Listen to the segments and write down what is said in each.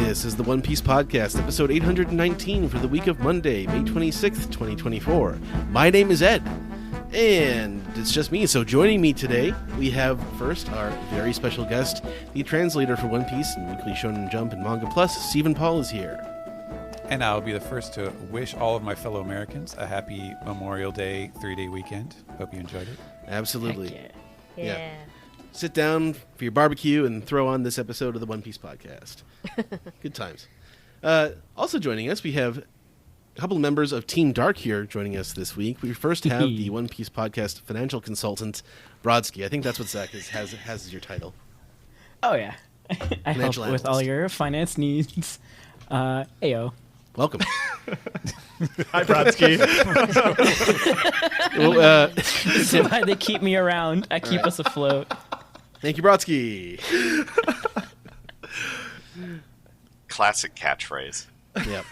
This is the One Piece Podcast, episode 819 for the week of Monday, May 26th, 2024. My name is Ed, and it's just me. So joining me today, we have first our very special guest, the translator for One Piece and Weekly Shonen Jump and Manga Plus, Stephen Paul is here. And I'll be the first to wish all of my fellow Americans a happy Memorial Day 3-day weekend. Hope you enjoyed it. Absolutely. Yeah. Sit down for your barbecue and throw on this episode of the One Piece Podcast. Good times. Also joining us, we have a couple of members of Team Dark here joining us this week. We first have the One Piece Podcast financial consultant, Brodsky. I think that's what Zach has as your title. Oh, yeah. I help with all your finance needs. Ayo. Welcome. Hi, Brodsky. This is why they keep me around. I keep us afloat. Thank you, Brodsky. Classic catchphrase. Yep.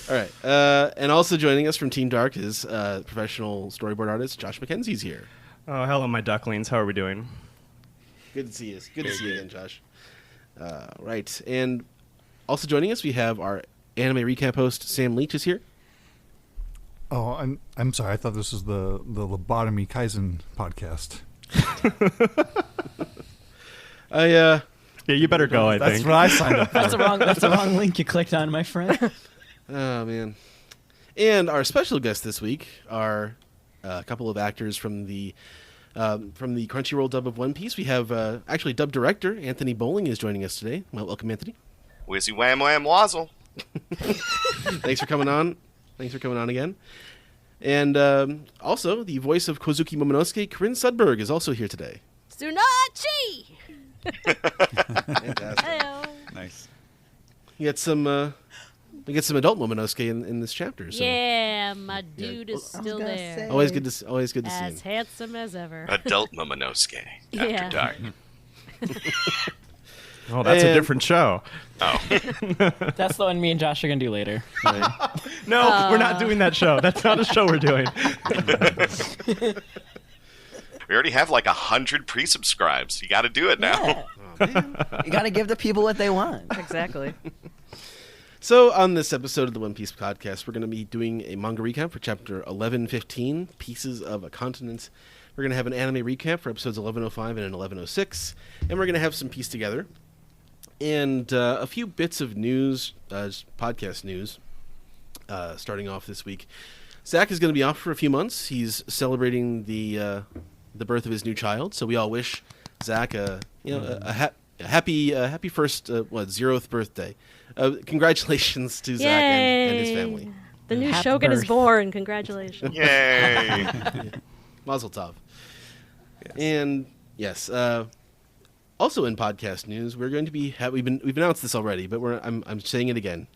All right. And also joining us from Team Dark is professional storyboard artist Josh McKenzie's here. Oh, hello, my ducklings. How are we doing? Good to see you. Good to see you again, Josh. Right. And also joining us, we have our anime recap host, Sam Leach is here. Oh, I'm sorry. I thought this was the Lobotomy Kaizen podcast. Yeah, you better go, I think. That's what I signed up for. That's the wrong link you clicked on, my friend. Oh, man. And our special guest this week are a couple of actors from the Crunchyroll dub of One Piece. We have actually dub director Anthony Bowling is joining us today. Well, welcome, Anthony. Wizzy wham wham wazzle. Thanks for coming on. Thanks for coming on again. And also, the voice of Kozuki Momonosuke, Corinne Sudberg, is also here today. Tsunachi! Fantastic. Hello. Nice. We get some adult Momonosuke in this chapter. So. Yeah, my dude is still there. Always good to see. As handsome as ever. Adult Momonosuke. After Yeah. dark. Oh, that's a different show. Oh. That's the one me and Josh are going to do later. No, we're not doing that show. That's not a show we're doing. We already have like 100 pre-subscribes. You got to do it now. Yeah. You got to give the people what they want. Exactly. So on this episode of the One Piece Podcast, we're going to be doing a manga recap for chapter 1115, Pieces of a Continent. We're going to have an anime recap for episodes 1105 and 1106, and we're going to have some piece together. And a few bits of news, podcast news, starting off this week. Zach is going to be off for a few months. He's celebrating the birth of his new child, so we all wish Zach a happy first 0th birthday. Congratulations to Zach and his family. The new Happy Shogun is birth. born. Congratulations. Yay. Mazel tov. Yes. And yes, also in podcast news, we're going to be we've announced this already, but I'm saying it again.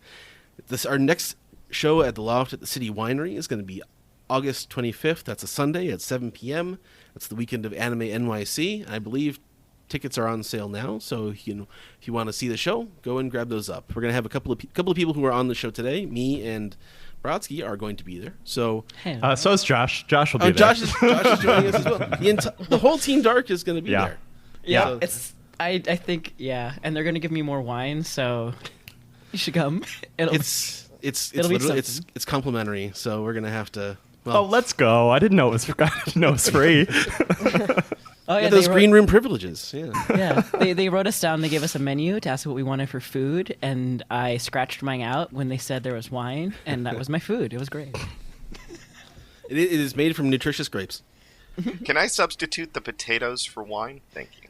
Our next show at the Loft at the City Winery is going to be August 25th. That's a Sunday at 7 p.m. That's the weekend of Anime NYC. I believe tickets are on sale now, so if you want to see the show, go and grab those up. We're going to have a couple of people who are on the show today. Me and Brodsky are going to be there. So So is Josh. Josh will be there. Josh is joining us as well. The whole Team Dark is going to be there. Yeah, So- I think, yeah. And they're going to give me more wine, so you should come. It's It'll be literally something. it's complimentary, so we're gonna have to. Oh, let's go. I didn't know it was free. Oh, yeah, get those green room privileges. Yeah. Yeah, they wrote us down. They gave us a menu to ask what we wanted for food, and I scratched mine out when they said there was wine, and that was my food. It was great. It is made from nutritious grapes. Can I substitute the potatoes for wine? Thank you.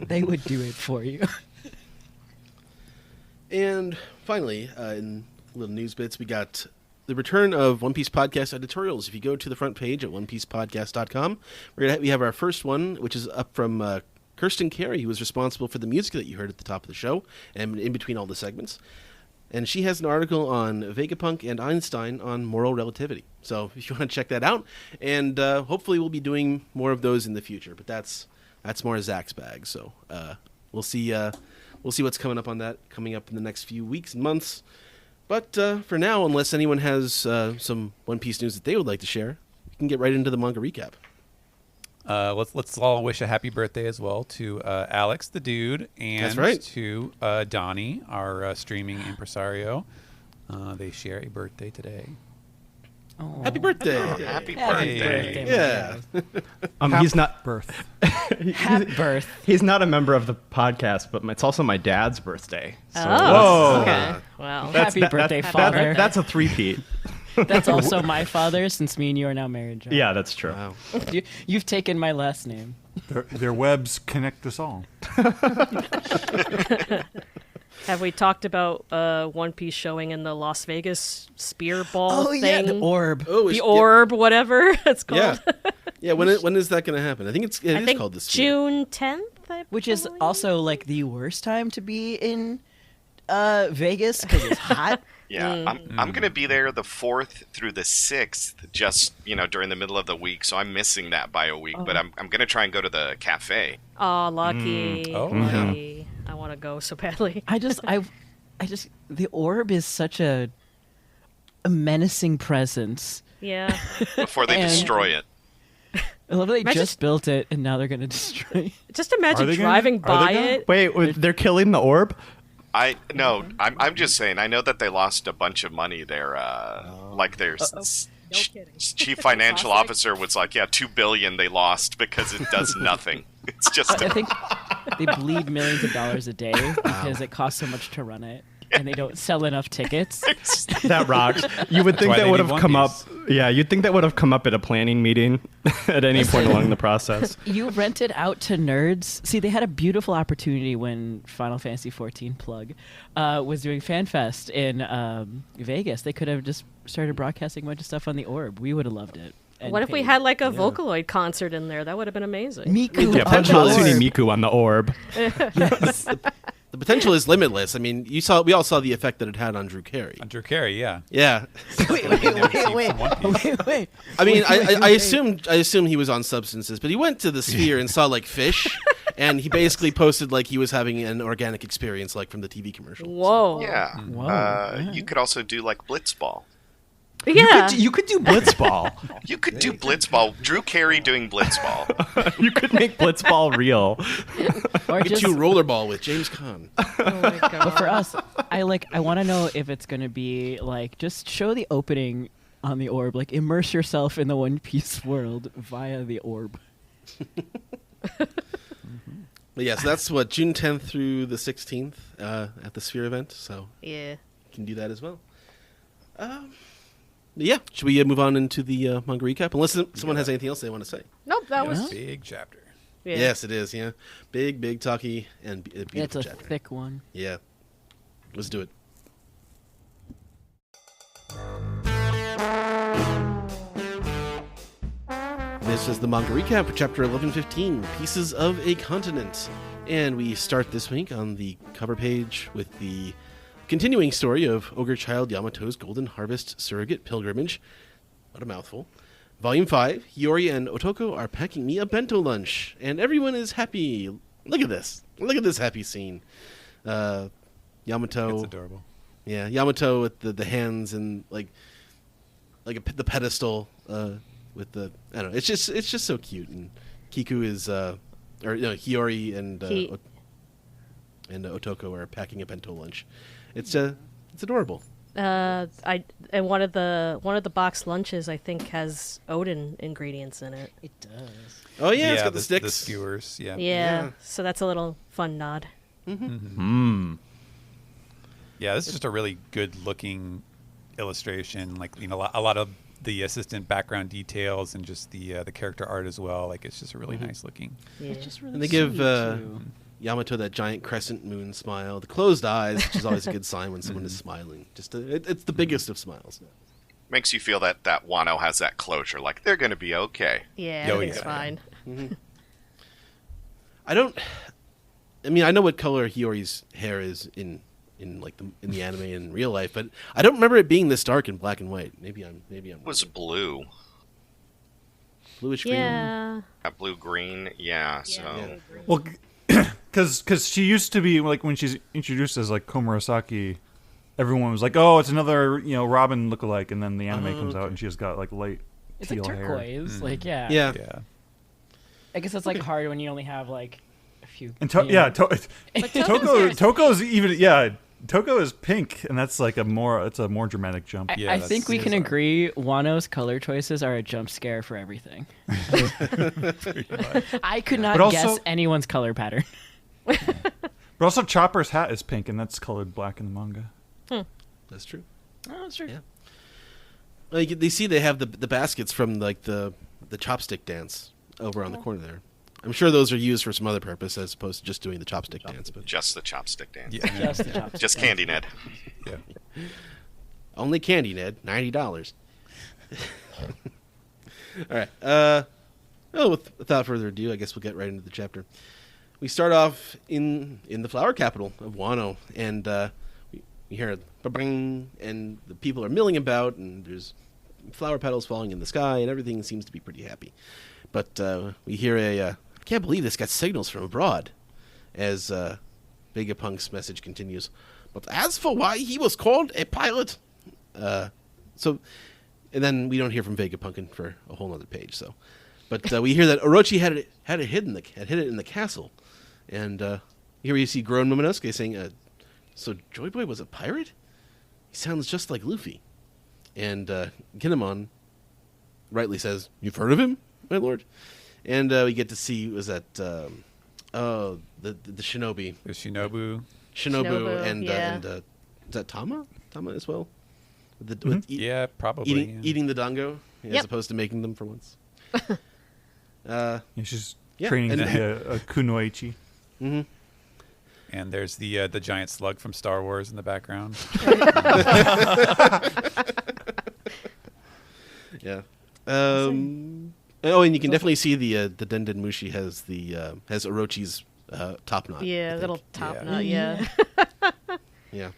They would do it for you. And finally, in little news bits, we got the return of One Piece Podcast editorials. If you go to the front page at onepiecePodcast.com, we have our first one, which is up from Kirsten Carey, who was responsible for the music that you heard at the top of the show and in between all the segments. And she has an article on Vegapunk and Einstein on moral relativity. So if you want to check that out, and hopefully we'll be doing more of those in the future. But that's more Zach's bag. So we'll see what's coming up on that coming up in the next few weeks and months. But for now, unless anyone has some One Piece news that they would like to share, we can get right into the manga recap. Let's all wish a happy birthday as well to Alex, the dude, and That's right. to Donnie, our streaming impresario. They share a birthday today. Oh. Happy birthday! Happy Happy birthday. birthday, Yeah. He's not Birth. Happy birth. he's not a member of the podcast, but it's also my dad's birthday. So Oh, okay. Wow. Happy birthday, father. That's a three-peat. That's also my father, since me and you are now married, John. Yeah, that's true. Wow. You've taken my last name. Their webs connect us all. Have we talked about One Piece showing in the Las Vegas spear ball thing? the orb. Oh, The orb, whatever it's Yeah. called. Yeah. When is that going to happen? I think it I is think called the Sphere. June 10th, Which is believe. also like the worst time to be in Vegas because it's hot. Yeah, I'm going to be there the 4th through the 6th, just, during the middle of the week. So I'm missing that by a week, but I'm going to try and go to the cafe. Oh, lucky. Oh. Lucky. I want to go so badly. I just the orb is such a menacing presence. Yeah. Before they And- destroy it. I love that they Imagine- just built it and now they're gonna destroy it. Just imagine they gonna- driving are they by gonna? it. Wait, they're killing the orb? I'm just saying. I know that they lost a bunch of money there. Like their chief financial officer was like, "Yeah, $2 billion they lost because it does nothing. It's just I think they bleed millions of dollars a day because it costs so much to run it, and they don't sell enough tickets. That rocks. You would think why that they would need have One come Piece. up. Yeah, you'd think that would have come up at a planning meeting at any point along the process. You rent it out to nerds. See, they had a beautiful opportunity when Final Fantasy XIV plug was doing FanFest in Vegas. They could have just started broadcasting a bunch of stuff on the orb. We would have loved it. And What if we paid. had like a Vocaloid concert in there? That would have been amazing. Miku Yeah, on punch the Hatsune orb? Miku on the orb. Yes. The potential is limitless. I mean, we all saw the effect that it had on Drew Carey. Drew Carey, yeah. Yeah. wait. I mean, I assume he was on substances, but he went to the Sphere and saw like fish, and he basically posted like he was having an organic experience, like from the TV commercial. Whoa. yeah. Whoa. You could also do like Blitzball. Yeah. You could do Blitzball. You could do Blitzball. Drew Carey doing Blitzball. You could make Blitzball real. Or Get just, you rollerball with James Caan. Oh my God. but for us, I want to know if it's going to be like just show the opening on the orb, like immerse yourself in the One Piece world via the orb. But yeah, so that's what June 10th through the 16th at the Sphere event. So Yeah. you can do that as well. Yeah, should we move on into the manga recap? Unless someone has anything else they want to say. Nope, that was. Big chapter. Yeah. Yes, it is. Yeah, big talky and a beautiful It's a chapter. thick one. Yeah, let's do it. This is the manga recap for chapter 1115, Pieces of a Continent. And we start this week on the cover page with the continuing story of Ogre Child Yamato's Golden Harvest Surrogate Pilgrimage. What a mouthful. Volume 5, Hiyori and Otoko are packing me a bento lunch, and everyone is happy. Look at this. Look at this happy scene. Yamato. It's adorable. Yeah, Yamato with the hands and like the pedestal with the I don't know. It's just so cute. And Kiku is Hiyori and Otoko are packing a bento lunch. It's adorable. And one of the box lunches I think has Odin ingredients in it. It does. Oh yeah, it's got the sticks. The skewers, yeah. Yeah. So that's a little fun nod. Yeah, this is just a really good-looking illustration. Like, a lot of the assistant background details and just the character art as well. Like, it's just a really nice-looking. Yeah. It's just really And they give sweet, too. Yamato that giant crescent moon smile, the closed eyes, which is always a good sign when someone is smiling. It's the biggest of smiles. Makes you feel that Wano has that closure, like they're going to be okay. Yeah, Oh, everything's yeah. fine. I know what color Hiyori's hair is in the anime and in real life, but I don't remember it being this dark in black and white. Maybe I'm It was blue. bluish green. Yeah. Blue green, yeah. So Well, because she used to be like when she's introduced as like Komurasaki, everyone was like, "Oh, it's another Robin lookalike," and then the anime comes out and she has got like light It's like teal hair. turquoise. Like, yeah. Yeah. Yeah. I guess it's like hard when you only have like a few. And you know. Toko's even Toko is pink, and that's like a more dramatic jump. Yeah, I think we can agree Wano's color choices are a jump scare for everything. I could not But guess also- anyone's color pattern. But also Chopper's hat is pink, and that's colored black in the manga. That's true. Oh, that's true. Yeah. Well, they see they have the baskets from like the chopstick dance over on the corner there. I'm sure those are used for some other purpose as opposed to just doing the chopstick dance. But Just the chopstick dance. Yeah. Just the chopstick. Just Candy Ned. Yeah. only candy, Ned, $90. All right. Well, without further ado, I guess we'll get right into the chapter. We start off in the flower capital of Wano, and we hear a ba-bang, and the people are milling about, and there's flower petals falling in the sky, and everything seems to be pretty happy. But we hear I can't believe this got signals from abroad, as Vegapunk's message continues. But as for why he was called a pilot, and then we don't hear from Vegapunk for a whole other page. So, but we hear that Orochi had it hid in the castle, and here you see Grown Momonosuke saying, "So Joy Boy was a pirate? He sounds just like Luffy." And Kinemon rightly says, "You've heard of him, my lord?" And we get to see the shinobi, There's Shinobu. Shinobu, and yeah. is that Tama as well? Yeah, probably. Eating the dango as Yep. opposed to making them for once. She's Yeah, training and- to be a kunoichi. Mm-hmm. And there's the giant slug from Star Wars in the background. Yeah. And you can definitely see the Denden Mushi has Orochi's top knot. I Yeah, think. little top Yeah. knot. Yeah. Yeah.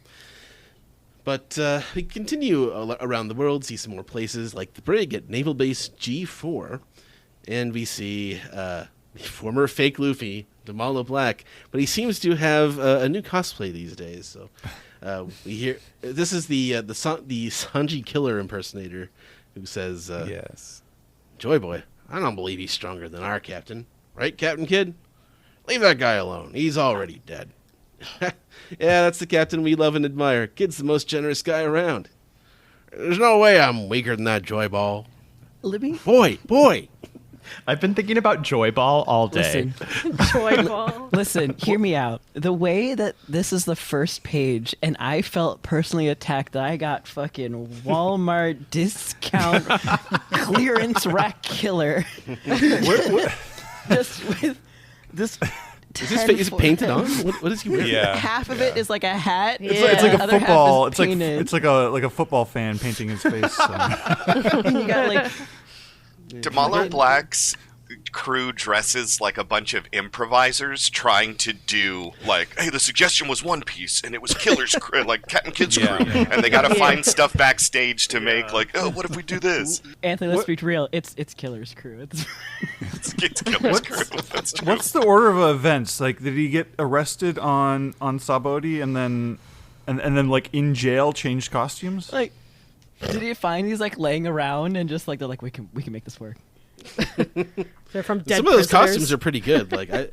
But we continue around the world, see some more places like the brig at Naval Base G4, and we see the former fake Luffy, Damalo Black, but he seems to have a new cosplay these days. So we hear this is the Sanji Killer impersonator who says, Yes. "Joy Boy, I don't believe he's stronger than our captain, right, Captain Kid? Leave that guy alone. He's already dead." Yeah, that's the captain we love and admire. Kid's the most generous guy around. There's no way I'm weaker than that Joy Ball. Libby? Boy. I've been thinking about Joy Ball all day. Listen, Joy ball. listen, hear me out. The way that this is the first page, and I felt personally attacked that I got fucking Walmart discount clearance rack killer. Just with this. Is his face painted on? What is he wearing? Yeah. Half of it is like a hat. Yeah. It's like the a other half football. is It's like painted. a football fan painting his face. So. And you got like Damalo Black's crew dresses like a bunch of improvisers trying to do like, hey, the suggestion was One Piece and it was Killer's crew, like Captain Kid's crew, and they got to find stuff backstage to make like, oh, what if we do this? Anthony. Let's be real. It's Killer's crew. It's Killer's crew. That's true. What's the order of events? Like, did he get arrested on Sabodi and then like in jail changed costumes? Like, did he find these like laying around and just like they're like we can make this work? They're from dead Some of those prisoners. costumes are pretty good. Like I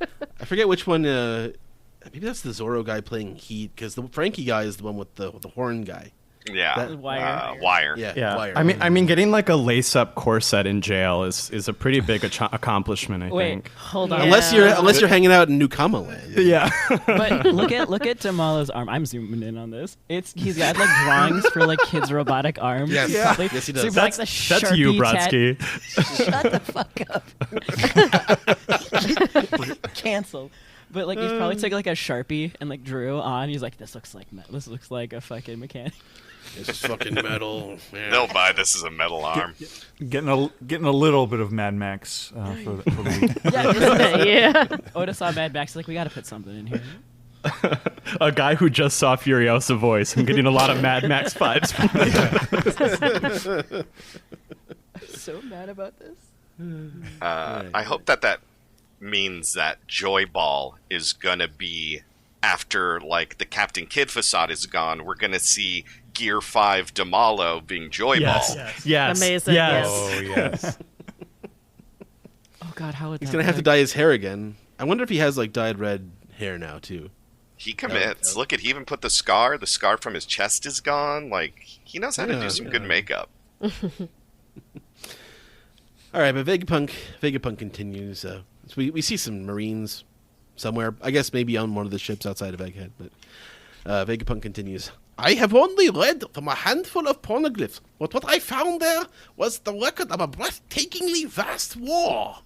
forget which one. Maybe that's the Zoro guy playing Heat, because the Frankie guy is the one with the horn guy. Yeah, That- Wire. Wire. Yeah. Wire. I mean, getting like a lace-up corset in jail is a pretty big accomplishment. I Wait, think. hold on. Unless you're hanging out in Nukama Land. Yeah. But look at Damalo's arm. I'm zooming in on this. He's got like drawings for like kids' robotic arms. Yes. He's Yeah. probably Yes, he does. super, like, the That's you, Sharpie Brodsky. Shut the fuck up. Cancel. But like he's probably took like a Sharpie and like drew on. He's like, this looks like a fucking mechanic. It's fucking metal. Man. They'll buy this as a metal arm. Getting a little bit of Mad Max for the week. Yeah, just, Yeah. Oda saw Mad Max. Like, we got to put something in here. A guy who just saw Furiosa voice. I'm getting a lot of Mad Max vibes from So mad about this. I hope that means that Joy Ball is gonna be after like the Captain Kid facade is gone. We're gonna see Gear 5 Damalo being Joy Ball. Yes. Amazing, Yes. Oh, yes. Oh God, how would He's that going to have to work? dye his hair again. I wonder if he has, like, dyed red hair now, too. He commits. Look at, he even put the scar. The scar from his chest is gone. Like, he knows how to do some good makeup. All right, but Vegapunk continues. So we see some Marines somewhere. I guess maybe on one of the ships outside of Egghead. But Vegapunk continues. I have only read from a handful of pornoglyphs, but what I found there was the record of a breathtakingly vast war.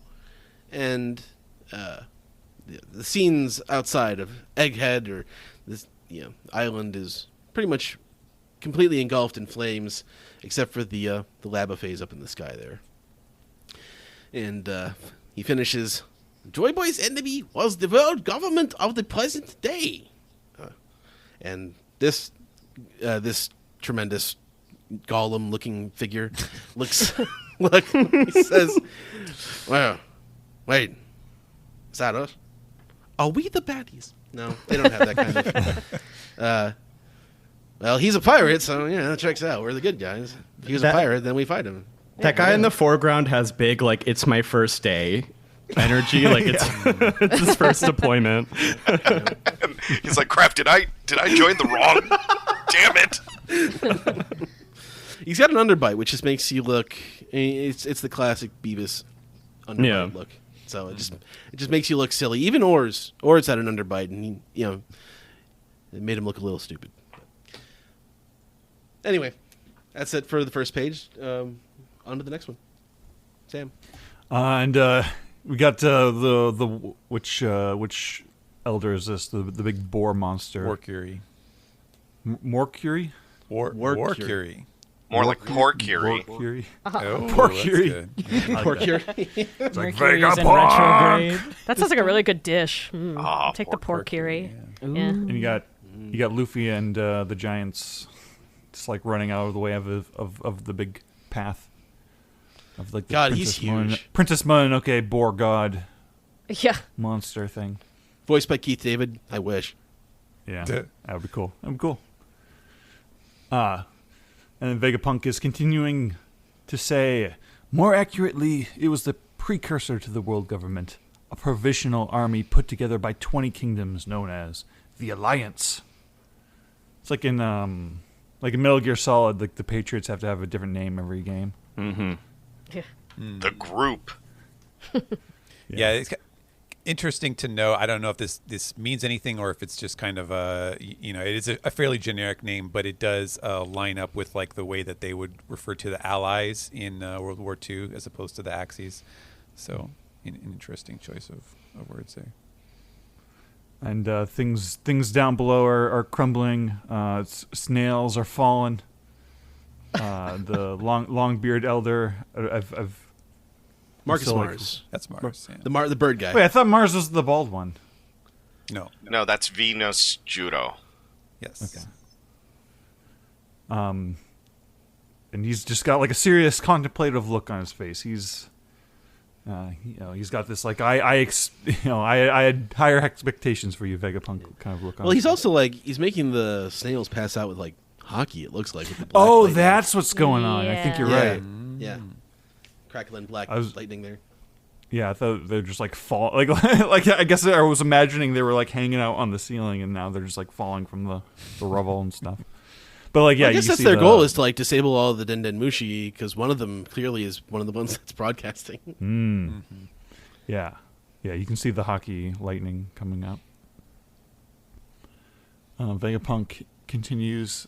And the scenes outside of Egghead or this island is pretty much completely engulfed in flames, except for the lava phase up in the sky there. And he finishes, Joy Boy's enemy was the world government of the present day. And this tremendous golem-looking figure looks like he says, well, wait, is that us? Are we the baddies? No, they don't have that kind of... well, he's a pirate, so, that checks out. We're the good guys. If he was a pirate, then we fight him. That guy in the foreground has big, like, it's my first day energy. Like, it's his first deployment. He's like, crap, did I join the wrong? Damn it. He's got an underbite, which just makes you look... It's the classic Beavis underbite look. So it just makes you look silly. Even Oars had an underbite, and it made him look a little stupid. Anyway, that's it for the first page. On to the next one. Sam. And we got the which elder is this? The big boar monster. Warcury. Morcury? Warcury. More like Porcury. Porcury. Oh, Porcury. Porcury. It's like Mercury's in Vegapunk. retrograde. That sounds like a really good dish. Oh, Take the pork curry. Ooh. Yeah. And you got Luffy and the giants just like running out of the way of the big path. Of like the God, he's huge. Princess Mononoke boar god Yeah. monster thing. Voiced by Keith David. I wish. Yeah. That would be cool. That would be cool. And then Vegapunk is continuing to say, more accurately, it was the precursor to the world government, a provisional army put together by 20 kingdoms known as the Alliance. It's like in Metal Gear Solid, like the Patriots have to have a different name every game. Mm-hmm. Yeah. The group. Yeah, it's interesting to know. I don't know if this means anything or if it's just kind of it is a fairly generic name, but it does line up with like the way that they would refer to the Allies in World War II as opposed to the Axis. So, an interesting choice of words there. And things down below are crumbling. Snails are falling. The long-beard elder. Marcus still like- Mars. That's Mars. Yeah. The bird guy. Wait, I thought Mars was the bald one. No, that's Venus Judo. Yes. Okay. And he's just got like a serious contemplative look on his face. He's got this like I had higher expectations for you, Vegapunk kind of look on. Well, his he's face. also like he's making the snails pass out with like hockey. It looks like. With the black Oh, lightning. that's what's going on. I think you're Yeah. right. Yeah. Crackling black lightning there. Yeah, I thought they're just like fall like I guess I was imagining they were like hanging out on the ceiling and now they're just like falling from the rubble and stuff. But like, yeah, I guess you that's see their goal is to like disable all the Den Mushi because one of them clearly is one of the ones that's broadcasting. Yeah, you can see the hockey lightning coming up. Vegapunk continues.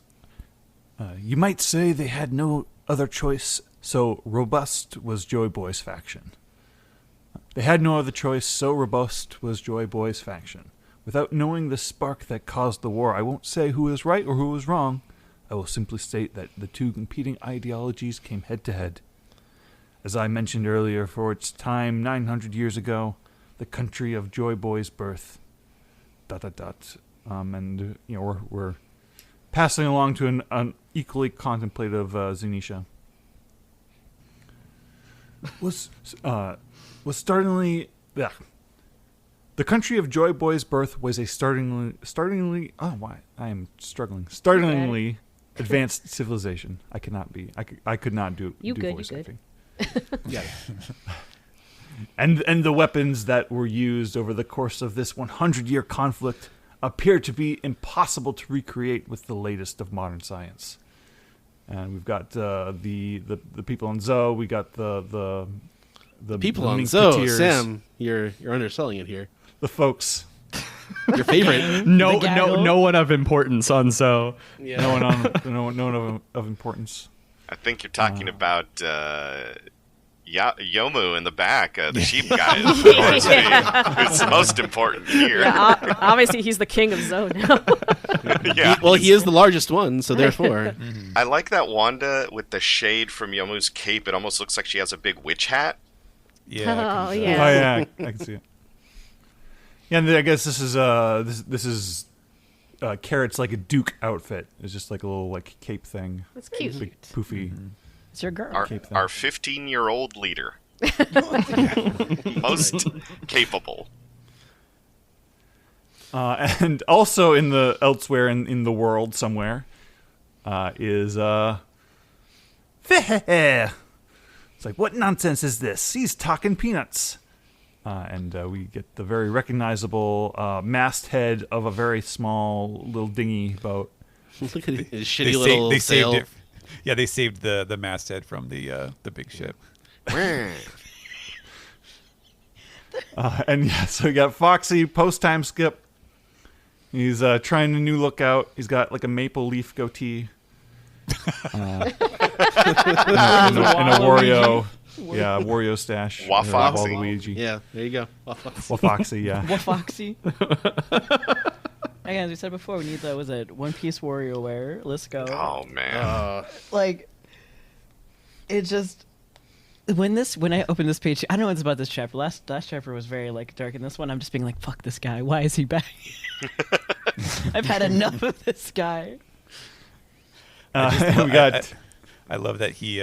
You might say they had no other choice, so robust was Joy Boy's faction. They had no other choice, so robust was Joy Boy's faction. Without knowing the spark that caused the war, I won't say who is right or who is wrong. I will simply state that the two competing ideologies came head to head. As I mentioned earlier, for its time 900 years ago, the country of Joy Boy's birth. ... And we're passing along to an equally contemplative Zunisha. Was startlingly. Yeah. The country of Joy Boy's birth was a startlingly. Oh, why? I am struggling. Startlingly advanced civilization. I could not do You do good, voice you good. acting. Yeah. And the weapons that were used over the course of this 100-year conflict appear to be impossible to recreate with the latest of modern science. And we've got the people on Zoe. We got the people on Zoe. Musketeers. Sam, you're underselling it here. The folks. Your favorite. No one of importance on so. Yeah. No one of importance. I think you're talking about Yomu in the back, the sheep guy. Who's the most important here. Yeah, obviously he's the king of Zoe now. Yeah. He is the largest one, so therefore. I like that Wanda with the shade from Yomu's cape. It almost looks like she has a big witch hat. Yeah. Oh, Oh yeah. yeah, I can see it. Yeah, and I guess this is Carrot's like a Duke outfit. It's just like a little like cape thing. That's cute. Big poofy. It's your girl. Our Cape thing. 15-year-old leader. Most capable. And also in the elsewhere in the world somewhere is It's like, what nonsense is this? He's talking peanuts. And we get the very recognizable masthead of a very small little dinghy boat. Look at his shitty little sail. Saved it. Yeah, they saved the masthead from the big ship. And yeah, so we got Foxy post time skip. He's trying a new look out. He's got like a maple leaf goatee. And a Wario. Yeah, Wario stash. Wa-Foxy. Waluigi. Yeah, there you go. Wa-Foxy, yeah. Wa-Foxy. Again, as we said before, we need the, was it One Piece WarioWare? Let's go. Oh, man. Like, it just... When I opened this page, I don't know what's about this chapter. Last chapter was very like dark, and this one I'm just being like, fuck this guy. Why is he back? I've had enough of this guy. I love that he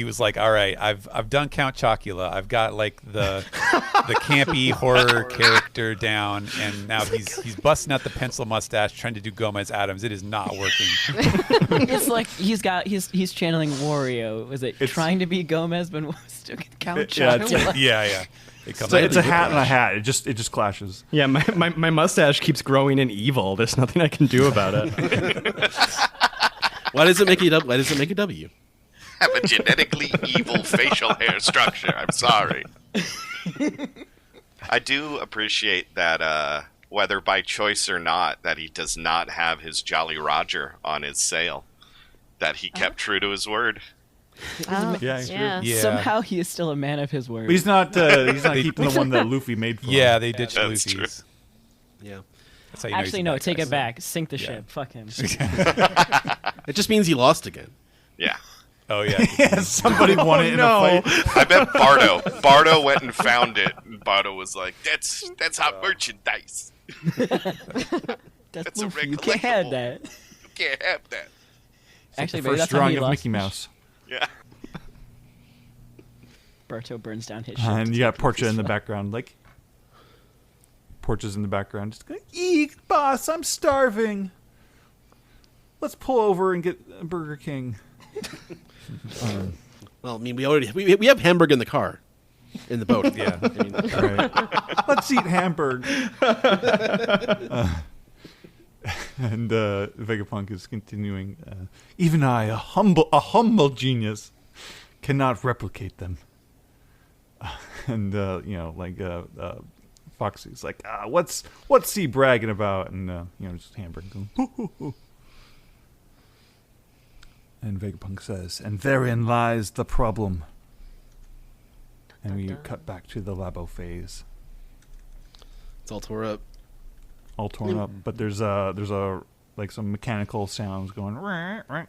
was like, all right, I've done Count Chocula. I've got like the campy horror character down, and now he's busting out the pencil mustache trying to do Gomez Adams. It is not working. It's like he's channeling Wario. Was it trying to be Gomez but still Count Chocula? Yeah. It's a hat and a hat. It just clashes. Yeah, my mustache keeps growing in evil. There's nothing I can do about it. Why does it make a W? Have a genetically evil facial hair structure. I'm sorry. I do appreciate that, whether by choice or not, that he does not have his Jolly Roger on his sail. That he kept true to his word. Oh, Yeah. Yeah. Somehow he is still a man of his word. But he's not keeping the one that Luffy made for him. Yeah, they ditched that's Luffy's. Yeah. That's how you know he's Actually, a no, bad take guy. it back. Sink the ship. Fuck him. It just means he lost again. Yeah. Oh yeah. Yeah, somebody won it in a fight. I bet Bardo went and found it, and Bardo was like, that's hot merchandise. That's a Luffy. You can't have collectible. that. You can't have that. Actually, The maybe first that's how he drawing of lost. Mickey Mouse. Yeah. Barto burns down his ship. And to you got take Portia Luffy's in the spot. background, like Portia's in the background, just going, "Eek, boss, I'm starving. Let's pull over and get Burger King." Well, I mean, we have Hamburg in the car, in the boat. Yeah. I mean, Right. Let's eat Hamburg. And Vegapunk is continuing. Even I, a humble genius, cannot replicate them. And Foxy's like, what's he bragging about? And just Hamburg going, hoo, hoo, hoo. And Vegapunk says, and therein lies the problem. And we cut back to the Labo phase. it's all tore up. All torn up, but there's like some mechanical sounds going. Rah, rah.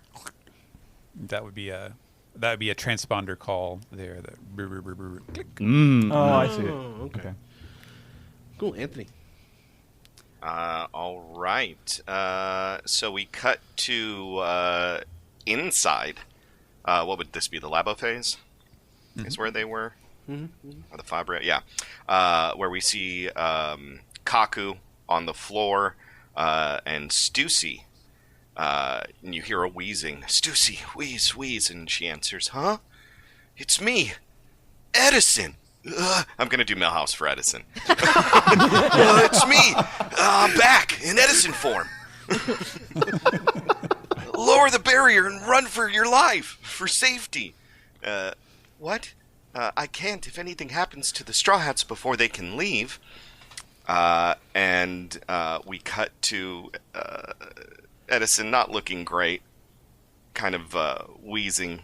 That would be a transponder call there. That brr, brr, brr, brr, click. Oh, I see it. Okay. Cool, Anthony. All right. So we cut to inside. What would this be? The Labo phase? Is where they were? Or the Fabre? Yeah. Where we see Kaku on the floor and Stussy. And you hear a wheezing. Stussy, wheeze, wheeze. And she answers, huh? It's me. Edison! I'm going to do Millhouse for Edison. It's me! I'm back in Edison form. Lower the barrier and run for your life, for safety. What? I can't if anything happens to the Straw Hats before they can leave. And we cut to Edison not looking great, kind of wheezing.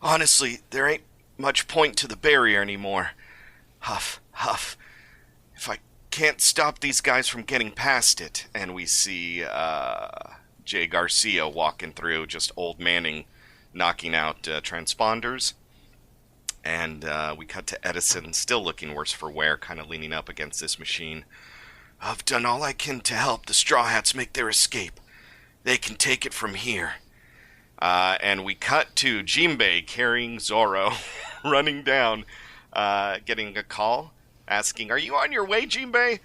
Honestly, there ain't much point to the barrier anymore. Huff, huff. If I can't stop these guys from getting past it. And we see Jay Garcia walking through, just old Manning knocking out transponders. And we cut to Edison, still looking worse for wear, kind of leaning up against this machine. I've done all I can to help the Straw Hats make their escape. They can take it from here. And we cut to Jinbei carrying Zoro, running down, getting a call, asking, "Are you on your way, Jinbei?"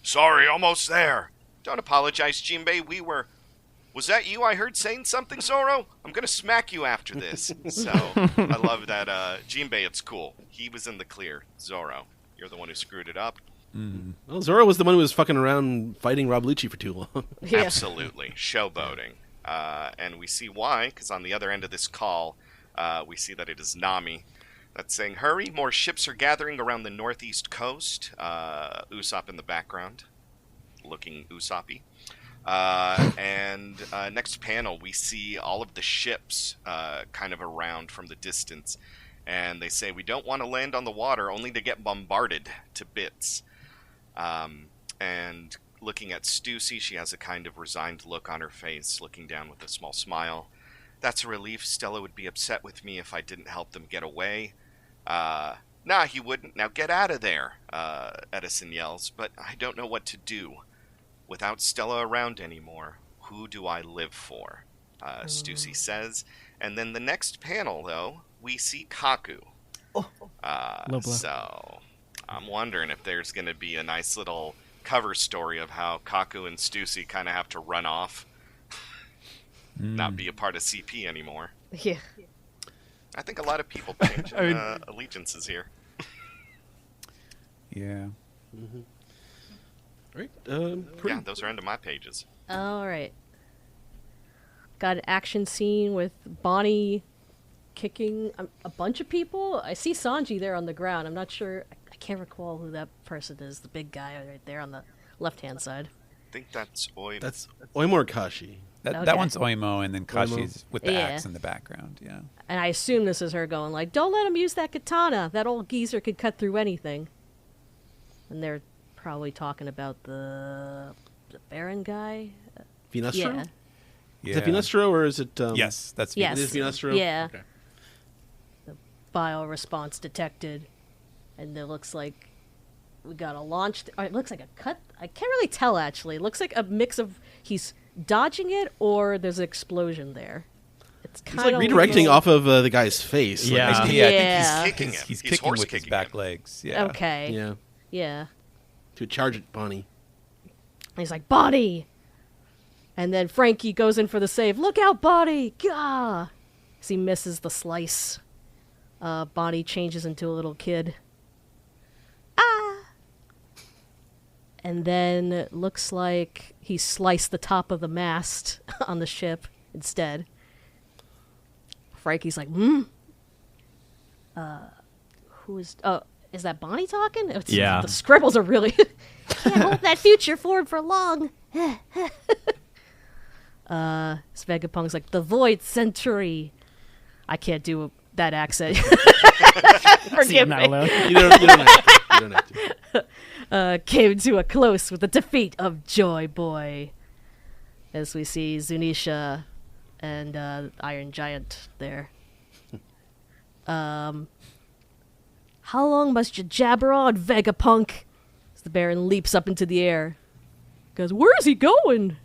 Sorry, almost there. Don't apologize, Jinbei. Was that you I heard saying something, Zoro? I'm going to smack you after this. So, I love that. Jinbei, it's cool. He was in the clear. Zoro, you're the one who screwed it up. Well, Zoro was the one who was fucking around fighting Rob Lucci for too long. Yeah. Absolutely. Showboating. And we see why, because on the other end of this call, we see that it is Nami that's saying, "Hurry, more ships are gathering around the northeast coast." Usopp in the background, looking Usoppy. And next panel, we see all of the ships kind of around from the distance. And they say, "We don't want to land on the water, only to get bombarded to bits." And looking at Stussy, she has a kind of resigned look on her face, looking down with a small smile. "That's a relief. Stella would be upset with me if I didn't help them get away." Nah, he wouldn't. Now get out of there, Edison yells. "But I don't know what to do. Without Stella around anymore, who do I live for?" Stussy says. And then the next panel, though, we see Kaku. So I'm wondering if there's going to be a nice little cover story of how Kaku and Stussy kind of have to run off, not be a part of CP anymore. Yeah. I think a lot of people change allegiances here. Yeah. All right. Yeah, those are end of my pages. All right. Got an action scene with Bonnie kicking a bunch of people. I see Sanji there on the ground. I'm not sure. I can't recall who that person is. The big guy right there on the left-hand side. I think that's Oi. That's Oimor Kashi. That one's Oimo, and then Kashi's with the Yeah. axe in the background. Yeah. And I assume this is her going like, "Don't let him use that katana. That old geezer could cut through anything." And they're probably talking about the Baron guy. Venustro? Yeah. Is it Venustro or is it... Yes, that's Yes. It is Venustro? Yeah. Okay. Bio response detected, and it looks like we got a launch. It looks like a cut. I can't really tell actually. It looks like a mix of he's dodging it or there's an explosion there. It's He's kind like of redirecting off of the guy's face. Yeah. Like, I Yeah. think Kicking him. he's He's kicking horse with his kicking back him. legs. Yeah. Okay. yeah. Yeah. To charge it, Bonnie. And he's like, "Bonnie!" And then Frankie goes in for the save. "Look out, Bonnie!" Gah! As he misses the slice. Bonnie changes into a little kid. Ah! And then it looks like he sliced the top of the mast on the ship instead. Frankie's like, who is... Oh, is that Bonnie talking? Yeah. The scribbles are really... Can't hold that future forward for long. Vegapung's like, "The Void Century." I can't do that accent. Forgive me. You don't have to. You don't have to. Came to a close with the defeat of Joy Boy. As we see Zunisha and Iron Giant there. How long must you jabber on, Vegapunk? As the Baron leaps up into the air. Goes, "Where is he going?"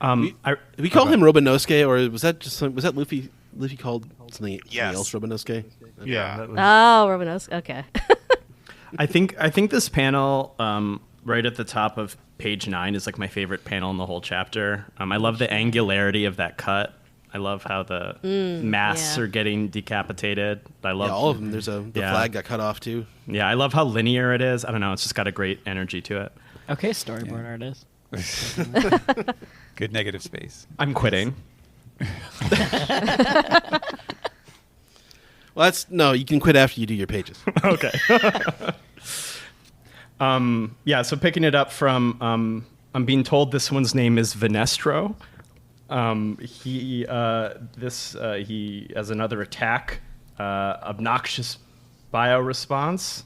We call him Robonosuke, or was that Luffy? Luffy called something Yes. else Robonosuke? Yeah, that was, Oh, Romanos. Okay. I think this panel right at the top of page 9 is like my favorite panel in the whole chapter. I love the angularity of that cut. I love how the masks are getting decapitated. I love all of them. There's the flag got cut off too. Yeah, I love how linear it is. I don't know. It's just got a great energy to it. Okay, storyboard artist. Good negative space. I'm quitting. Well, you can quit after you do your pages. Okay. So picking it up from, I'm being told this one's name is Venestro. He has another attack, obnoxious bioresponse.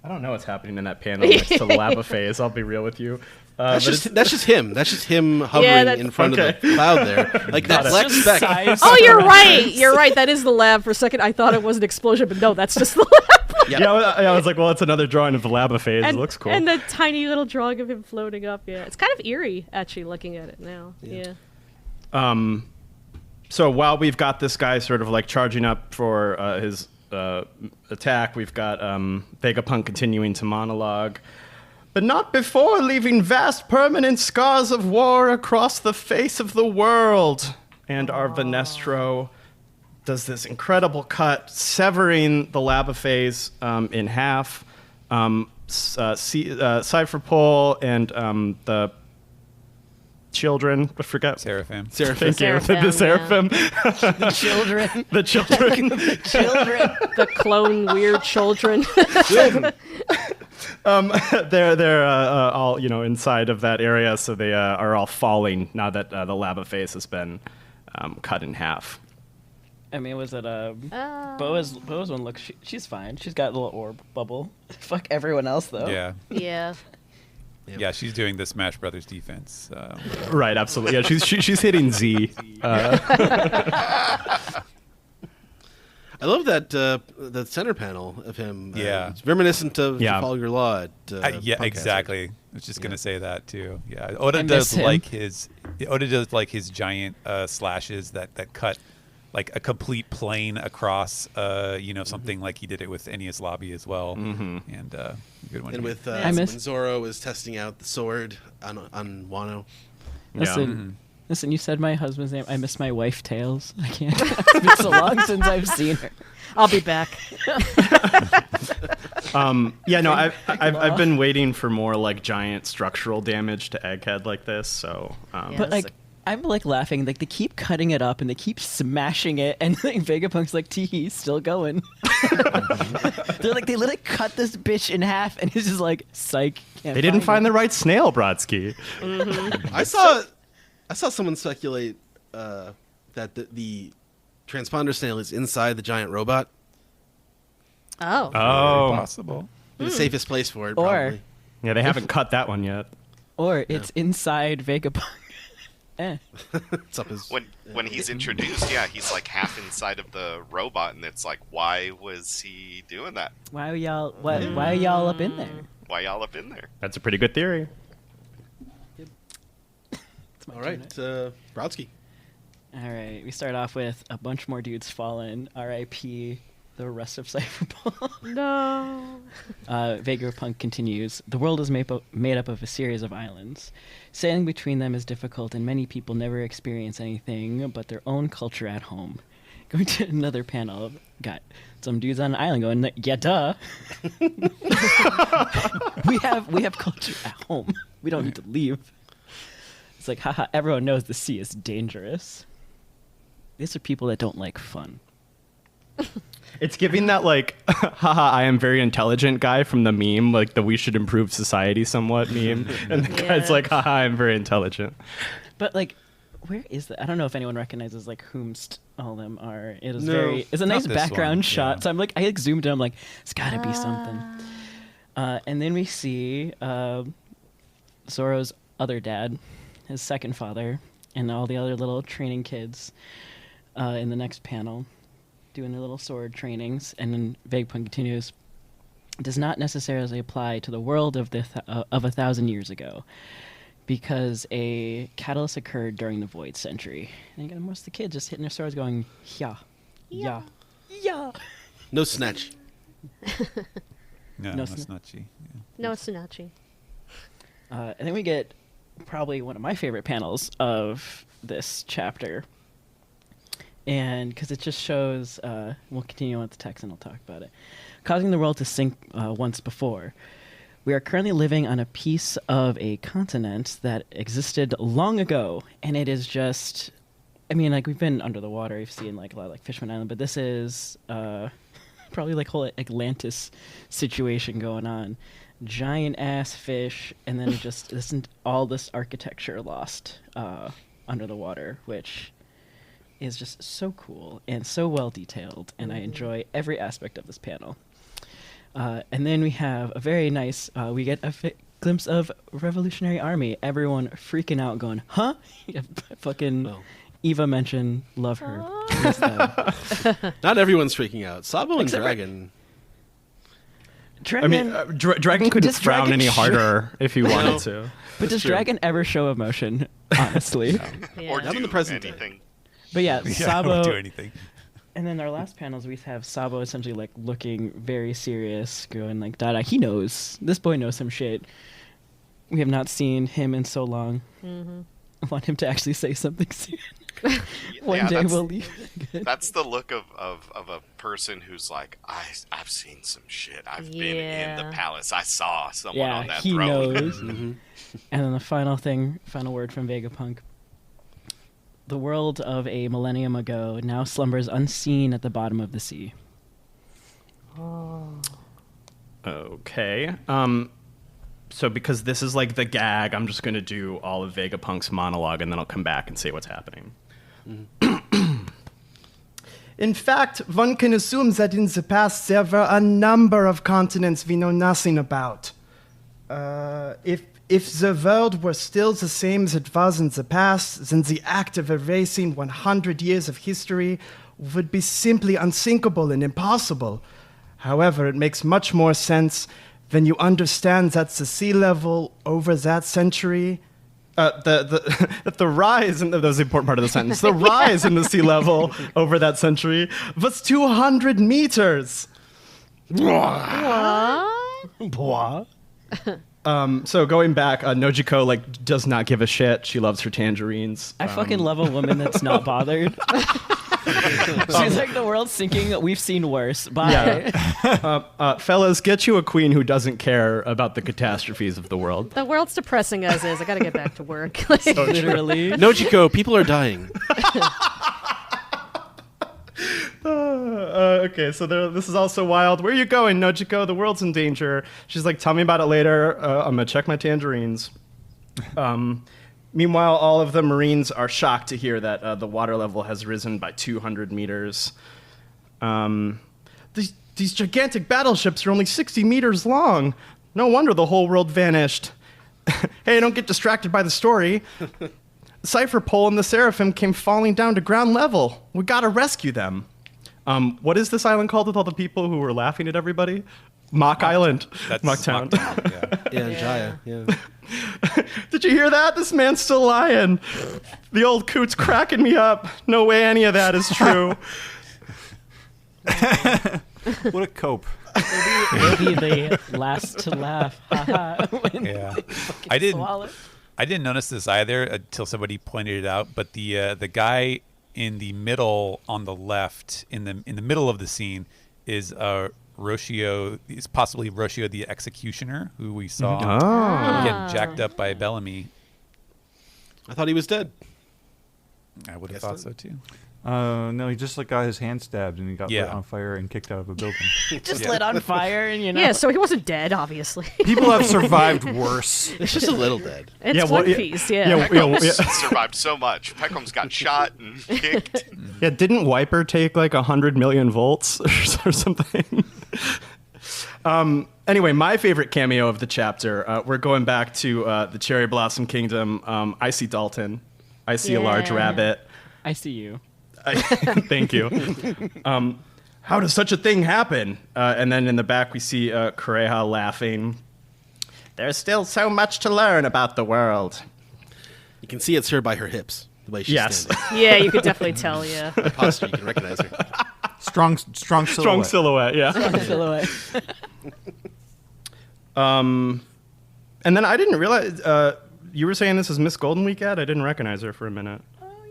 I don't know what's happening in that panel next to the lava phase. I'll be real with you. That's just him. That's just him hovering in front of the cloud there, like that black speck. Oh, you're right. You're right. That is the lab. For a second, I thought it was an explosion, but no, that's just the lab. Yeah, I was like, well, it's another drawing of the lava phase. It looks cool. And the tiny little drawing of him floating up. Yeah, it's kind of eerie actually looking at it now. Yeah. So while we've got this guy sort of like charging up for his attack, we've got Vegapunk continuing to monologue. But not before leaving vast permanent scars of war across the face of the world. And our Venestro does this incredible cut, severing the lava phase in half. Cypher Pole and the children, I forget. Seraphim. Thank you. The Seraphim. The children. The children. The children. The clone weird children. They're all inside of that area, so they are all falling now that the lava phase has been cut in half. I mean, was it Boa's one? Look, she's fine. She's got a little orb bubble. Fuck everyone else though. Yeah. Yeah. Yep. Yeah, she's doing the Smash Brothers defense. Right, absolutely. Yeah, she's hitting Z. I love that the center panel of him. Yeah. It's reminiscent of Trafalgar Law. Yeah, Punk exactly. I was just gonna say that too. Yeah, Oda miss does him. like his giant slashes that cut like a complete plane across. Something like he did it with Enies Lobby as well. Mm-hmm. And good one. And with when Zoro was testing out the sword on Wano. Listen, you said my husband's name. I miss my wife, Tails. I can't. It's been so long since I've seen her. I'll be back. I've been waiting for more like giant structural damage to Egghead like this. So, but like I'm like laughing. Like they keep cutting it up and they keep smashing it, and like Vegapunk's like, "Tee, still going." They're like, they literally cut this bitch in half, and he's just like, "Psych." They didn't find the right snail, Brodsky. Mm-hmm. I saw someone speculate that the transponder snail is inside the giant robot. Oh. Possible. The safest place for it, Or- probably. Yeah, they haven't cut that one yet. Or it's inside Vegapunk. It's up his, when he's introduced, he's like half inside of the robot, and it's like, why was he doing that? Why are y'all? Why are y'all up in there? Why y'all up in there? That's a pretty good theory. all right, Brodsky. All right, we start off with a bunch more dudes fallen. R.I.P. the rest of Cypherpole. No. Vegapunk continues. The world is made up of a series of islands. Sailing between them is difficult, and many people never experience anything but their own culture at home. Going to another panel, got some dudes on an island going, yeah, duh. we have culture at home. We don't need to leave. It's like, haha, everyone knows the sea is dangerous. These are people that don't like fun. It's giving that like, haha, I am very intelligent guy from the meme, like the we should improve society somewhat meme. And the guy's like, haha, I'm very intelligent. But like, where is that? I don't know if anyone recognizes like whomst all of them are. It is No, it's a nice this background one, shot. yeah. So I'm like, I zoomed in. I'm like, it's gotta be something. And then we see Zoro's other dad, his second father, and all the other little training kids in the next panel doing their little sword trainings. And then Vegapunk continues, does not necessarily apply to the world of of 1,000 years ago, because a catalyst occurred during the Void Century. And you got most of the kids just hitting their swords going, yeah, yeah, yeah. No snatch. No, No that's sna- not she. Yeah. No, Sunachi. And then we get probably one of my favorite panels of this chapter. And because it just shows, we'll continue on with the text and I'll talk about it. Causing the world to sink once before. We are currently living on a piece of a continent that existed long ago. And it is just, I mean, like, we've been under the water. We've seen, like, a lot of, like, Fishman Island. But this is probably, like, whole Atlantis situation going on. Giant-ass fish. And then just isn't all this architecture lost under the water, which is just so cool and so well detailed, and I enjoy every aspect of this panel. And then we have a very nice, we get a glimpse of Revolutionary Army. Everyone freaking out going, huh? Fucking Eva mentioned, love her. Not everyone's freaking out. Sabo and Except Dragon. I mean, Dragon couldn't frown any harder if he wanted to. But does Dragon ever show emotion, honestly? Or Not do in the present anything. day. But yeah, I Sabo. won't do anything. And then our last panels, we have Sabo essentially like looking very serious, going like, Dada, he knows. This boy knows some shit. We have not seen him in so long. I want him to actually say something soon. One day we'll leave. That's the look of a person who's like, I've seen some shit. I've been in the palace. I saw someone on that he throne. knows. And then the final word from Vegapunk. The world of a millennium ago now slumbers unseen at the bottom of the sea. Okay. So because this is like the gag, I'm just going to do all of Vegapunk's monologue, and then I'll come back and say what's happening. In fact, one can assume that in the past there were a number of continents we know nothing about. If the world were still the same as it was in the past, then the act of erasing 100 years of history would be simply unthinkable and impossible. However, it makes much more sense when you understand that the sea level over that century, the rise, and that was the important part of the sentence, the rise in the sea level over that century was 200 meters. So going back, Nojiko like does not give a shit. She loves her tangerines. I fucking love a woman that's not bothered. She's like, the world's sinking. We've seen worse. Bye. Yeah. Fellas, get you a queen who doesn't care about the catastrophes of the world. The world's depressing as is. I gotta get back to work. Like, Literally. Nojiko, people are dying. Okay, so this is also wild. Where are you going, Nojiko? The world's in danger. She's like, tell me about it later. I'm going to check my tangerines. Meanwhile, all of the Marines are shocked to hear that the water level has risen by 200 meters. These gigantic battleships are only 60 meters long. No wonder the whole world vanished. Hey, don't get distracted by the story. Cypher Pole and the Seraphim came falling down to ground level. We gotta rescue them. What is this island called with all the people who were laughing at everybody? Mock Island. That's Mock Town. Yeah, Jaya. Yeah. Did you hear that? This man's still lying. The old coot's cracking me up. No way any of that is true. What a cope. We'll be the last to laugh. Yeah. I didn't notice this either until somebody pointed it out. But the guy in the middle on the left, in the middle of the scene, is Roshio. Is possibly Roshio the Executioner, who we saw get jacked up by Bellamy. I thought he was dead. I would have thought so too. No, he just like got his hand stabbed and he got lit Yeah. on fire and kicked out of a building. Just lit on fire, and yeah, so he wasn't dead, obviously. People have survived worse. It's just a little dead. It's One Piece, yeah. Peckham's survived so much. Peckham's got shot and kicked. Yeah, didn't Wiper take like 100 million volts or something? Anyway, my favorite cameo of the chapter, we're going back to the Cherry Blossom Kingdom. I see Dalton. I see a large rabbit. I see you. Thank you. How does such a thing happen? And then in the back we see Kureha laughing. There's still so much to learn about the world. You can see it's her by her hips, the way she's standing. Yeah, you could definitely tell, yeah. By posture, you can recognize her. Strong silhouette. Strong silhouette, yeah. Silhouette. And then I didn't realize you were saying this is Miss Golden Week ad? I didn't recognize her for a minute.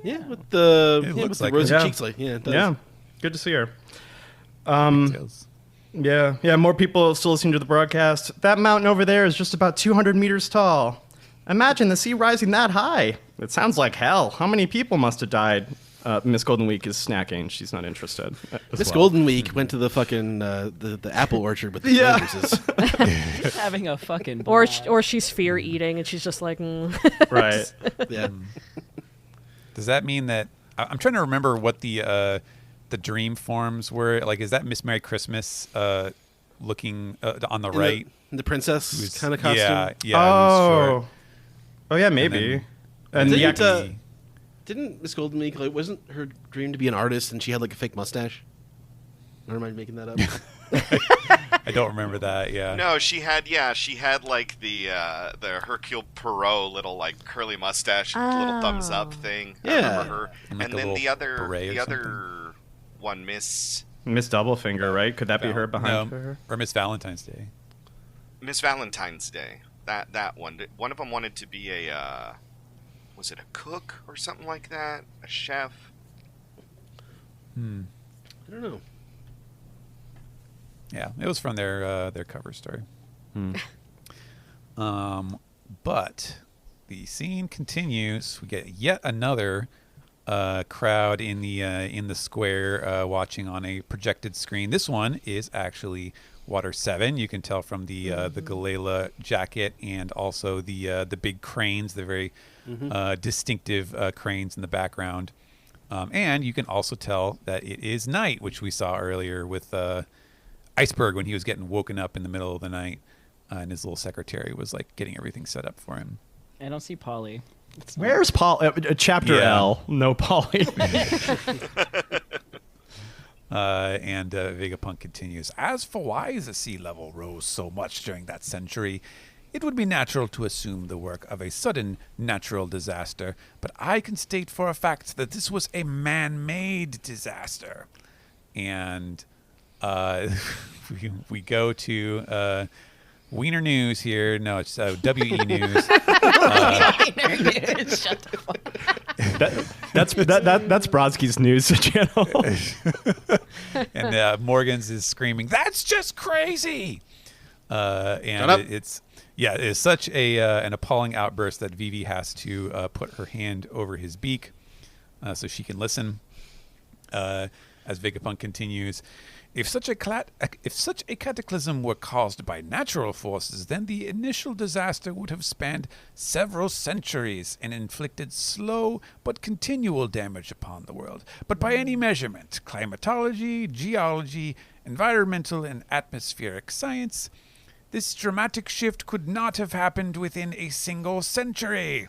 Yeah, with the It looks with the like rosy her. cheeks, like it does. Yeah, good to see her. Details. Yeah. More people still listening to the broadcast. That mountain over there is just about 200 meters tall. Imagine the sea rising that high. It sounds like hell. How many people must have died? Miss Golden Week is snacking. She's not interested. This Golden Week went to the fucking the apple orchard with the Yeah. Flanders. Having a fucking Or blast. or she's fear eating, and she's just like, Right. Yeah. Does that mean that I'm trying to remember what the dream forms were? Like, is that Miss Merry Christmas looking on the right? The princess Who's- kind of costume. Yeah. Who's short. Oh yeah, maybe. And Didn't, the act- didn't Miss Golden Week, like, wasn't her dream to be an artist and she had like a fake mustache? Or am I making that up? I don't remember that. Yeah. No, she had like the Hercule Poirot little like curly mustache, little thumbs up thing. I Yeah. remember her. And, like, And a then little the other beret or other one, Miss Doublefinger, right? Could that be her behind No, her? or Miss Valentine's Day. Valentine's Day. That one. One of them wanted to be a was it a cook or something like that? A chef? I don't know. Yeah, it was from their cover story. But the scene continues. We get yet another crowd in the square watching on a projected screen. This one is actually Water 7. You can tell from the Galila jacket and also the big cranes, the very distinctive cranes in the background. And you can also tell that it is night, which we saw earlier with Iceberg when he was getting woken up in the middle of the night, and his little secretary was like getting everything set up for him. I don't see Polly. Where's Paul? Chapter Yeah. L. No Polly. And Vegapunk continues. As for why the sea level rose so much during that century, it would be natural to assume the work of a sudden natural disaster, but I can state for a fact that this was a man-made disaster. And we go to Wiener News here. No, it's WE News. Shut the fuck That's Brodsky's news channel. And Morgan's is screaming, "That's just crazy!" Shut And up. it's such an appalling outburst that Vivi has to put her hand over his beak so she can listen. As Vegapunk continues, if such a cataclysm were caused by natural forces, then the initial disaster would have spanned several centuries and inflicted slow but continual damage upon the world. But by any measurement, climatology, geology, environmental and atmospheric science, this dramatic shift could not have happened within a single century.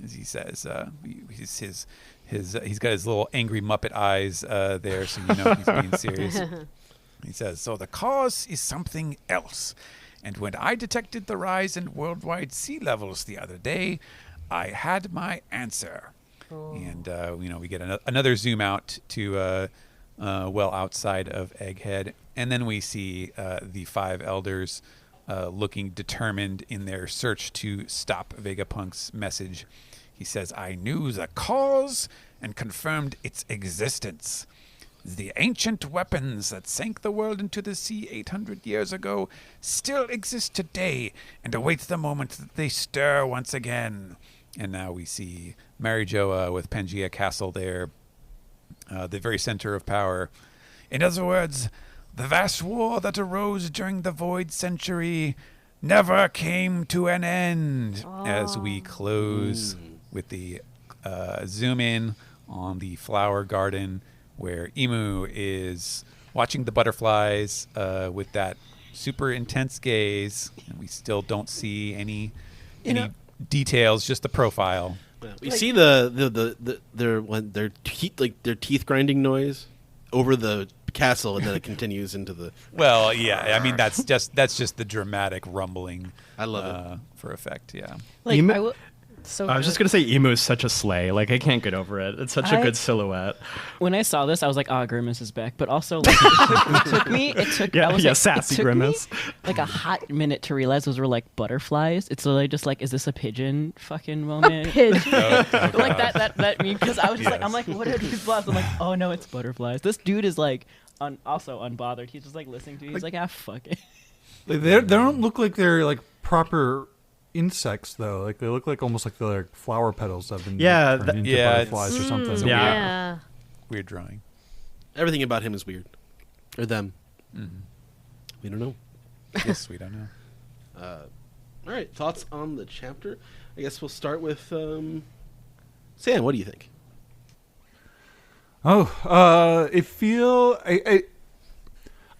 As he says, he's got his little angry Muppet eyes there, so you know he's being serious. He says, so the cause is something else. And when I detected the rise in worldwide sea levels the other day, I had my answer. And, we get another zoom out to well outside of Egghead. And then we see the five elders looking determined in their search to stop Vegapunk's message. He says, I knew the cause and confirmed its existence. The ancient weapons that sank the world into the sea 800 years ago still exist today and await the moment that they stir once again. And now we see Mary Joa with Pangea Castle there, the very center of power. In other words, the vast war that arose during the Void Century never came to an end. As we close with the zoom in on the flower garden, where Emu is watching the butterflies with that super intense gaze, and we still don't see any details, just the profile. We see their teeth grinding noise over the castle, and then it continues into the. Well, yeah, I mean that's just the dramatic rumbling. I love it for effect. Yeah. Like, So I was just gonna say Emu is such a slay. Like I can't get over it. It's such a good silhouette. When I saw this, I was like, "Oh, Grimace is back." But also, like, it took Yeah, I was yeah, like, sassy it took Grimace. me, like a hot minute to realize those were like butterflies. It's literally just like, is this a pigeon fucking moment? Pigeon. Like that meme, because I was just like, Yes. I'm like, what are these blobs? I'm like, oh no, it's butterflies. This dude is like also unbothered. He's just like listening to it. He's like, ah, fuck it. Like, they don't look like they're like proper insects though. Like they look like almost like they're like flower petals that have been Yeah, turned into yeah, butterflies or it's- something. it's a Yeah. Weird drawing. Everything about him is weird, or them. Mm-hmm. We don't know. Yes, we don't know. All right, thoughts on the chapter? I guess we'll start with Sam. What do you think?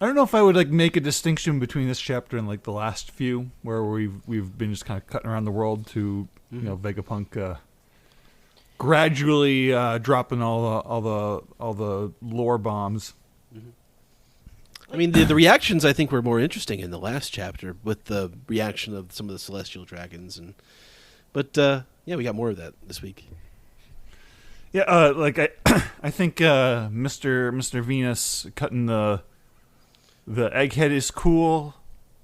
I don't know if I would like make a distinction between this chapter and like the last few, where we've been just kind of cutting around the world to Vegapunk gradually dropping all the lore bombs. I mean, the reactions I think were more interesting in the last chapter with the reaction of some of the celestial dragons, but yeah, we got more of that this week. Yeah, like I think Mr. Venus cutting the egghead is cool.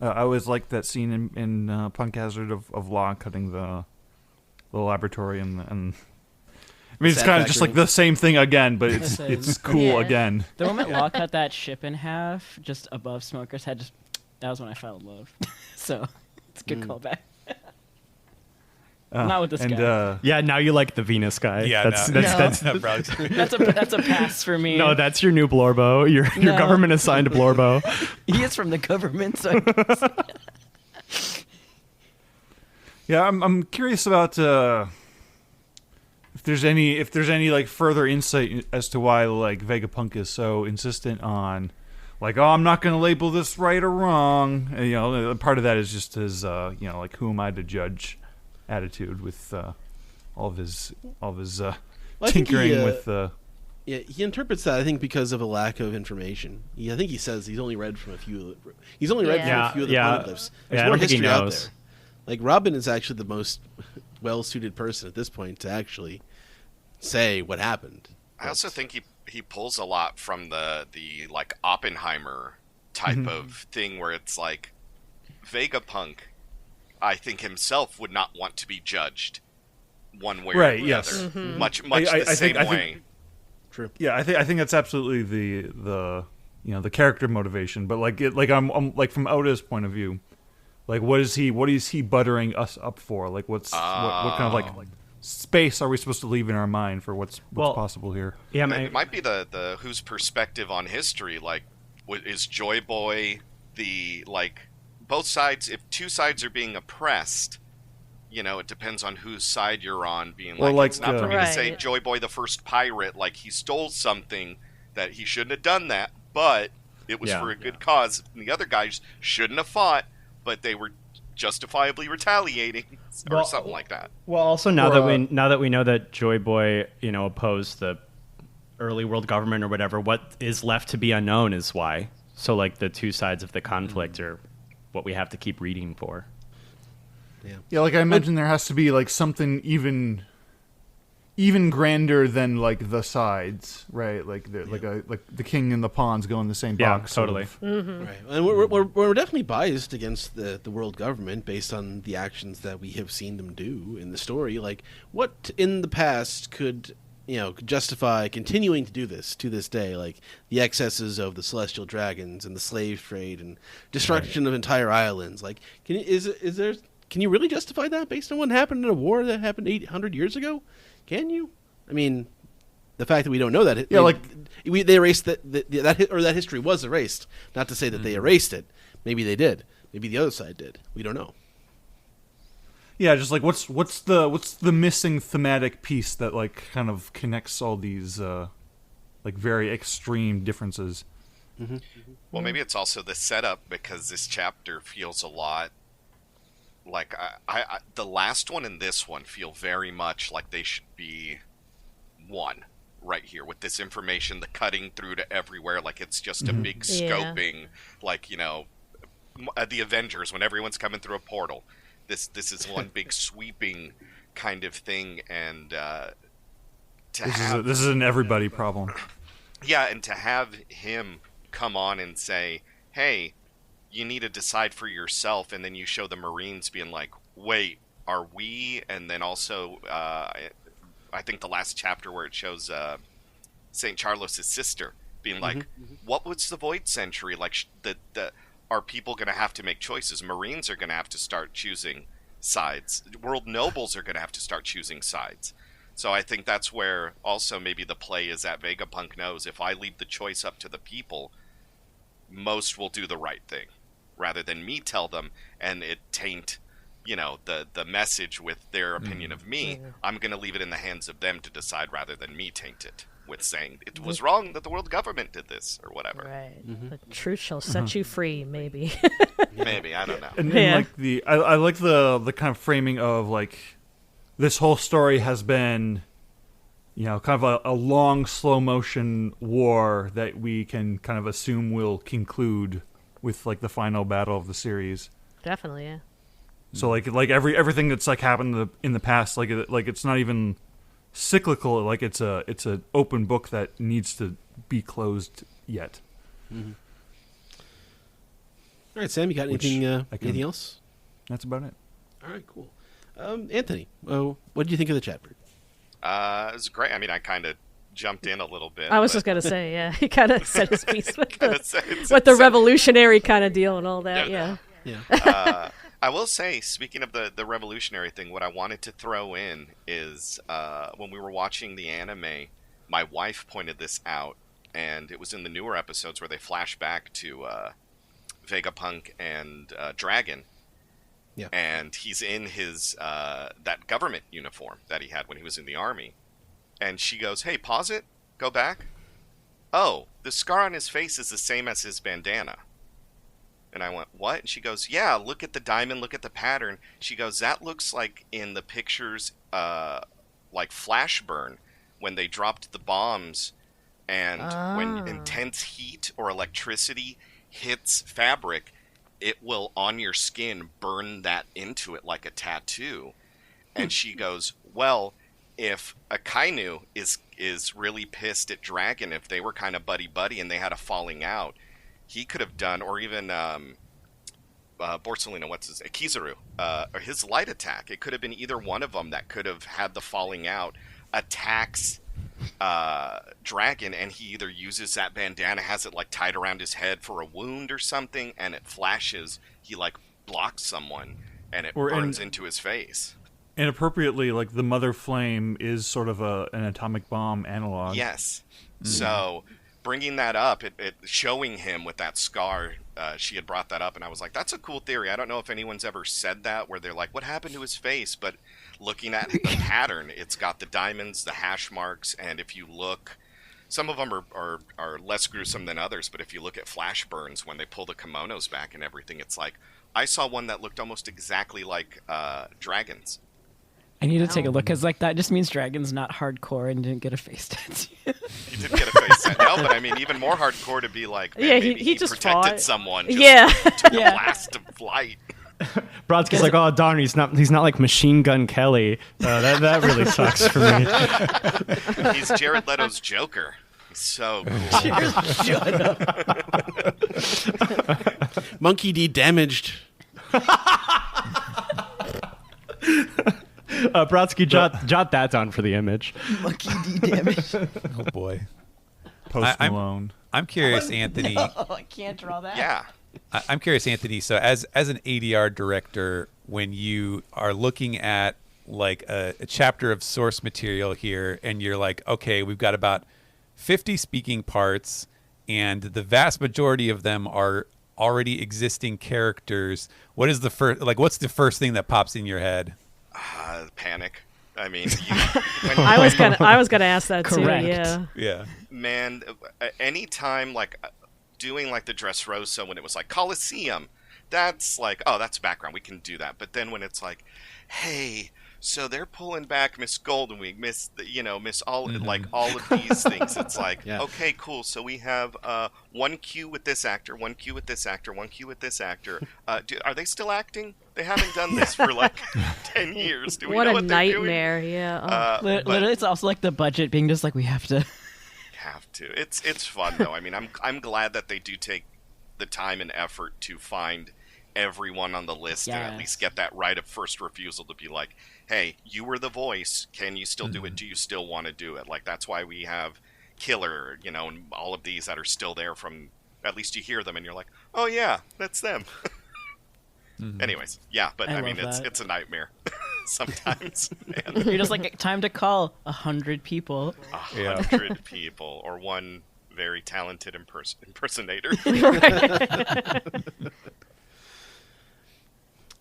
I always liked that scene in Punk Hazard of Law cutting the laboratory and I mean it's Sad kind of just like factory. the same thing again, but it's cool Yeah. again. The moment Law cut that ship in half, just above Smoker's head, that was when I fell in love. So it's a good callback. Not with this and, guy. Yeah, now you like the Venus guy. Yeah, that's Brodsky. That's a pass for me. no, that's your new Blorbo. Your No. government assigned Blorbo. He is from the government, so Yeah, I'm curious about if there's any like further insight as to why like Vegapunk is so insistent on like, oh, I'm not going to label this right or wrong. And, you know, part of that is just his like who am I to judge attitude with all of his Well, I think tinkering he, with yeah, he interprets that I think because of a lack of information. I think he says he's only read from a few. He's only read from a few of the poneglyphs. There's Yeah, I more don't think he history out knows. there. Like Robin is actually the most well-suited person at this point to actually say what happened. I also think he pulls a lot from the like Oppenheimer type of thing where it's like Vegapunk, I think himself would not want to be judged one way or the yes. other. Much the same way. True. Yeah, I think that's absolutely the the character motivation. But I'm like from Oda's point of view, like what is he buttering us up for? Like what kind of like space are we supposed to leave in our mind for what's possible here? Yeah, It might be the whose perspective on history. Like, is Joy Boy the like both sides? If two sides are being oppressed, it depends on whose side you're on. Being Well, like, it's not for me to Right. say Joy Boy the first pirate, like he stole something that he shouldn't have done that, but it was for a good cause. And the other guys shouldn't have fought, but they were justifiably retaliating or something like that. Well, also now that we know that Joy Boy, opposed the early world government or whatever, what is left to be unknown is why. So like the two sides of the conflict are what we have to keep reading for. Yeah, like I imagine there has to be like something even grander than like the sides, right? Like like the king and the pawns go in the same Yeah, box. totally. Right, and we're definitely biased against the world government based on the actions that we have seen them do in the story. Like, what in the past could justify continuing to do this to this day? Like the excesses of the celestial dragons and the slave trade and destruction of entire islands. Like, can you really justify that based on what happened in a war that happened 800 years ago? Can you? I mean, the fact that we don't know that, they erased that history was erased. Not to say that they erased it. Maybe they did. Maybe the other side did. We don't know. Yeah, just like what's the missing thematic piece that like kind of connects all these like very extreme differences. Well, maybe it's also the setup because this chapter feels a lot like I the last one and this one feel very much like they should be one right here with this information, the cutting through to everywhere. Like it's just a big scoping, like the Avengers when everyone's coming through a portal. This is one big sweeping kind of thing, and this is an everybody problem. Yeah, and to have him come on and say, hey, you need to decide for yourself, and then you show the Marines being like, wait, are we? And then also, I think the last chapter where it shows St. Charles' sister being like, what was the Void Century? Like, are people going to have to make choices? Marines are going to have to start choosing sides. World nobles are going to have to start choosing sides. So I think that's where also maybe the play is that Vegapunk knows if I leave the choice up to the people, most will do the right thing, rather than me tell them and it taint, the message with their opinion of me. I'm going to leave it in the hands of them to decide rather than me taint it with saying it was wrong that the world government did this or whatever. Right. The truth shall set you free, maybe. Maybe, I don't know. And like I like the kind of framing of like this whole story has been, kind of a long slow motion war that we can kind of assume will conclude with like the final battle of the series. Definitely, yeah. So like everything that's like happened in the past, like it's not even cyclical. Like it's an open book that needs to be closed yet. Mm-hmm. All right, Sam, you got anything else? That's about it. All right, cool. Anthony, what did you think of the chapter? It was great. I mean, I kind of jumped in a little bit. I was just gonna say, yeah, he kind of said his piece with the revolutionary kind of deal and all that. Yeah. I will say, speaking of the revolutionary thing, what I wanted to throw in is when we were watching the anime, my wife pointed this out, and it was in the newer episodes where they flash back to Vegapunk and Dragon. Yeah. And he's in his that government uniform that he had when he was in the army. And she goes, hey, pause it. Go back. Oh, the scar on his face is the same as his bandana. And I went, what? And she goes, yeah, look at the diamond, look at the pattern. She goes, that looks like in the pictures, like Flashburn, when they dropped the bombs, and when intense heat or electricity hits fabric, it will, on your skin, burn that into it like a tattoo. And she goes, well, if Akainu is really pissed at Dragon, if they were kind of buddy-buddy and they had a falling out, he could have done, or even Borsalino, Kizaru, or his light attack. It could have been either one of them that could have had the falling out, attacks Dragon, and he either uses that bandana, has it like tied around his head for a wound or something, and it flashes, he like blocks someone, and it burns into his face. And appropriately, like the Mother Flame is sort of an atomic bomb analog. Yes. So bringing that up, it showing him with that scar, she had brought that up, and I was like, that's a cool theory. I don't know if anyone's ever said that, where they're like, what happened to his face? But looking at the pattern, it's got the diamonds, the hash marks, and if you look, some of them are less gruesome than others, but if you look at flash burns, when they pull the kimonos back and everything, it's like, I saw one that looked almost exactly like Dragon's. I need to take a look, because like that just means Dragon's not hardcore and didn't get a face tattoo. He didn't get a face tattoo. No, but I mean, even more hardcore to be like, man, maybe he just protected someone. Just took a blast of light. Brodsky's like, oh darn, he's not like Machine Gun Kelly. That really sucks for me. He's Jared Leto's Joker. He's so cool. Shut up. Monkey D damaged. Brodsky, jot that down for the image. Monkey D damage. Oh boy. Post Malone. I'm curious, Anthony. No, I can't draw that. Yeah. I'm curious, Anthony. So as an ADR director, when you are looking at like a chapter of source material here, and you're like, okay, we've got about 50 speaking parts, and the vast majority of them are already existing characters. What's the first thing that pops in your head? Panic. I mean, I was gonna ask that Correct. too. Yeah. Yeah. Man, anytime like doing like the Dressrosa when it was like Colosseum, that's like, oh, that's background. We can do that. But then when it's like, hey, so they're pulling back Miss Golden Week, Miss all like all of these things. It's like, okay, cool. So we have one cue with this actor, one cue with this actor, one cue with this actor. Are they still acting? They haven't done this for like 10 years. Do we know what they're doing? Nightmare! Yeah. Literally, it's also like the budget being just like we have to. It's fun though. I mean, I'm glad that they do take the time and effort to find everyone on the list and at least get that right of first refusal to be like, hey, you were the voice, can you still do it? Do you still want to do it? Like, that's why we have Killer, and all of these that are still there. From at least you hear them and you're like, oh yeah, that's them. Anyways, but I mean it's a nightmare sometimes. You're just like, time to call 100 people. 100 people, or one very talented impersonator.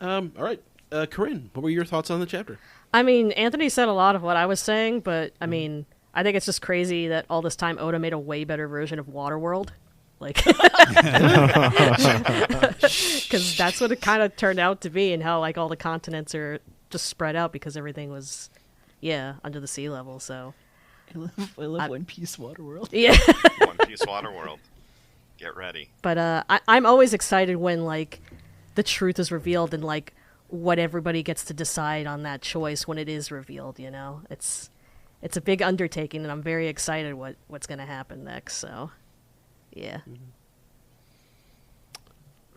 All right, Corinne, what were your thoughts on the chapter? I mean, Anthony said a lot of what I was saying, but I mean, I think it's just crazy that all this time Oda made a way better version of Waterworld. Like, because that's what it kind of turned out to be, and how like all the continents are just spread out because everything was, under the sea level. So I love One Piece Waterworld. Yeah, One Piece Waterworld. Get ready. But I'm always excited when like the truth is revealed and like what everybody gets to decide on that choice when it is revealed. It's a big undertaking, and I'm very excited what's going to happen next. So. Yeah.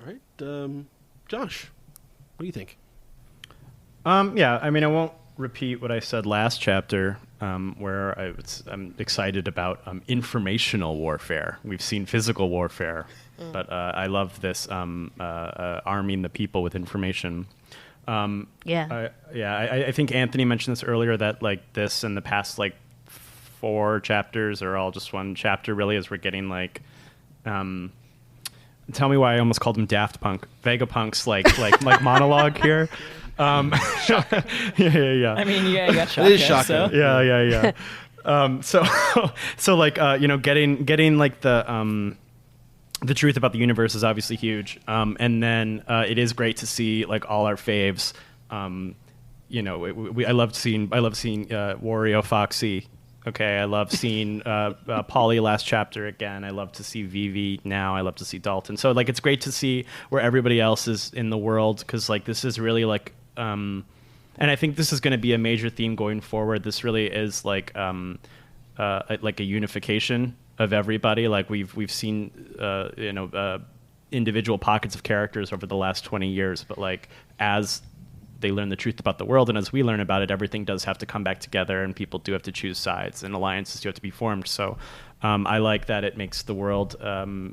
All right, Josh, what do you think? I mean, I won't repeat what I said last chapter, where I'm excited about informational warfare. We've seen physical warfare, but I love this arming the people with information. I think Anthony mentioned this earlier, that like this and the past like 4 chapters are all just one chapter really, as we're getting like tell me why I almost called him Daft Punk. Vegapunk's like monologue here. Yeah. I mean, you got shot. It is shocking. So. Yeah. So like getting like the truth about the universe is obviously huge. And then it is great to see like all our faves. I love seeing Wario Foxy. Okay, I love seeing Polly last chapter again. I love to see Vivi now. I love to see Dalton. So like it's great to see where everybody else is in the world, because like this is really like, and I think this is going to be a major theme going forward. This really is like a unification of everybody. Like we've seen individual pockets of characters over the last 20 years, but like as they learn the truth about the world, and as we learn about it, everything does have to come back together, and people do have to choose sides, and alliances do have to be formed. So I like that it makes the world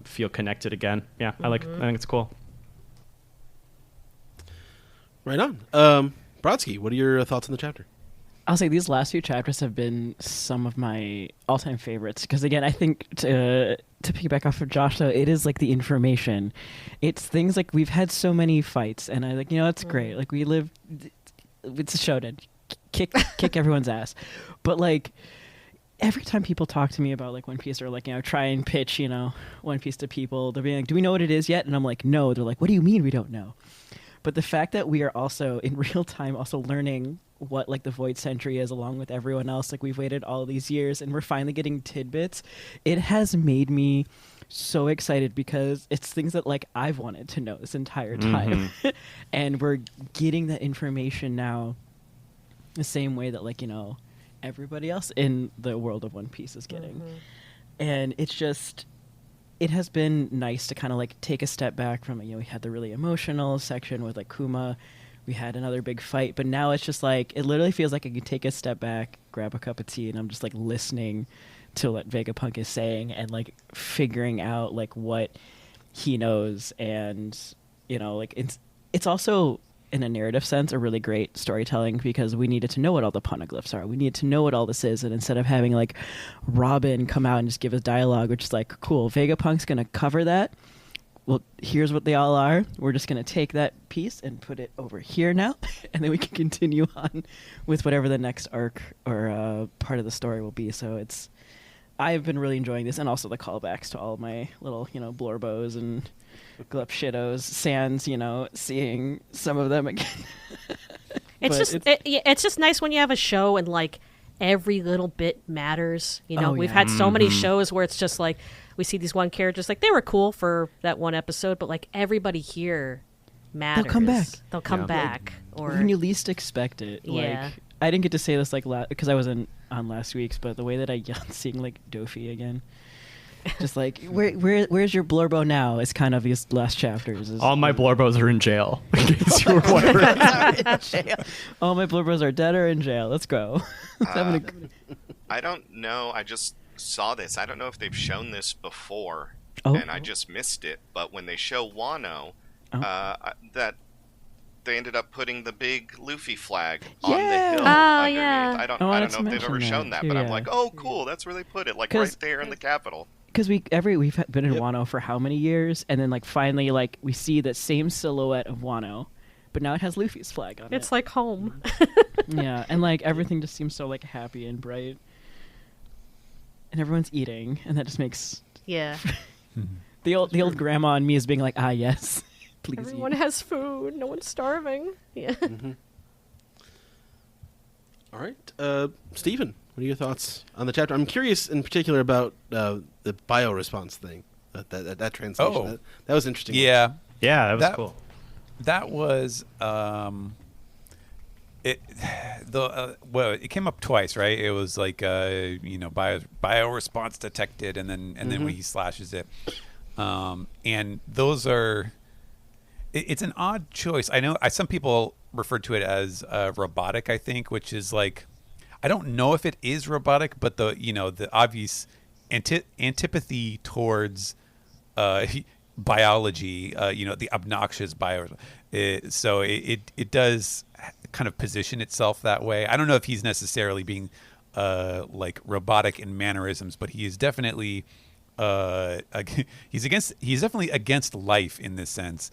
feel connected again. Yeah, I like it. I think it's cool. Right on. Brodsky, what are your thoughts on the chapter? I'll say these last few chapters have been some of my all-time favorites, because again, I think to piggyback off of Josh, though, it is like the information. It's things like we've had so many fights, and I like, it's great. Like we live, it's a shonen, kick everyone's ass, but like every time people talk to me about like One Piece, or like try and pitch One Piece to people, they're being like, "Do we know what it is yet?" And I'm like, "No." They're like, "What do you mean we don't know?" But the fact that we are also in real time also learning what like the Void Century is along with everyone else, like we've waited all these years and we're finally getting tidbits, it has made me so excited, because it's things that like I've wanted to know this entire time. And we're getting that information now the same way that like everybody else in the world of One Piece is getting. And it's just, it has been nice to kind of like take a step back from we had the really emotional section with like Kuma. We had another big fight, but now it's just like, it literally feels like I can take a step back, grab a cup of tea, and I'm just like listening to what Vegapunk is saying and like figuring out like what he knows. And, like it's also in a narrative sense a really great storytelling, because we needed to know what all the poneglyphs are. We needed to know what all this is. And instead of having like Robin come out and just give us dialogue, which is like, cool, Vegapunk's going to cover that. Well, here's what they all are. We're just going to take that piece and put it over here now, and then we can continue on with whatever the next arc or part of the story will be. So I've been really enjoying this, and also the callbacks to all of my little, Blorbos and Glepshitos, Sans, seeing some of them again. It's just nice when you have a show and like every little bit matters. You know, we've had so many shows where it's just like we see these one characters like they were cool for that one episode, but like everybody here matters. They'll come back. Or when you least expect it. Yeah. Like, I didn't get to say this like because I wasn't on last week's, but the way that I yelled seeing like Dofi again. Just like where's your Blurbo now? It's kind of these last chapters. All my Blurbos are in jail. In case you were wondering. All my Blurbos are dead or in jail. Let's go. I don't know. I just saw this. I don't know if they've shown this before, Oh. and I just missed it. But when they show Wano, that they ended up putting the big Luffy flag on the hill underneath. yeah. I don't I know wanted if to they've mention ever that shown that, too, but I'm yeah. like, oh, cool. That's where they put it, like 'Cause- right there in the capital. Because we've been in Wano for how many years, and then like finally like we see that same silhouette of Wano, but now it has Luffy's flag on it. it's like home. Yeah, and like everything just seems so like happy and bright, and everyone's eating, and that just makes Yeah. the old grandma in me is being like, ah yes, please Everyone eat. has food. No one's starving. Yeah. All right, Stephen, what are your thoughts on the chapter? I'm curious in particular about the bioresponse thing, that translation. Oh. That was interesting. Yeah. Yeah, that was That- cool. That was it came up twice, right? It was like bio response detected, and then when he slashes it, and those are. It's an odd choice. I know some people refer to it as robotic. I think, which is like, I don't know if it is robotic, but the obvious antipathy towards biology, the obnoxious bio. So it does kind of position itself that way. I don't know if he's necessarily being like robotic in mannerisms, but he is definitely he's definitely against life in this sense,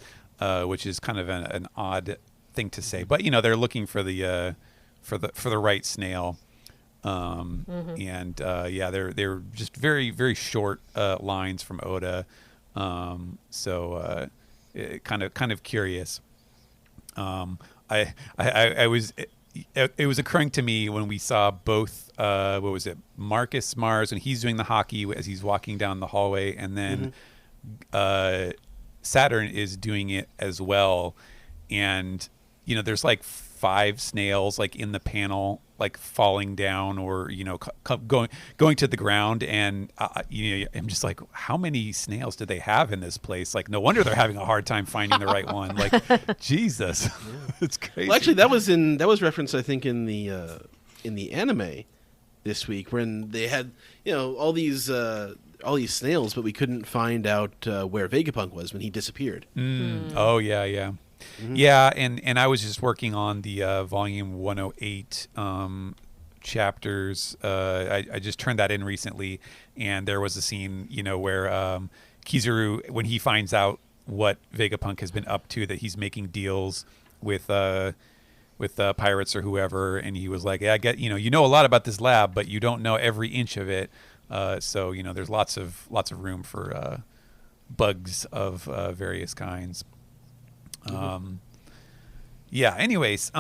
which is kind of an odd thing to say. But they're looking for the right snail. And they're just very, very short lines from Oda. So kind of curious. I was it was occurring to me when we saw both what was it, Marcus Mars when he's doing the hockey as he's walking down the hallway, and then Saturn is doing it as well, and there's like 5 snails like in the panel, like falling down or going to the ground, and I'm just like, how many snails do they have in this place? Like, no wonder they're having a hard time finding the right one. Like, Jesus, it's crazy. Well, actually, that was referenced, I think, in the anime this week, when they had all these snails, but we couldn't find out where Vegapunk was when he disappeared. Oh yeah. Yeah, and I was just working on the volume 108 chapters. I just turned that in recently, and there was a scene, where Kizaru, when he finds out what Vegapunk has been up to, that he's making deals with pirates or whoever, and he was like, "Yeah, I get, you know a lot about this lab, but you don't know every inch of it. So there's lots of room for bugs of various kinds." Anyways,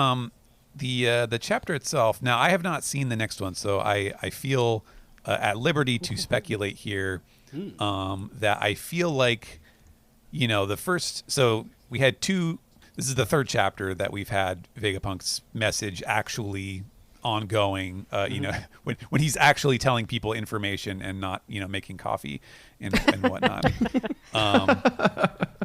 the chapter itself, now I have not seen the next one, so I feel at liberty to speculate here, that I feel like, the first, so we had this is the third chapter that we've had Vegapunk's message actually ongoing, when he's actually telling people information and not, making coffee and whatnot.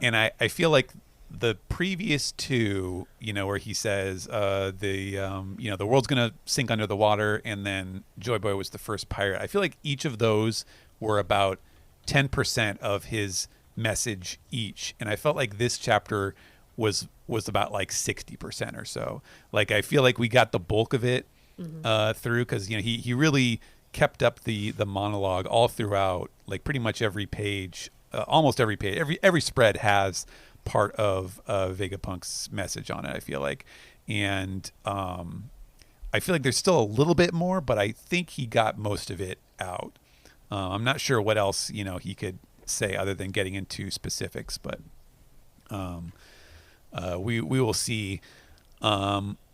And I feel like the previous 2, where he says the world's gonna sink under the water, and then Joy Boy was the first pirate. I feel like each of those were about 10% of his message each, and I felt like this chapter was about like 60% or so. Like, I feel like we got the bulk of it through, because he really kept up the monologue all throughout. Like, pretty much every page, almost every page, every spread has part of Vegapunk's message on it, I feel like. And I feel like there's still a little bit more, but I think he got most of it out. I'm not sure what else he could say other than getting into specifics, but we will see.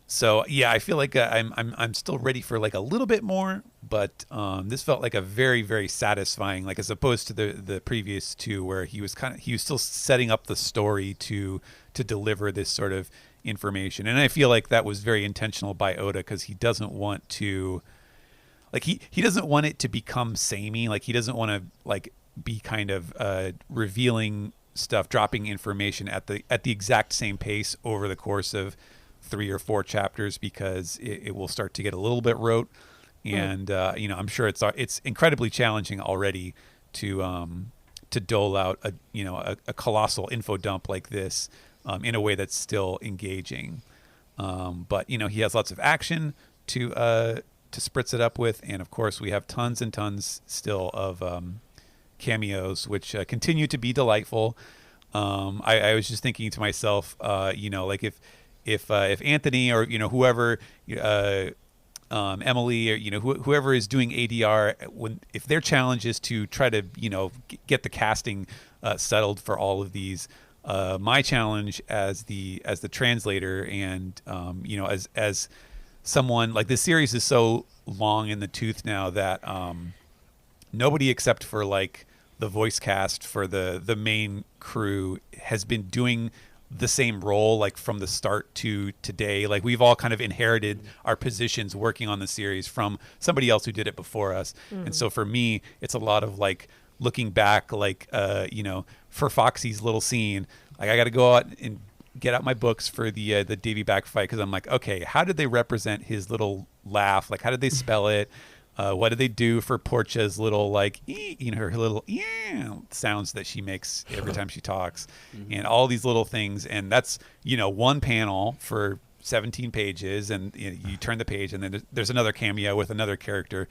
So yeah, I feel like I'm still ready for like a little bit more, but this felt like a very, very satisfying, like as opposed to the previous two where he was still setting up the story to deliver this sort of information, and I feel like that was very intentional by Oda because he doesn't want to, like he doesn't want it to become samey, like he doesn't want to like be kind of revealing stuff, dropping information at the exact same pace over the course of 3 or 4 chapters because it will start to get a little bit rote, and I'm sure it's incredibly challenging already to dole out a colossal info dump like this in a way that's still engaging. But he has lots of action to spritz it up with, and of course we have tons and tons still of cameos which continue to be delightful. I was just thinking to myself, like if Anthony or whoever, Emily or whoever is doing ADR, if their challenge is to try to get the casting settled for all of these, my challenge as the translator and as someone, like, this series is so long in the tooth now that nobody except for like the voice cast for the main crew has been doing the same role like from the start to today. Like, we've all kind of inherited our positions working on the series from somebody else who did it before us. And so for me, it's a lot of like looking back, like for Foxy's little scene, like I got to go out and get out my books for the Davy back fight, because I'm like, okay, how did they represent his little laugh? Like, how did they spell it? What did they do for Portia's little like her little sounds that she makes every time she talks, and all these little things? And that's one panel for 17 pages, and you turn the page, and then there's another cameo with another character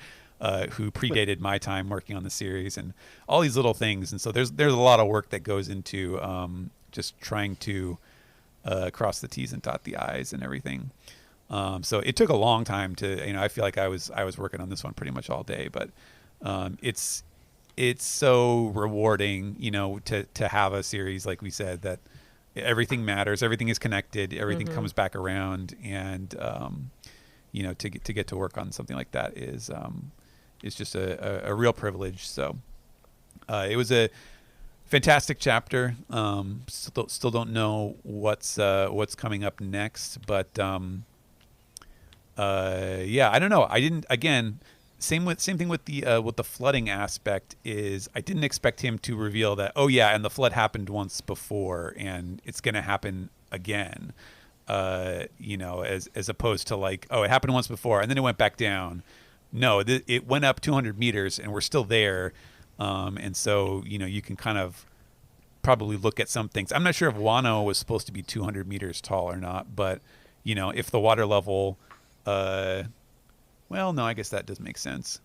who predated my time working on the series, and all these little things. And so there's a lot of work that goes into just trying to cross the T's and dot the I's and everything. So it took a long time to, I feel like I was working on this one pretty much all day, but it's so rewarding, to have a series, like we said, that everything matters, everything is connected, everything comes back around, and to get to work on something like that is just a real privilege. So it was a fantastic chapter. Still don't know what's coming up next, but I don't know. I didn't. Again, same thing with the flooding aspect. Is I didn't expect him to reveal that. Oh yeah, and the flood happened once before, and it's going to happen again. As opposed to like, oh, it happened once before, and then it went back down. No, it went up 200 meters, and we're still there. And so you can kind of probably look at some things. I'm not sure if Wano was supposed to be 200 meters tall or not, but if the water level well, no, I guess that does make sense,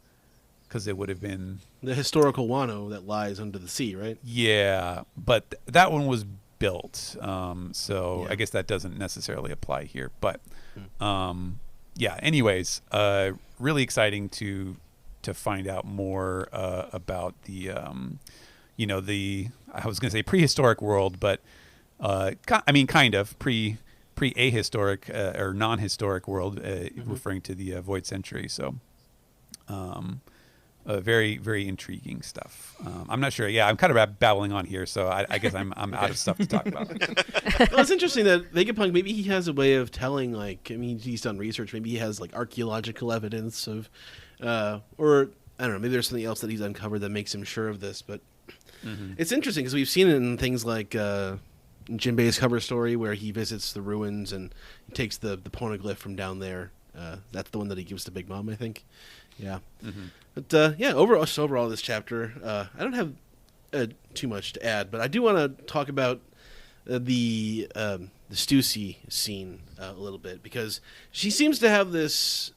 because it would have been the historical Wano that lies under the sea, right? Yeah, but that one was built, so yeah. I guess that doesn't necessarily apply here. But anyways, really exciting to find out more about the I was going to say prehistoric world, but kind of pre-ahistoric or non-historic world, referring to the Void Century. So very, very intriguing stuff. I'm not sure. Yeah, I'm kind of babbling on here, so I guess I'm out of stuff to talk about. Well, it's interesting that Vegapunk, maybe he has a way of telling, like, I mean, he's done research. Maybe he has like archaeological evidence of, or I don't know, maybe there's something else that he's uncovered that makes him sure of this. But it's interesting because we've seen it in things like Jinbei's cover story, where he visits the ruins and he takes the poneglyph from down there. That's the one that he gives to Big Mom, I think. Yeah. But overall this chapter, I don't have too much to add, but I do want to talk about the Stussy scene a little bit, because she seems to have this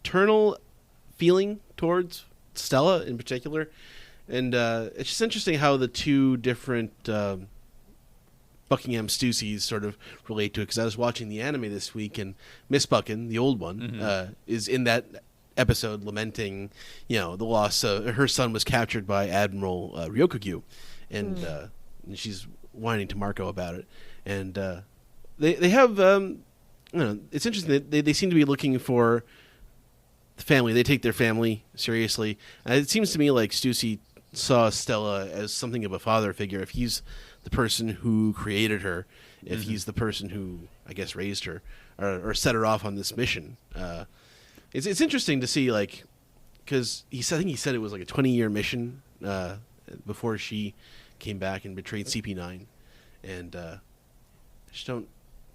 paternal feeling towards Stella in particular. And it's just interesting how the two different Buckingham Stussies sort of relate to it, because I was watching the anime this week, and Miss Buckin, the old one, is in that episode lamenting, the loss. Her son was captured by Admiral Ryokugyu, and she's whining to Marco about it. And they have I don't know, it's interesting that they seem to be looking for the family. They take their family seriously. It seems to me like Stussy saw Stella as something of a father figure. If he's the person who created her, if he's the person who, I guess, raised her or set her off on this mission. It's interesting to see, like, because I think he said it was like a 20-year mission before she came back and betrayed CP9. And I just don't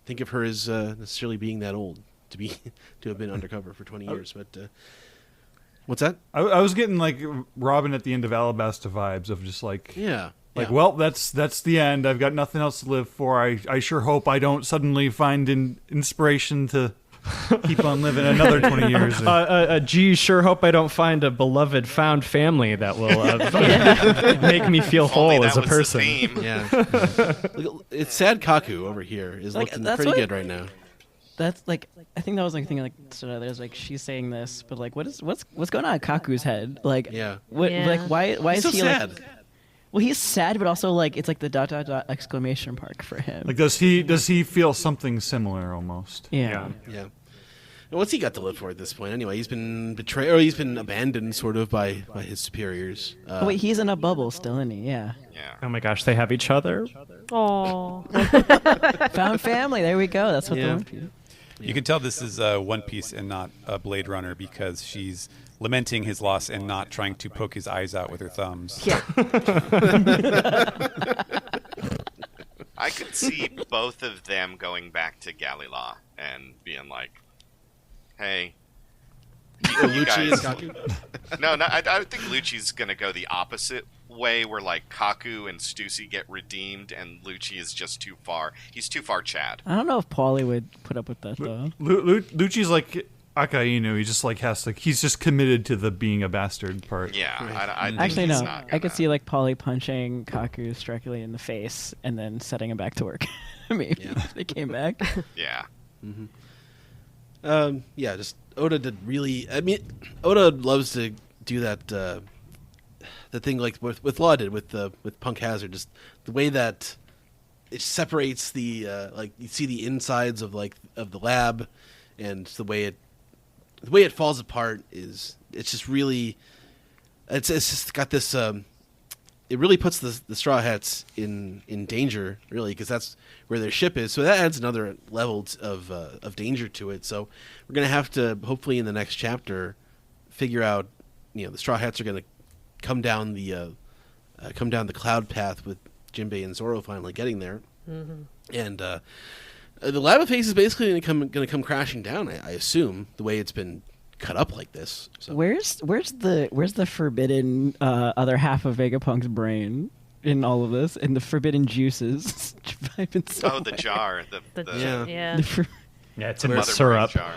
think of her as necessarily being that old to have been undercover for 20 years. But what's that? I was getting like Robin at the end of Alabasta vibes of just like, well, that's the end. I've got nothing else to live for. I sure hope I don't suddenly find inspiration to keep on living another 20 years. Gee, sure hope I don't find a beloved found family that will make me feel whole as a person. Yeah, it's sad. Kaku over here is looking pretty good right now. That's like, I think that was like thinking like, so there's like she's saying this, but like what's going on in Kaku's head? Like, like why is so he sad? Like, well, he's sad, but also like it's like the ... exclamation mark for him. Like, does he feel something similar almost? Yeah. And what's he got to live for at this point? Anyway, he's been betrayed, or he's been abandoned, sort of, by his superiors. Wait, he's in a bubble still, isn't he? Yeah. Oh my gosh, they have each other. Oh, Found family. There we go. That's what the One Piece. You can tell this is One Piece and not a Blade Runner because she's lamenting his loss and not trying to poke his eyes out with her thumbs. Yeah. I could see both of them going back to Galila and being like, "Hey, you guys." No, I think Lucci's gonna go the opposite way, where like Kaku and Stussy get redeemed, and Lucci is just too far. He's too far, Chad. I don't know if Paulie would put up with that though. Lucci's like Akainu. He just like he's just committed to the being a bastard part. Yeah, I think Actually, he's no. not I could gonna- see like Paulie punching Kaku directly in the face and then setting him back to work. Maybe if they came back. Yeah. Just Oda did really. I mean, Oda loves to do that. The thing like with Law did with Punk Hazard, just the way that it separates the like you see the insides of the lab, and the way it falls apart it's just really it's just got this. It really puts the Straw Hats in danger, really, because that's where their ship is. So that adds another level of danger to it. So we're gonna have to hopefully in the next chapter figure out, the Straw Hats are gonna come down the cloud path with Jinbei and Zoro finally getting there, and the lava face is basically gonna come crashing down. I assume the way it's been cut up like this. So. Where's the forbidden other half of Vegapunk's brain in all of this, and the forbidden juices? The jar. It's in the mother syrup. brain jar.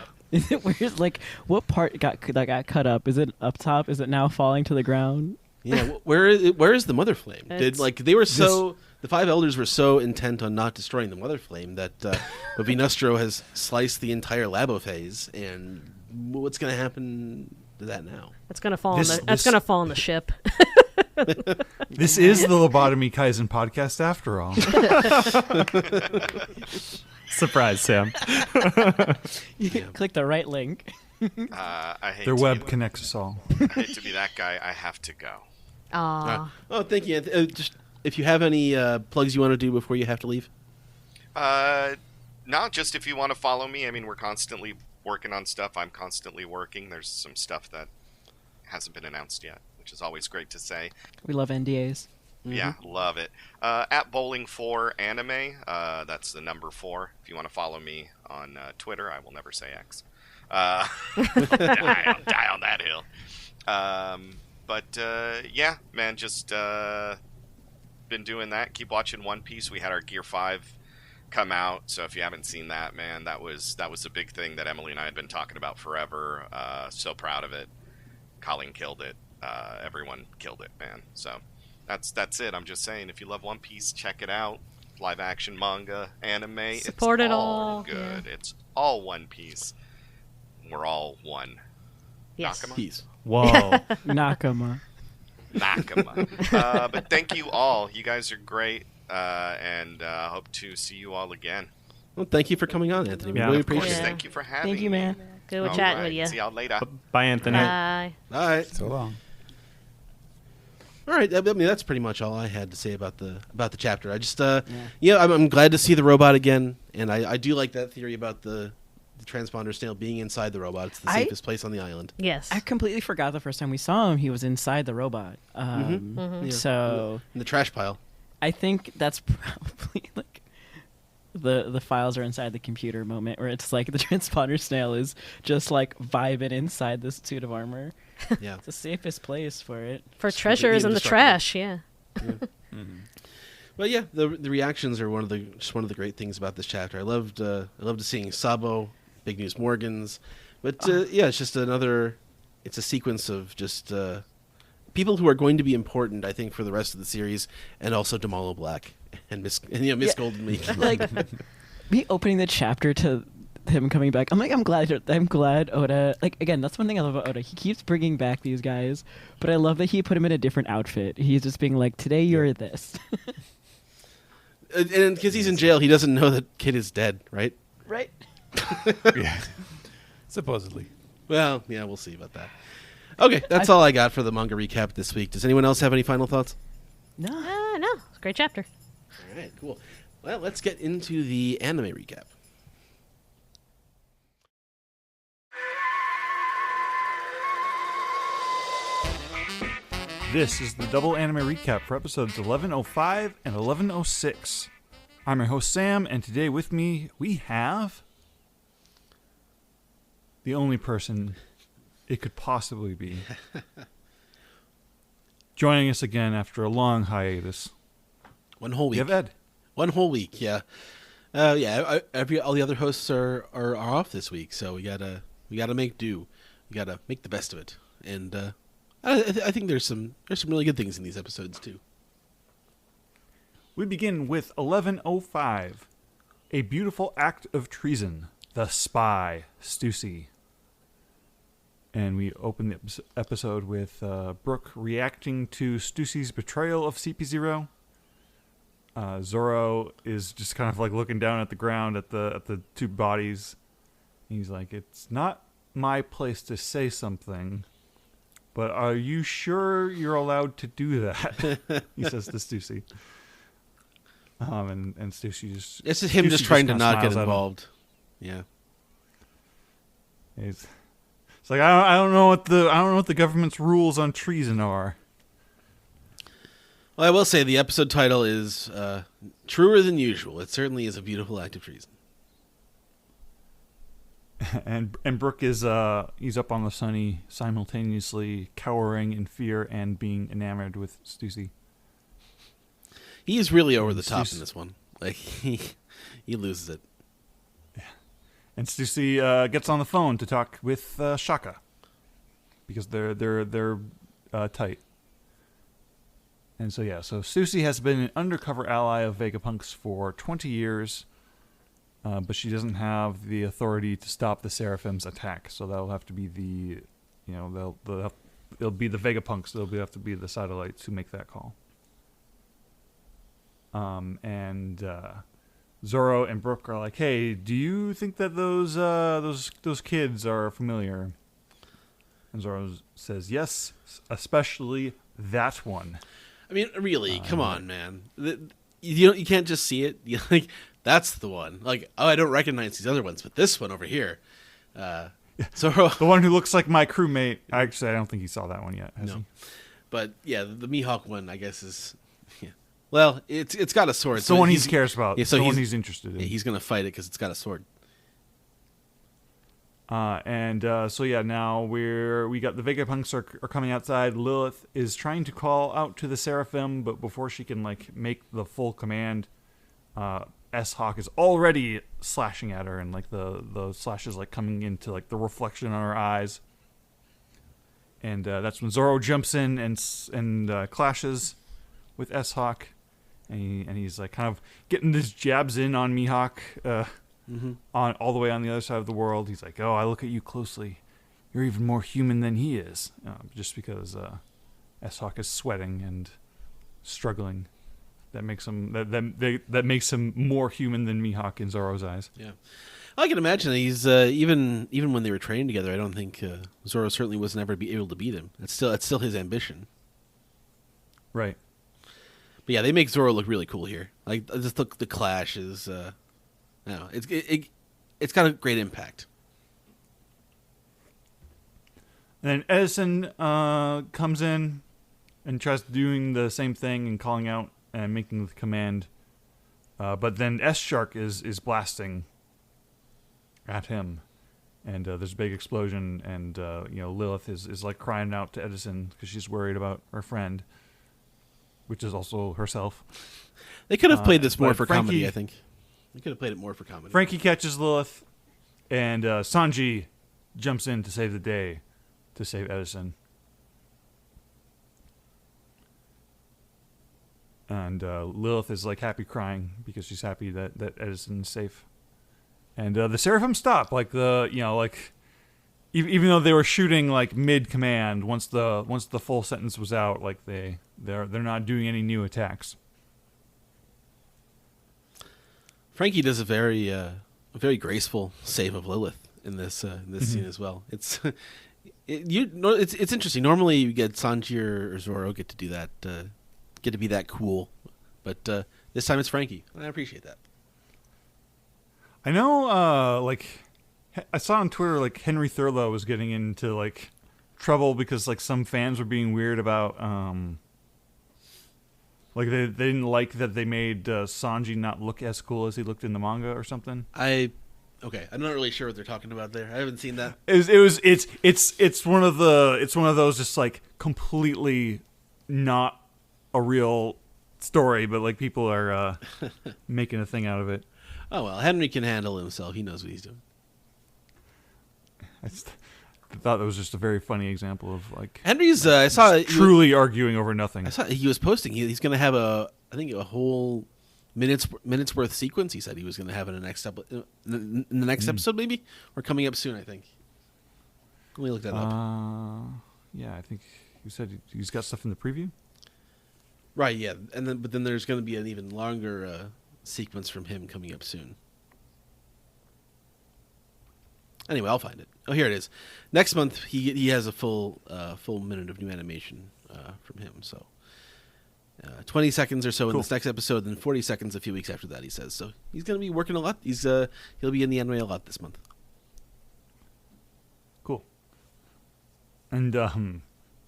Where's like what part got cut up? Is it up top? Is it now falling to the ground? Yeah, where is the Mother Flame? The Five Elders were so intent on not destroying the Mother Flame that Vinustro has sliced the entire Labo phase, and what's going to happen to that now? it's gonna fall. That's gonna fall on the ship. This is the Lobotomy Kaizen podcast after all. Surprise, Sam. Click the right link. I hate Their to web be, connects us all. I hate to be that guy. I have to go. Oh, thank you. Just if you have any plugs you want to do before you have to leave. No, just if you want to follow me. I mean, we're constantly working on stuff. I'm constantly working. There's some stuff that hasn't been announced yet, which is always great to say. We love NDAs. Yeah, love it. At Bowling4 Anime, that's the number 4. If you want to follow me on Twitter, I will never say X. Die on that hill. Yeah, man, just been doing that. Keep watching One Piece. We had our Gear 5 come out, so if you haven't seen that, man, that was a big thing that Emily and I had been talking about forever. So proud of it. Colleen killed it. Everyone killed it, man. So that's it. I'm just saying, if you love One Piece, check it out. Live action manga, anime, Support it's it all. good. Yeah. It's all One Piece. We're all one. Yes. Nakama? Peace. Whoa. Nakama. But thank you all. You guys are great, and hope to see you all again. Well, thank you for coming on, Anthony. We Yeah, really of course. appreciate Yeah. it. Thank you for having me. Thank you, man. Good All chatting right, with you. See y'all later. Bye, Anthony. Bye. All right. So long. All right. I mean, that's pretty much all I had to say about the chapter. I just, I'm glad to see the robot again, and I do like that theory about the transponder snail being inside the robot. It's the safest place on the island. Yes. I completely forgot the first time we saw him, he was inside the robot. Yeah. So In the trash pile. I think that's probably like the files are inside the computer moment where it's like the transponder snail is just like vibing inside this suit of armor. Yeah. It's the safest place for it. For It's treasures in the indestructible. trash, yeah. Well, yeah, the reactions are one of the great things about this chapter. I loved seeing Sabo, Big News Morgans, but it's just it's a sequence of just people who are going to be important, I think, for the rest of the series, and also Damalo Black and Miss Golden Week. Like me opening the chapter to him coming back. I'm glad Oda, like, again, that's one thing I love about Oda. He keeps bringing back these guys, but I love that he put him in a different outfit. He's just being like, today you're this. And because he's in jail, he doesn't know that Kid is dead, right? Right? Yeah. Supposedly. Well, yeah, we'll see about that. Okay, that's all I got for the manga recap this week. Does anyone else have any final thoughts? No. No, it's a great chapter. All right, cool. Well, let's get into the anime recap. This is the double anime recap for episodes 1105 and 1106. I'm your host Sam, and today with me we have the only person it could possibly be. Joining us again after a long hiatus. 1 whole week. We have Ed. 1 whole week, yeah. All the other hosts are off this week, so we gotta make do. We gotta make the best of it, and I think there's some really good things in these episodes too. We begin with 1105, A Beautiful Act of Treason, The Spy, Stussy. And we open the episode with Brooke reacting to Stussy's betrayal of CP0. Zoro is just kind of like looking down at the ground at the two bodies. He's like, it's not my place to say something, but are you sure you're allowed to do that? He says to Stussy. And Stussy just... It's just him just trying to not get involved. Yeah. It's like I don't know what the government's rules on treason are. Well, I will say the episode title is truer than usual. It certainly is a beautiful act of treason. And Brooke is he's up on the sunny, simultaneously cowering in fear and being enamored with Stussy. He is really over the top in this one. Like he loses it. Yeah. And Stussy gets on the phone to talk with Shaka because they're tight. And so Stussy has been an undercover ally of Vegapunk's for 20 years. But she doesn't have the authority to stop the Seraphim's attack, so that'll have to be it'll be the Vegapunks. They'll have to be the satellites who make that call. And Zoro and Brooke are like, "Hey, do you think that those kids are familiar?" And Zoro says, "Yes, especially that one." I mean, really, come on, man. You can't just see it. Like, that's the one. Like, oh, I don't recognize these other ones, but this one over here. Zoro, the one who looks like my crewmate. Actually, I don't think he saw that one yet. Has he? But yeah, the Mihawk one, I guess, is. Yeah. Well, it's got a sword. It's the one he cares about. Yeah, it's the one he's interested in. Yeah, he's gonna fight it because it's got a sword. Now we got the Vegapunks are coming outside. Lilith is trying to call out to the Seraphim, but before she can make the full command, S-Hawk is already slashing at her, and the slash is coming into the reflection on her eyes. And that's when Zoro jumps in and clashes with S-Hawk, and he's kind of getting his jabs in on Mihawk. On all the way on the other side of the world. He's like, "Oh, I look at you closely. You're even more human than he is." Just because S-Hawk is sweating and struggling that makes him that makes him more human than Mihawk in Zoro's eyes. Yeah, I can imagine that he's even when they were training together. I don't think Zoro certainly was never be able to beat him. That's still his ambition. Right. But yeah, they make Zoro look really cool here. Like just the clash is, no, it's got a great impact. And then Edison comes in and tries doing the same thing and calling out and making the command. But then S-Shark is blasting at him. And there's a big explosion. And, Lilith is like crying out to Edison because she's worried about her friend, which is also herself. They could have played this more for Frankie, comedy, I think. They could have played it more for comedy. Frankie catches Lilith, and Sanji jumps in to save the day, to save Edison. And Lilith is like happy crying because she's happy that Edison's safe. And the Seraphim stop, even though they were shooting like mid command, once the full sentence was out, like they're not doing any new attacks. Frankie does a very graceful save of Lilith in this scene as well. It's it's interesting. Normally you get Sanji or Zoro get to do that, get to be that cool, but this time it's Frankie. I appreciate that. I know, I saw on Twitter like Henry Thurlow was getting into like trouble because like some fans were being weird about like they didn't like that they made Sanji not look as cool as he looked in the manga or something. I'm not really sure what they're talking about there. I haven't seen that. It's one of those just like completely not a real story, but like people are making a thing out of it. Oh well, Henry can handle himself. He knows what he's doing. I thought that was just a very funny example of like Henry's. I saw truly arguing over nothing. I saw he was posting. He's going to have a whole minutes worth sequence. He said he was going to have in the next in the next episode, maybe, or coming up soon. I think. Let me look that up. Yeah, I think you said he's got stuff in the preview. Right. Yeah, but then there's going to be an even longer sequence from him coming up soon. Anyway, I'll find it. Oh, here it is. Next month, he has a full minute of new animation from him. So, 20 seconds or so in this next episode, then 40 seconds a few weeks after that. He says so. He's going to be working a lot. He'll be in the anime a lot this month. Cool. And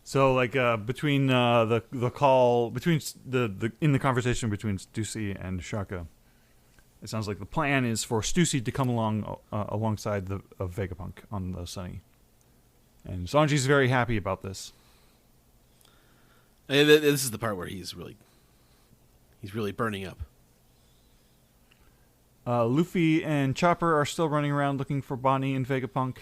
so like between the call between the in the conversation between Stussy and Shaka. It sounds like the plan is for Stussy to come along alongside of Vegapunk on the Sunny. And Sanji's very happy about this. And this is the part where he's really burning up. Luffy and Chopper are still running around looking for Bonnie and Vegapunk.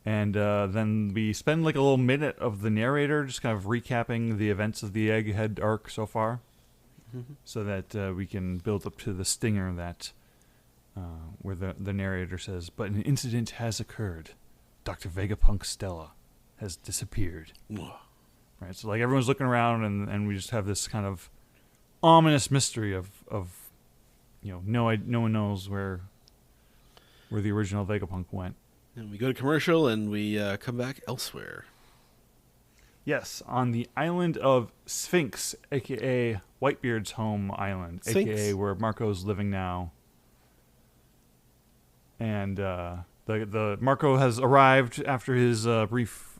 And then we spend like a little minute of the narrator just kind of recapping the events of the Egghead arc so far. So that we can build up to the stinger that where the narrator says, but an incident has occurred. Dr. Vegapunk Stella has disappeared. Right, so like everyone's looking around and we just have this kind of ominous mystery of no one knows where the original Vegapunk went. And we go to commercial and we come back elsewhere. Yes, on the island of Sphinx, a.k.a. Whitebeard's home island, Sphinx. a.k.a. where Marco's living now. And the Marco has arrived after his brief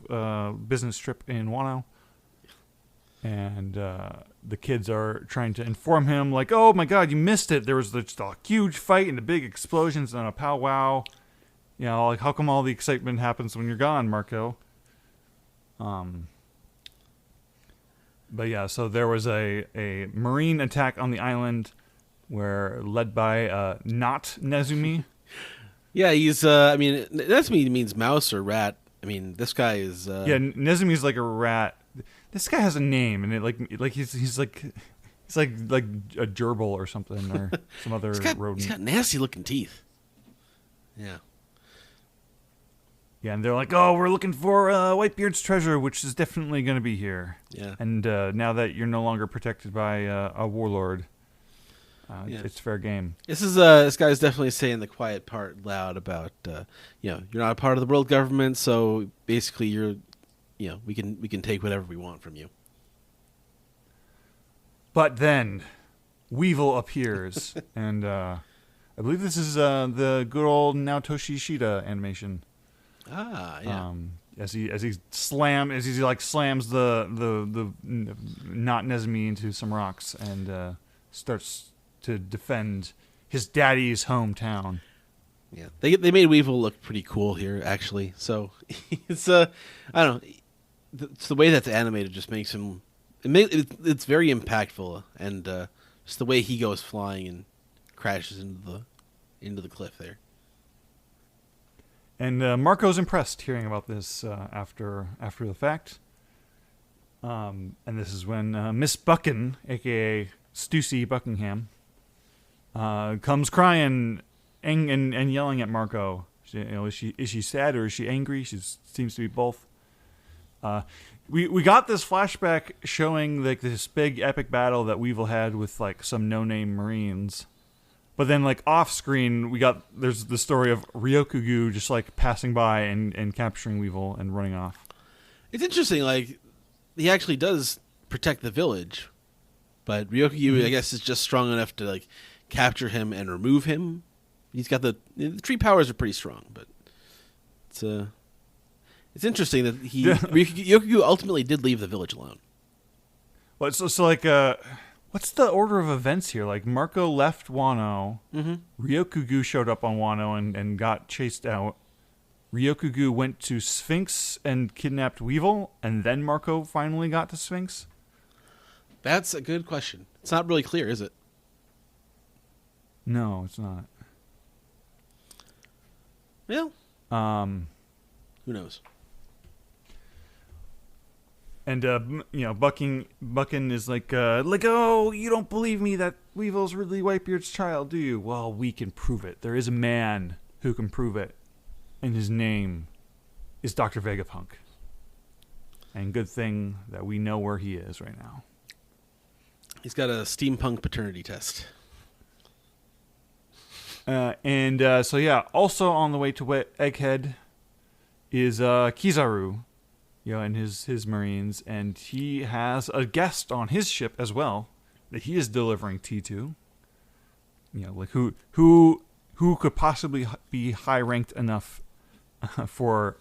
business trip in Wano. And the kids are trying to inform him, like, oh my god, you missed it. There was just a huge fight and the big explosions and a powwow. Like, how come all the excitement happens when you're gone, Marco? But yeah, so there was a marine attack on the island where led by not Nezumi. Yeah, he's Nezumi means mouse or rat. I mean, this guy is Nezumi's like a rat. This guy has a name, and he's like a gerbil or something, or some other rodent. He's got nasty looking teeth. Yeah. Yeah, and they're like, "Oh, we're looking for Whitebeard's treasure, which is definitely going to be here." Yeah. And now that you're no longer protected by a warlord, it's fair game. This guy's definitely saying the quiet part loud about you're not a part of the world government, so basically we can take whatever we want from you. But then Weevil appears, and I believe this is the good old Naotoshi Shida animation. Ah, yeah. As he slams the not Nezumi into some rocks and starts to defend his daddy's hometown. Yeah, they made Weevil look pretty cool here, actually. So it's I don't know, it's the way that's animated just makes him. It's very impactful, and just the way he goes flying and crashes into the cliff there. And Marco's impressed hearing about this after the fact. And this is when Miss Buchan, a.k.a. Stussy Buckingham, comes crying and yelling at Marco. Is she sad or is she angry? She seems to be both. We got this flashback showing like this big epic battle that Weevil had with like some no-name Marines. But then, like, off-screen, there's the story of Ryokugu just, like, passing by and capturing Weevil and running off. It's interesting, like, he actually does protect the village, but Ryokugu, I guess, is just strong enough to, like, capture him and remove him. He's got the tree powers are pretty strong, but it's interesting that Ryokugu ultimately did leave the village alone. Well, so like, what's the order of events here? Like, Marco left Wano. Mm-hmm. Ryokugu showed up on Wano and got chased out. Ryokugu went to Sphinx and kidnapped Weevil, and then Marco finally got to Sphinx? That's a good question. It's not really clear, is it? No, it's not. Well, who knows? And, Bucking is like, oh, you don't believe me that Weevil's really Whitebeard's child, do you? Well, we can prove it. There is a man who can prove it. And his name is Dr. Vegapunk. And good thing that we know where he is right now. He's got a steampunk paternity test. Also on the way to Egghead is Kizaru. And his Marines, and he has a guest on his ship as well that he is delivering tea to. Like who could possibly be high ranked enough for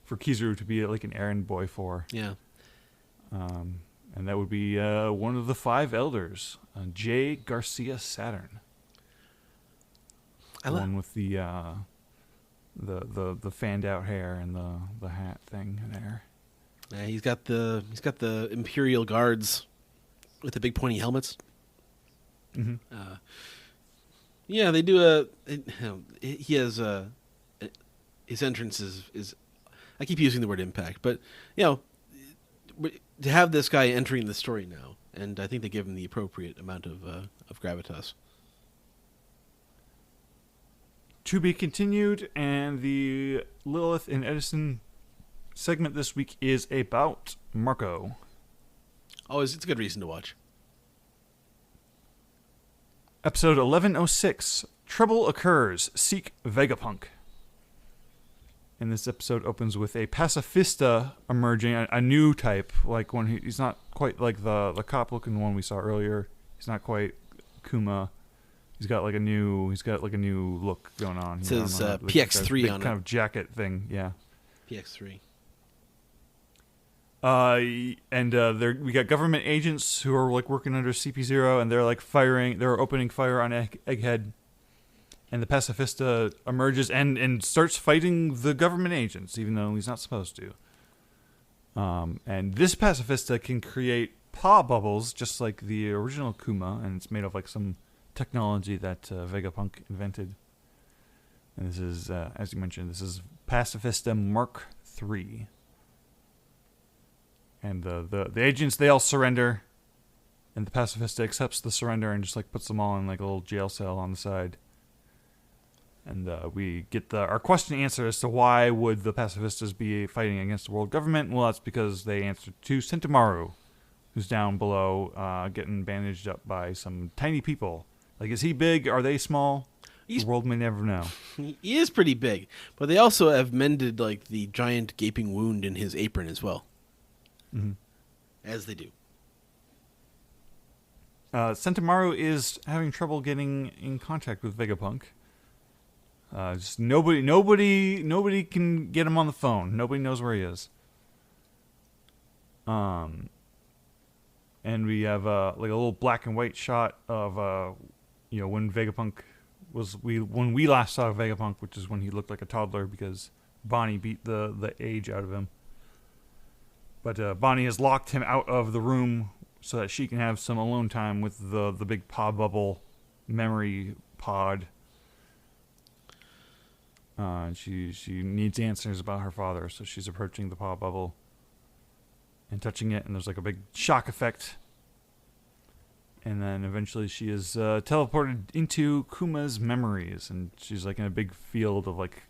Kizaru to be like an errand boy for? Yeah. And that would be one of the 5 elders, J. Garcia Saturn. The one with the fanned out hair and the hat thing there. Yeah, he's got the Imperial Guards with the big pointy helmets. Mm-hmm. Yeah, they do he has his entrance is I keep using the word impact, but to have this guy entering the story now, and I think they give him the appropriate amount of gravitas. To be continued, and the Lilith and Edison segment this week is about Marco. Oh, it's a good reason to watch. Episode 1106, Trouble Occurs, Seek Vegapunk. And this episode opens with a pacifista emerging, a new type, like one he's not quite like the cop-looking one we saw earlier. He's not quite Kuma. He's got like a new look going on. It says PX3 on it. Kind of jacket thing, yeah. PX3. We got government agents who are like working under CP0, and they're like they're opening fire on Egghead. And the pacifista emerges and starts fighting the government agents, even though he's not supposed to. And this pacifista can create paw bubbles, just like the original Kuma, and it's made of like some technology that Vegapunk invented. And this is, as you mentioned, this is Pacifista Mark III. And the agents, they all surrender, and the pacifista accepts the surrender and just like puts them all in like a little jail cell on the side. And we get our question answer as to why would the pacifistas be fighting against the world government. Well, that's because they answered to Sentamaru, who's down below, getting bandaged up by some tiny people. Like, is he big? Are they small? The world may never know. He is pretty big, but they also have mended like the giant gaping wound in his apron as well. Mm-hmm. As they do. Sentamaru is having trouble getting in contact with Vegapunk. Just nobody can get him on the phone. Nobody knows where he is. And we have like a little black and white shot of when Vegapunk when we last saw Vegapunk, which is when he looked like a toddler because Bonnie beat the age out of him. But Bonnie has locked him out of the room so that she can have some alone time with the big pod bubble memory pod. She needs answers about her father, so she's approaching the pod bubble and touching it, and there's like a big shock effect. And then eventually she is teleported into Kuma's memories, and she's like in a big field of like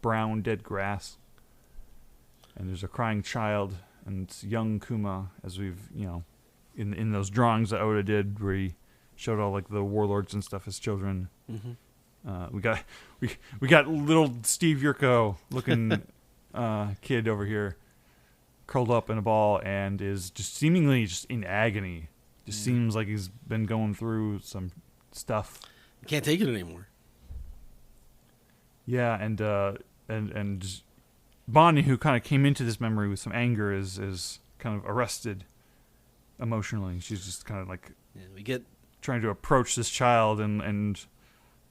brown dead grass. And there's a crying child, and it's young Kuma, as we've, in those drawings that Oda did, where he showed all like the warlords and stuff as children. Mm-hmm. We got little Steve Yurko looking kid over here, curled up in a ball, and is just seemingly just in agony. Just seems like he's been going through some stuff. Can't take it anymore. Yeah, and Bonnie, who kind of came into this memory with some anger, is kind of arrested emotionally. She's just kind of like trying to approach this child and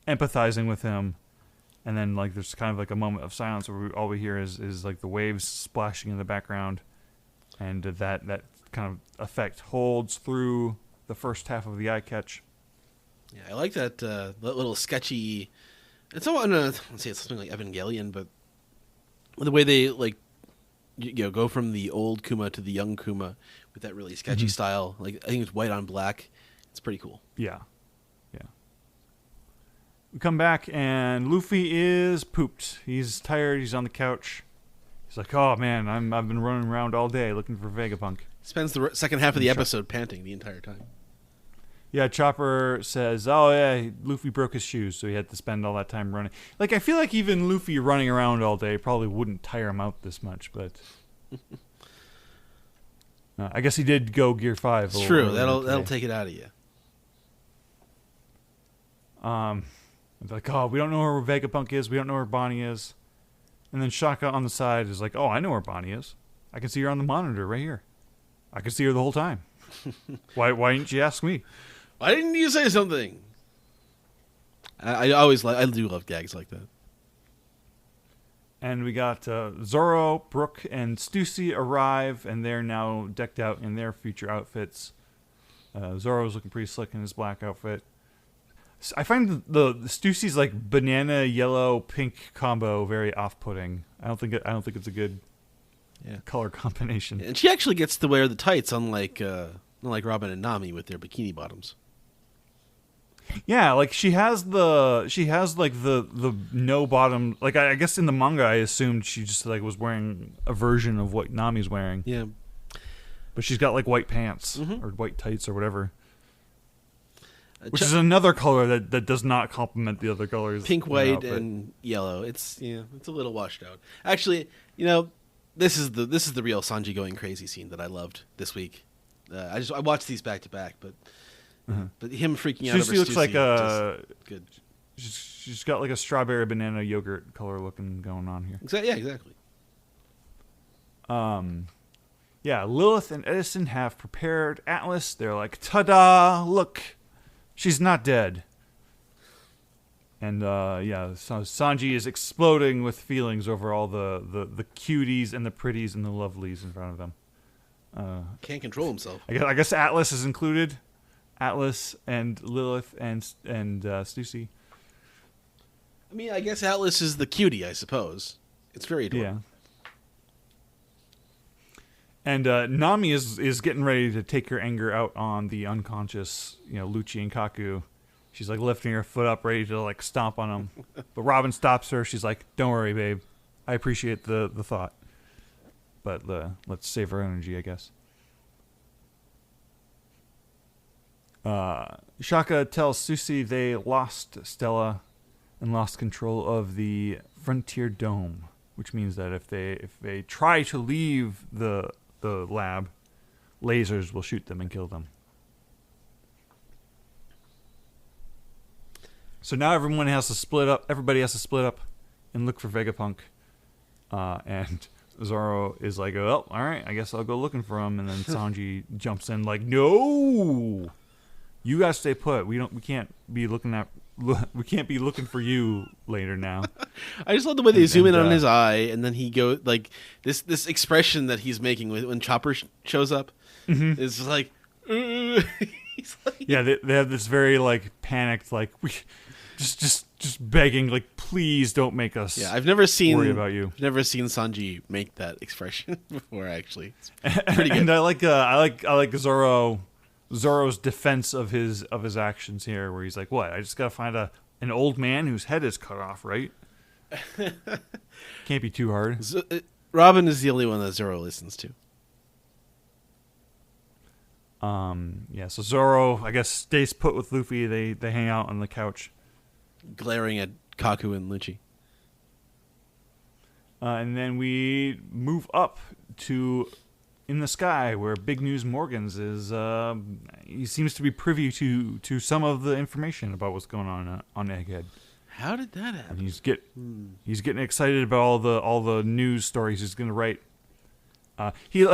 empathizing with him. And then like there's kind of like a moment of silence where all we hear is like the waves splashing in the background, and that kind of effect holds through the first half of the eye catch. Yeah, I like that little sketchy. It's all let's say it's something like Evangelion, but the way they like go from the old Kuma to the young Kuma with that really sketchy style. Like I think it's white on black. It's pretty cool. Yeah. We come back and Luffy is pooped. He's tired. He's on the couch. He's like, "Oh man, I've been running around all day looking for Vegapunk." Spends the second half of the episode panting the entire time. Yeah, Chopper says, "Oh yeah, Luffy broke his shoes, so he had to spend all that time running." Like I feel like even Luffy running around all day probably wouldn't tire him out this much, but I guess he did go Gear 5. It's true. That'll take it out of you. Like, oh, we don't know where Vegapunk is. We don't know where Bonnie is. And then Shaka on the side is like, "Oh, I know where Bonnie is. I can see her on the monitor right here. I can see her the whole time. Why didn't you ask me? Why didn't you say something?" I do love gags like that. And we got Zoro, Brook, and Stussy arrive, and they're now decked out in their future outfits. Zoro's looking pretty slick in his black outfit. I find the Stussy's like banana yellow pink combo very off-putting. I don't think it's a good color combination. And she actually gets to wear the tights, unlike Robin and Nami with their bikini bottoms. Yeah, like she has like the no bottom. Like I guess in the manga I assumed she just like was wearing a version of what Nami's wearing. Yeah, but she's got like white pants or white tights or whatever. Which is another color that does not complement the other colors. Pink, white, and yellow. It's a little washed out. Actually, this is the real Sanji going crazy scene that I loved this week. I watched these back to back, but him freaking out over Stussy looks like good. She's got like a strawberry banana yogurt color looking going on here. Exactly. Yeah, Lilith and Edison have prepared Atlas. They're like, "Ta-da! Look, she's not dead." And so Sanji is exploding with feelings over all the cuties and the pretties and the lovelies in front of them. Can't control himself. I guess Atlas is included. Atlas and Lilith and Stussy. I mean, I guess Atlas is the cutie, I suppose. It's very adorable. Yeah. And Nami is getting ready to take her anger out on the unconscious, Lucci and Kaku. She's like lifting her foot up, ready to like stomp on him. But Robin stops her. She's like, "Don't worry, babe. I appreciate the thought, but let's save our energy, I guess." Shaka tells Susie they lost Stella and lost control of the Frontier Dome, which means that if they try to leave the lab, lasers will shoot them and kill them. So now everybody has to split up and look for Vegapunk. And Zoro is like, "Oh, all right, I guess I'll go looking for him." And then Sanji jumps in like, "No, you gotta stay put. We can't be looking for you later now." I just love the way they zoom in on his eye, and then he go like this expression that he's making when Chopper shows up is just like, he's like, yeah, they have this very like panicked, like we just begging, like, please don't make us. Yeah, I've never seen worry about you. I've never seen Sanji make that expression before. Actually, it's pretty good. And I like Zoro's defense of his actions here, where he's like, "What? I just gotta find an old man whose head is cut off, right? Can't be too hard." Robin is the only one that Zoro listens to. Yeah. So Zoro, I guess, stays put with Luffy. They hang out on the couch, glaring at Kaku and Lucci. And then we move up to in the sky, where Big News Morgans is. He seems to be privy to some of the information about what's going on Egghead. How did that happen? And he's getting excited about all the news stories he's going to write. He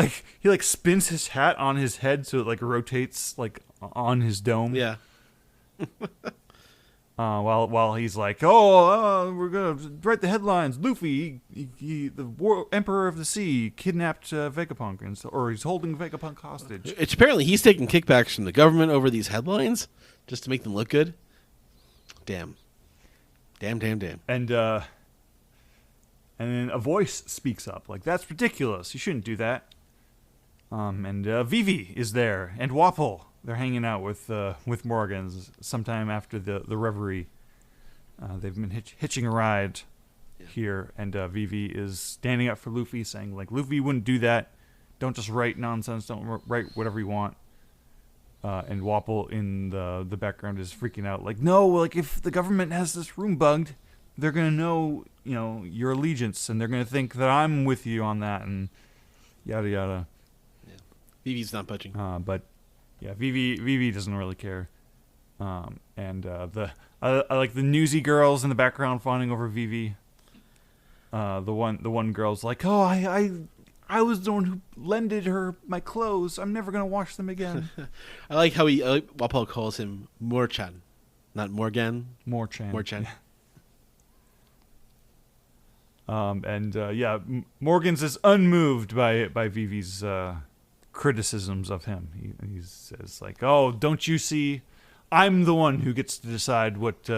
spins his hat on his head so it like rotates like on his dome. Yeah. While he's like, we're gonna write the headlines. Luffy, the Emperor of the Sea, kidnapped Vegapunk, or he's holding Vegapunk hostage. It's apparently he's taking kickbacks from the government over these headlines just to make them look good. Damn. And then a voice speaks up, like, "That's ridiculous. You shouldn't do that." And Vivi is there, and Wapol. They're hanging out with Morgans sometime after the reverie. They've been hitching a ride here, and Vivi is standing up for Luffy, saying, like, "Luffy wouldn't do that. Don't just write nonsense. Don't write whatever you want." And Wapol in the background is freaking out, like, "No, like, if the government has this room bugged, they're gonna know, your allegiance, and they're gonna think that I'm with you on that, and yada yada." Yeah. Vivi's not budging. But yeah, Vivi doesn't really care. I like the newsy girls in the background fawning over Vivi. The one girl's like, "Oh, I was the one who lended her my clothes. I'm never gonna wash them again." I like how Wapol calls him Morchan, not Morgan. Morchan. Morgans is unmoved by Vivi's criticisms of him. He says, like, "Oh, don't you see? I'm the one who gets to decide what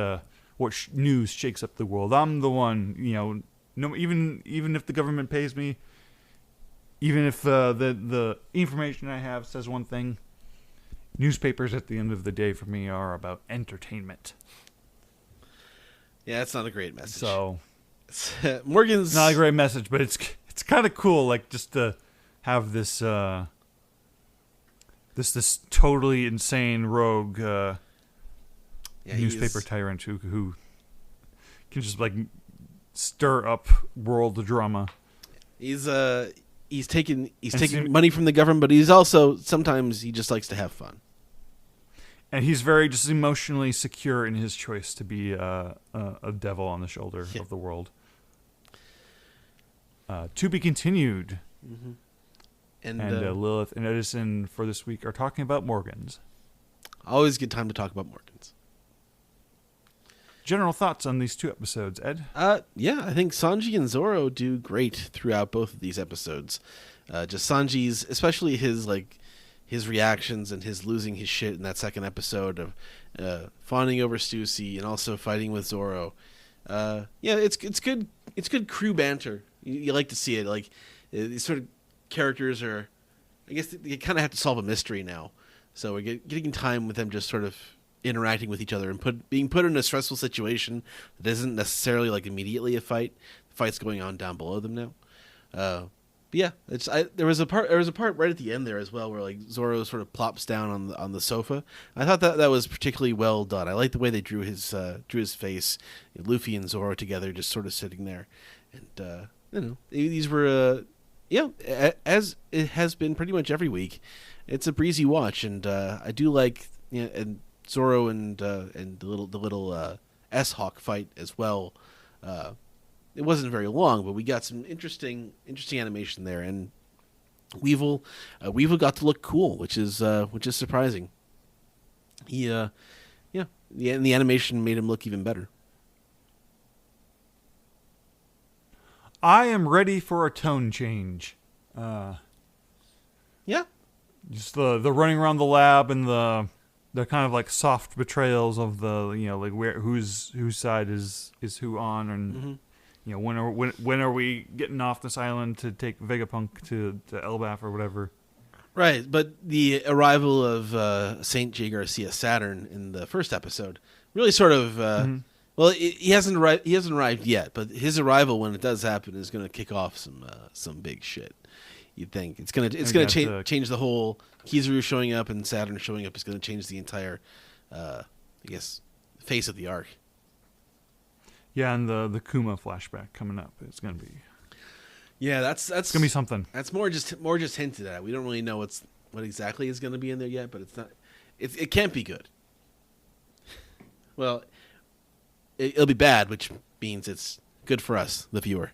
news shakes up the world. I'm the one, no, even if the government pays me, even if the information I have says one thing, newspapers at the end of the day for me are about entertainment." Yeah, that's not a great message. So Morgan's not a great message, but it's kind of cool, like, just to have this this totally insane rogue newspaper tyrant who can just like stir up world drama. He's taking money from the government, but he's also sometimes he just likes to have fun. And he's very just emotionally secure in his choice to be a devil on the shoulder of the world. To be continued. Mm-hmm. And Lilith and Edison for this week are talking about Morgans. Always a good time to talk about Morgans. General thoughts on these two episodes, Ed? Yeah, I think Sanji and Zoro do great throughout both of these episodes. Just Sanji's, especially his reactions and his losing his shit in that second episode of fawning over Stussy and also fighting with Zoro. It's good. It's good crew banter. You like to see it. Like these sort of characters are, I guess they kind of have to solve a mystery now. So we're getting time with them just sort of interacting with each other and being put in a stressful situation that isn't necessarily like immediately a fight. The fight's going on down below them now. But yeah, there was a part right at the end there as well where like Zoro sort of plops down on the sofa. I thought that was particularly well done. I like the way they drew his face, Luffy and Zoro together, just sort of sitting there, and these were as it has been pretty much every week. It's a breezy watch, and I do like and Zoro and the little S-Hawk fight as well. It wasn't very long, but we got some interesting animation there, and Weevil got to look cool, which is surprising. And the animation made him look even better. I am ready for a tone change. Yeah. Just the running around the lab and the kind of like soft betrayals of the like whose side is who on, and when are we getting off this island to take Vegapunk to Elbaf or whatever. Right, but the arrival of Saint J. Garcia Saturn in the first episode really sort of well, he hasn't arrived yet, but his arrival when it does happen is going to kick off some big shit. You'd think it's going to change the whole Kizaru showing up and Saturn showing up is going to change the entire I guess face of the arc. Yeah, and the Kuma flashback coming up, it's going to be that's going to be something. That's more just hinted at. We don't really know what exactly is going to be in there yet, but it's not. It can't be good. Well, it'll be bad, which means it's good for us, the viewer.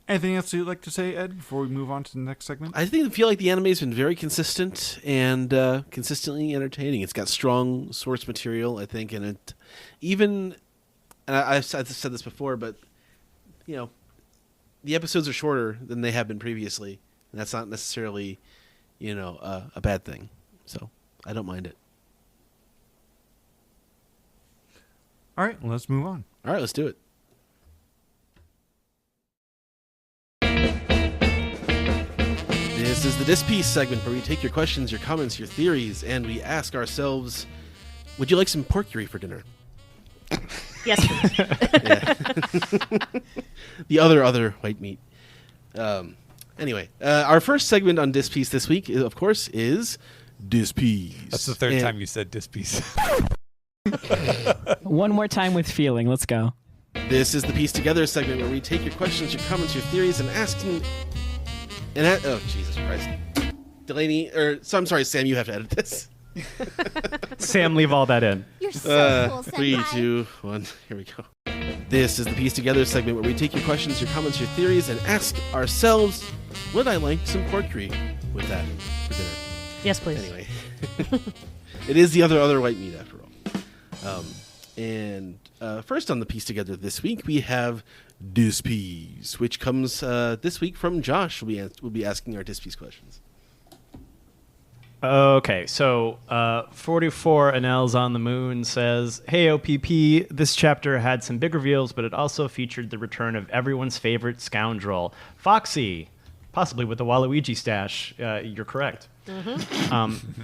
Anything else you'd like to say, Ed, before we move on to the next segment? I feel like the anime's been very consistent and consistently entertaining. It's got strong source material, I think, and it even. And I've said this before, but the episodes are shorter than they have been previously, and that's not necessarily, a bad thing. So I don't mind it. All right, well, let's move on. All right, let's do it. This is the Dis Piece segment where we take your questions, your comments, your theories, and we ask ourselves, would you like some porky for dinner? Yes, please. The other white meat. Anyway, our first segment on Dis Piece this week, of course, is Dis Piece. That's the third time you said Dis Piece. One more time with feeling. Let's go. This is the Piece Together segment where we take your questions, your comments, your theories, and asking. Oh, Jesus Christ. Delaney, I'm sorry, Sam, you have to edit this. Sam, leave all that in. You're so cool, 3, 2, 1, here we go. This is the Piece Together segment where we take your questions, your comments, your theories, and ask ourselves, would I like some porky with that for dinner? Yes, please. Anyway. It is the other white meat after all. And first on the Piece Together this week, we have Dis Piece, which comes this week from Josh. We'll be asking our Dis Piece questions. Okay, so 44 Anel's on the Moon says, "Hey OPP, this chapter had some big reveals, but it also featured the return of everyone's favorite scoundrel, Foxy, possibly with the Waluigi stash." You're correct.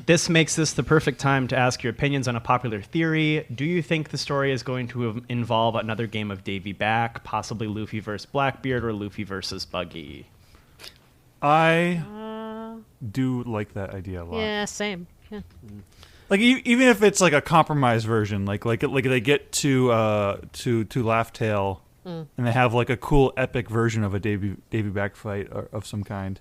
This makes this the perfect time to ask your opinions on a popular theory. Do you think the story is going to involve another game of Davy Back, possibly Luffy versus Blackbeard or Luffy versus Buggy? I do like that idea a lot. Yeah, same. Yeah. Like even if it's like a compromise version, like they get to Laugh Tale and they have like a cool epic version of a Davy Back fight of some kind.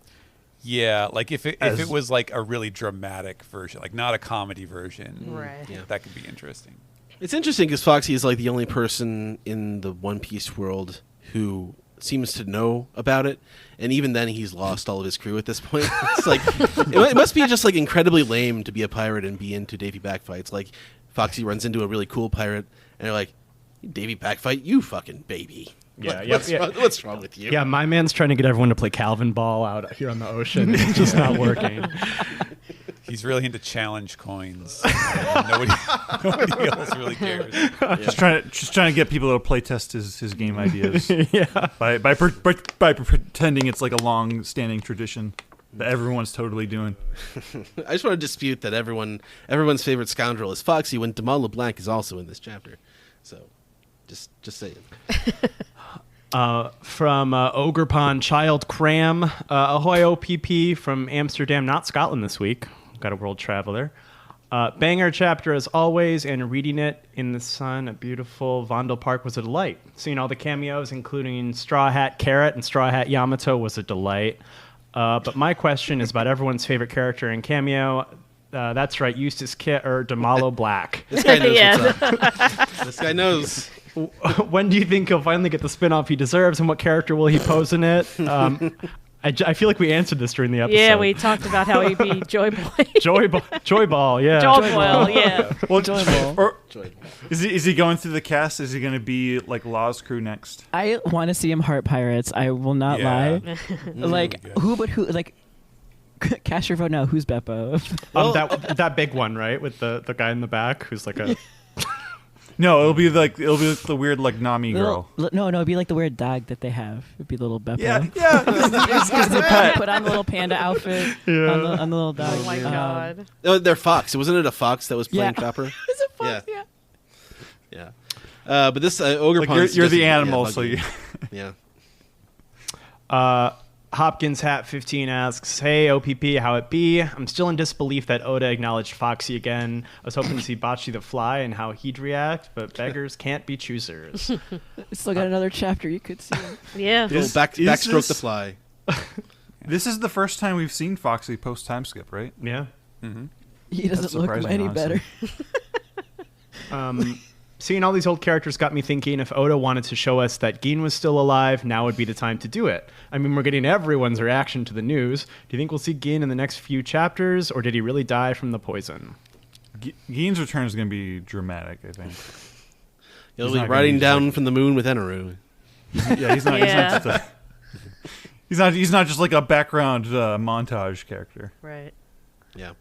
Yeah, like if it was like a really dramatic version, like not a comedy version, Right. Yeah, that could be interesting. It's interesting because Foxy is like the only person in the One Piece world who seems to know about it, and even then he's lost all of his crew at this point. It's like it must be just like incredibly lame to be a pirate and be into Davy Back fights. Like Foxy runs into a really cool pirate and they're like, "Davy Back fight, you fucking baby." Yeah, what's wrong with you? Yeah, my man's trying to get everyone to play Calvin Ball out here on the ocean. It's just not working. He's really into challenge coins. Nobody else really cares. Just trying to get people to play test his game ideas. Yeah. By pretending it's like a long standing tradition. that everyone's totally doing. I just want to dispute that everyone's favorite scoundrel is Foxy when Damal LeBlanc is also in this chapter. So, just saying. From Ogre Pond Child Cram, ahoy OPP from Amsterdam, not Scotland this week. Got a world traveler. Banger chapter as always, and reading it in the sun at beautiful Vondel Park was a delight. Seeing all the cameos, including Straw Hat Carrot and Straw Hat Yamato, was a delight. But my question is about everyone's favorite character in cameo. That's right, Eustace Kit or Damalo Black. This guy knows what's up. This guy knows. When do you think he'll finally get the spinoff he deserves, and what character will he pose in it? I feel like we answered this during the episode. Yeah, we talked about how he'd be Joy Boy. Joy Ball, yeah. Joy Ball, yeah. Well, Joy Ball. or is he going through the cast? Is he going to be like Law's crew next? I want to see him heart pirates. I will not Yeah. lie. Like who? Like, cast your vote now. Who's Beppo? That big one, right, with the guy in the back who's like a. No, it'll be like the weird like Nami girl. No, it'd be like the weird dog that they have. It'd be little Beppo. Yeah. Put on the little panda outfit on the little dog. Oh my god. Oh, they're Fox. Wasn't it a fox that was playing Yeah. Chopper? Is it fun? Yeah. Yeah. But this Ogre Like Pond. you're the animal, so you. Yeah. Hopkins Hat 15 asks, "Hey OPP, how it be? I'm still in disbelief that Oda acknowledged Foxy again. I was hoping to see Bocce the Fly and how he'd react, but beggars can't be choosers." Still got another chapter you could see. Yeah. Little backstroke the fly. This is the first time we've seen Foxy post time skip, right? Yeah. He doesn't That's look surprising, any honestly. better. Seeing all these old characters got me thinking, if Oda wanted to show us that Gin was still alive, now would be the time to do it. I mean, we're getting everyone's reaction to the news. Do you think we'll see Gin in the next few chapters, or did he really die from the poison? Gin's return is going to be dramatic, I think. He'll He's be not gonna riding be down like- from the moon with Eneru. Yeah, he's not. Yeah. He's not just like a background montage character. Right. Yeah.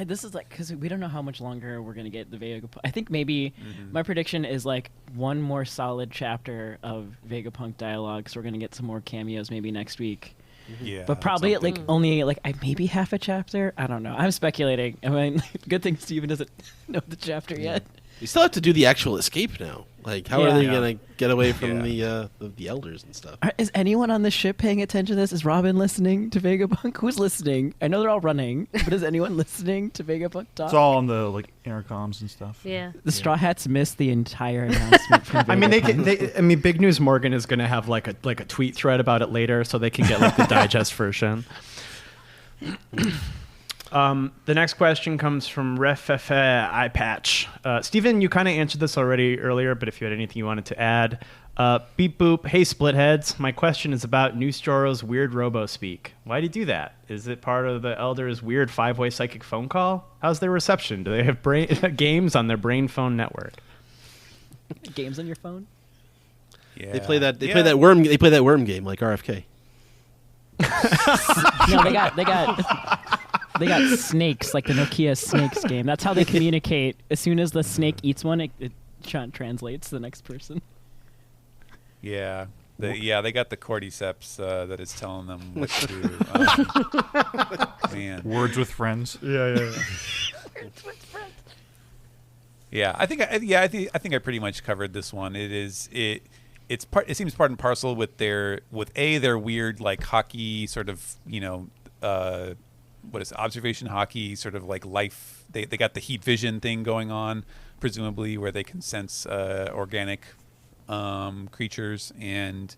This is like because we don't know how much longer we're gonna get the Vegapunk. I think maybe my prediction is like one more solid chapter of Vegapunk dialogue. So we're gonna get some more cameos maybe next week. Yeah, But probably something. like only like maybe half a chapter. I don't know. I'm speculating. I mean, good thing Steven doesn't know the chapter yet. You still have to do the actual escape now. Like, how are Yeah. they gonna get away from Yeah. the elders and stuff? Is anyone on the ship paying attention to this? Is Robin listening to Vegapunk? Who's listening? I know they're all running, but is anyone listening to Vegapunk talk? It's all on the like intercoms and stuff. Yeah. The Straw Hats missed the entire announcement from Vegapunk. I mean, Big News Morgan is going to have like a tweet thread about it later, so they can get like the digest version. The next question comes from Refefe Eyepatch. Steven, you kind of answered this already earlier, but if you had anything you wanted to add. Beep boop. Hey, Splitheads. My question is about Newstoro's weird robo-speak. Why do you do that? Is it part of the Elder's weird 5-way psychic phone call? How's their reception? Do they have games on their brain phone network? Games on your phone? Yeah. They play that. They play that worm. They play that worm game like RFK. No, they got snakes, like the Nokia Snakes game. That's how they communicate. As soon as the snake eats one, it translates to the next person. Yeah. They got the cordyceps that is telling them what to do. Man. Words with friends. Yeah. Yeah, I think I pretty much covered this one. It seems part and parcel with their weird like hockey sort of, what is it, observation hockey sort of like life. They got the heat vision thing going on, presumably where they can sense organic creatures, and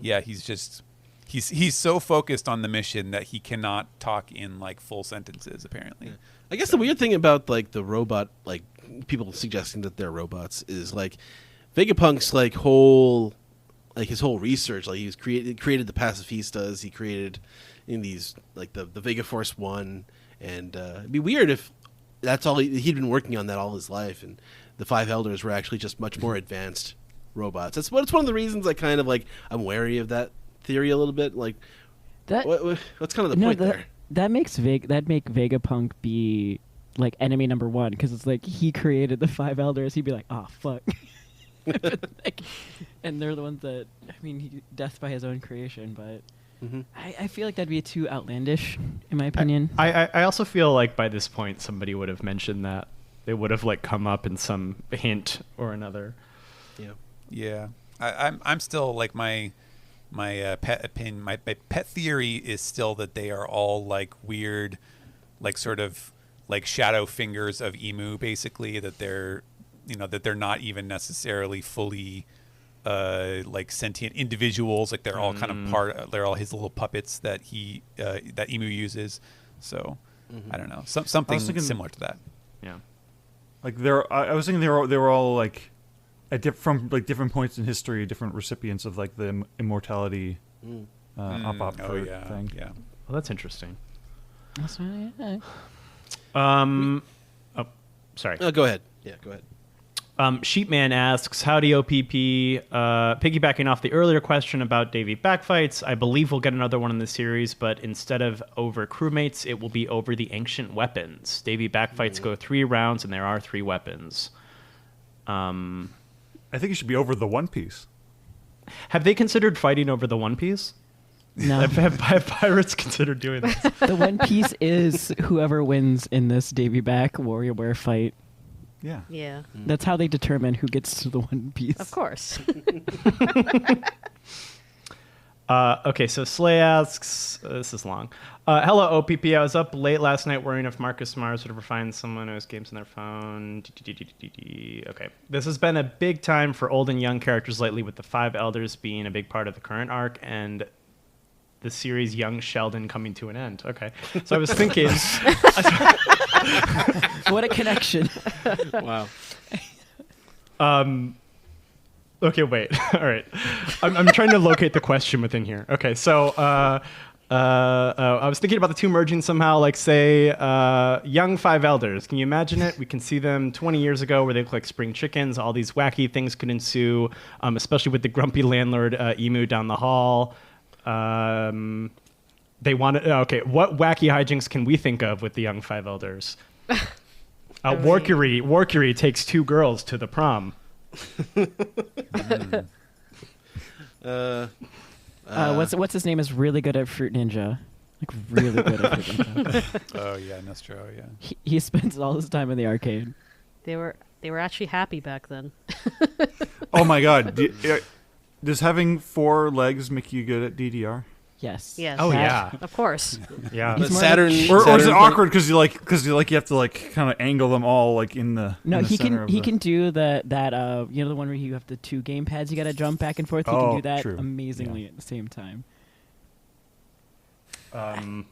yeah, he's so focused on the mission that he cannot talk in like full sentences apparently. Yeah. I guess the weird thing about like the robot, like people suggesting that they're robots, is like Vegapunk's like his whole research. Like he's created the pacifistas. He created in these like the Vega Force 1, and it'd be weird if that's all he'd been working on that all his life, and the 5 elders were actually just much more advanced robots. It's one of the reasons I kind of like I'm wary of that theory a little bit. Like That what's kind of the point there? That make Vegapunk be like enemy number 1, because it's like he created the 5 elders. He'd be like, oh fuck, and they're the ones that death by his own creation. But I feel like that'd be too outlandish, in my opinion. I also feel like by this point somebody would have mentioned that. It would have like come up in some hint or another. Yeah. I'm still like my pet opinion. My pet theory is still that they are all like weird, like sort of like shadow fingers of Emu, basically. That they're not even necessarily fully like sentient individuals. Like they're all kind of they're all his little puppets that that Emu uses. So I don't know, something similar to that. Yeah. Like I was thinking they were all like from like different points in history, different recipients of like the immortality op thing. Yeah. Well, that's interesting. That's right, yeah. Sorry. Go ahead. Yeah, go ahead. Sheepman asks, howdy OPP. Piggybacking off the earlier question about Davy backfights, I believe we'll get another one in the series, but instead of over crewmates, it will be over the ancient weapons. Davy backfights go 3 rounds, and there are 3 weapons. I think it should be over the One Piece. Have they considered fighting over the One Piece? No. Have pirates considered doing this? The One Piece is whoever wins in this Davy Back Warrior Ware fight. Yeah. Yeah. That's how they determine who gets to the One Piece. Of course. Okay, so Slay asks, this is long. Hello, OPP. I was up late last night worrying if Marcus Mars would ever find someone who has games on their phone. Okay. This has been a big time for old and young characters lately, with the 5 Elders being a big part of the current arc, and the series Young Sheldon coming to an end. Okay. So I was thinking... What a connection. Wow. Okay, wait. All right. I'm trying to locate the question within here. Okay, so I was thinking about the 2 merging somehow, like, say, young 5 Elders. Can you imagine it? We can see them 20 years ago where they look like spring chickens. All these wacky things could ensue, especially with the grumpy landlord Emu down the hall. They want to... Okay, what wacky hijinks can we think of with the young 5 Elders? Warcury takes 2 girls to the prom. What's his name is really good at Fruit Ninja. Like really good at Fruit Ninja. Oh yeah, Nostro, yeah. He spends all his time in the arcade. They were actually happy back then. Oh my God. Does having 4 legs make you good at DDR? Yes. Yes. Oh, yeah. Of course. Yeah. But He's more Saturn, Or is it Saturn- awkward because you have to like kind of angle them all like in the No, in the he center can of he the- can do the one where you have the 2 game pads you got to jump back and forth. He can Oh, do that true. amazingly at the same time. I'll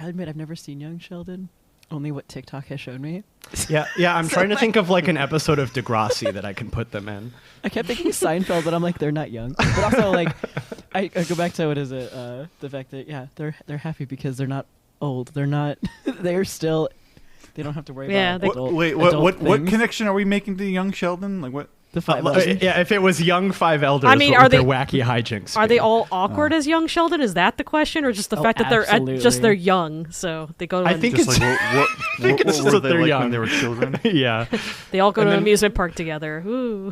admit I've never seen Young Sheldon. Only what TikTok has shown me. Yeah. I'm trying to think of like an episode of Degrassi that I can put them in. I kept thinking Seinfeld, but I'm like, they're not young. But also, like, I go back to the fact that they're happy because they're not old. They're not. They're still. They don't have to worry about. What connection are we making to Young Sheldon? Like what? The 5 Elders. Yeah, if it was young 5 Elders, I mean, what are would their they- wacky hijinks? Are be? they all awkward as young Sheldon? Is that the question, or just the fact that absolutely. they're young? So they go to I think Just it's. like what think it's were just that they they're like young. when they were children? Yeah. they all go and to an then- amusement park together. Ooh.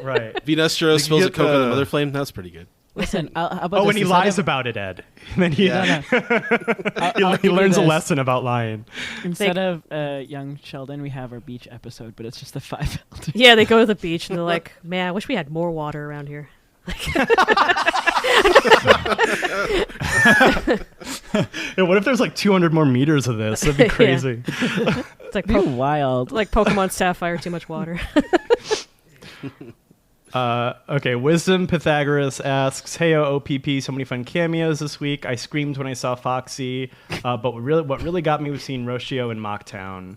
Right. Venustro spills a get Coke on the the- mother flame. That's pretty good. Listen, how about Oh, when this? he Instead lies of- about it, Ed. And then he Yeah. I'll he give you learns a this. lesson about lying. Instead of Young Sheldon, we have our beach episode, but it's just the 5 Elders. Yeah, they go to the beach and they're like, "Man, I wish we had more water around here." Yeah, what if there's like 200 more meters of this? That'd be Yeah. crazy. It's like Be wild. like Pokemon Sapphire, too much water. Okay, Wisdom Pythagoras asks, "Heyo OPP, so many fun cameos this week. I screamed when I saw Foxy, but what really got me was seeing Roshio in Mocktown.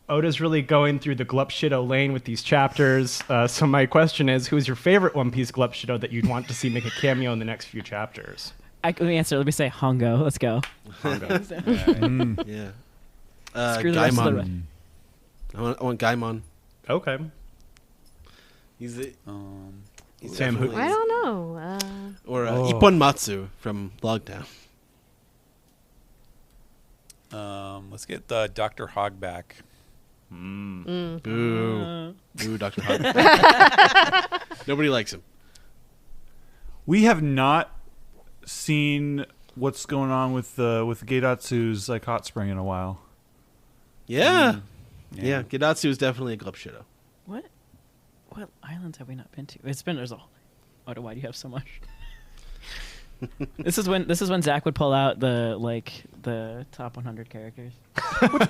Oda's really going through the Glupshido lane with these chapters. So my question is, who's your favorite One Piece Glupshido that you'd want to see make a cameo in the next few chapters?" Let me answer. Let me say Hongo. Let's go. Yeah. Screw the rest of the Gaimon. I want Gaimon. Okay. He's Sam, who- definitely- I don't know. Or Ippon Matsu from Logtown. Let's get Dr. Hogg back. Boo. Boo, Dr. Hogg. Nobody likes him. We have not seen what's going on with Geidatsu's like hot spring in a while. Yeah. Yeah, Gidatsu is definitely a club shadow. What islands have we not been to? There's a. Oh, why do you have so much? This is when Zach would pull out the top 100 characters.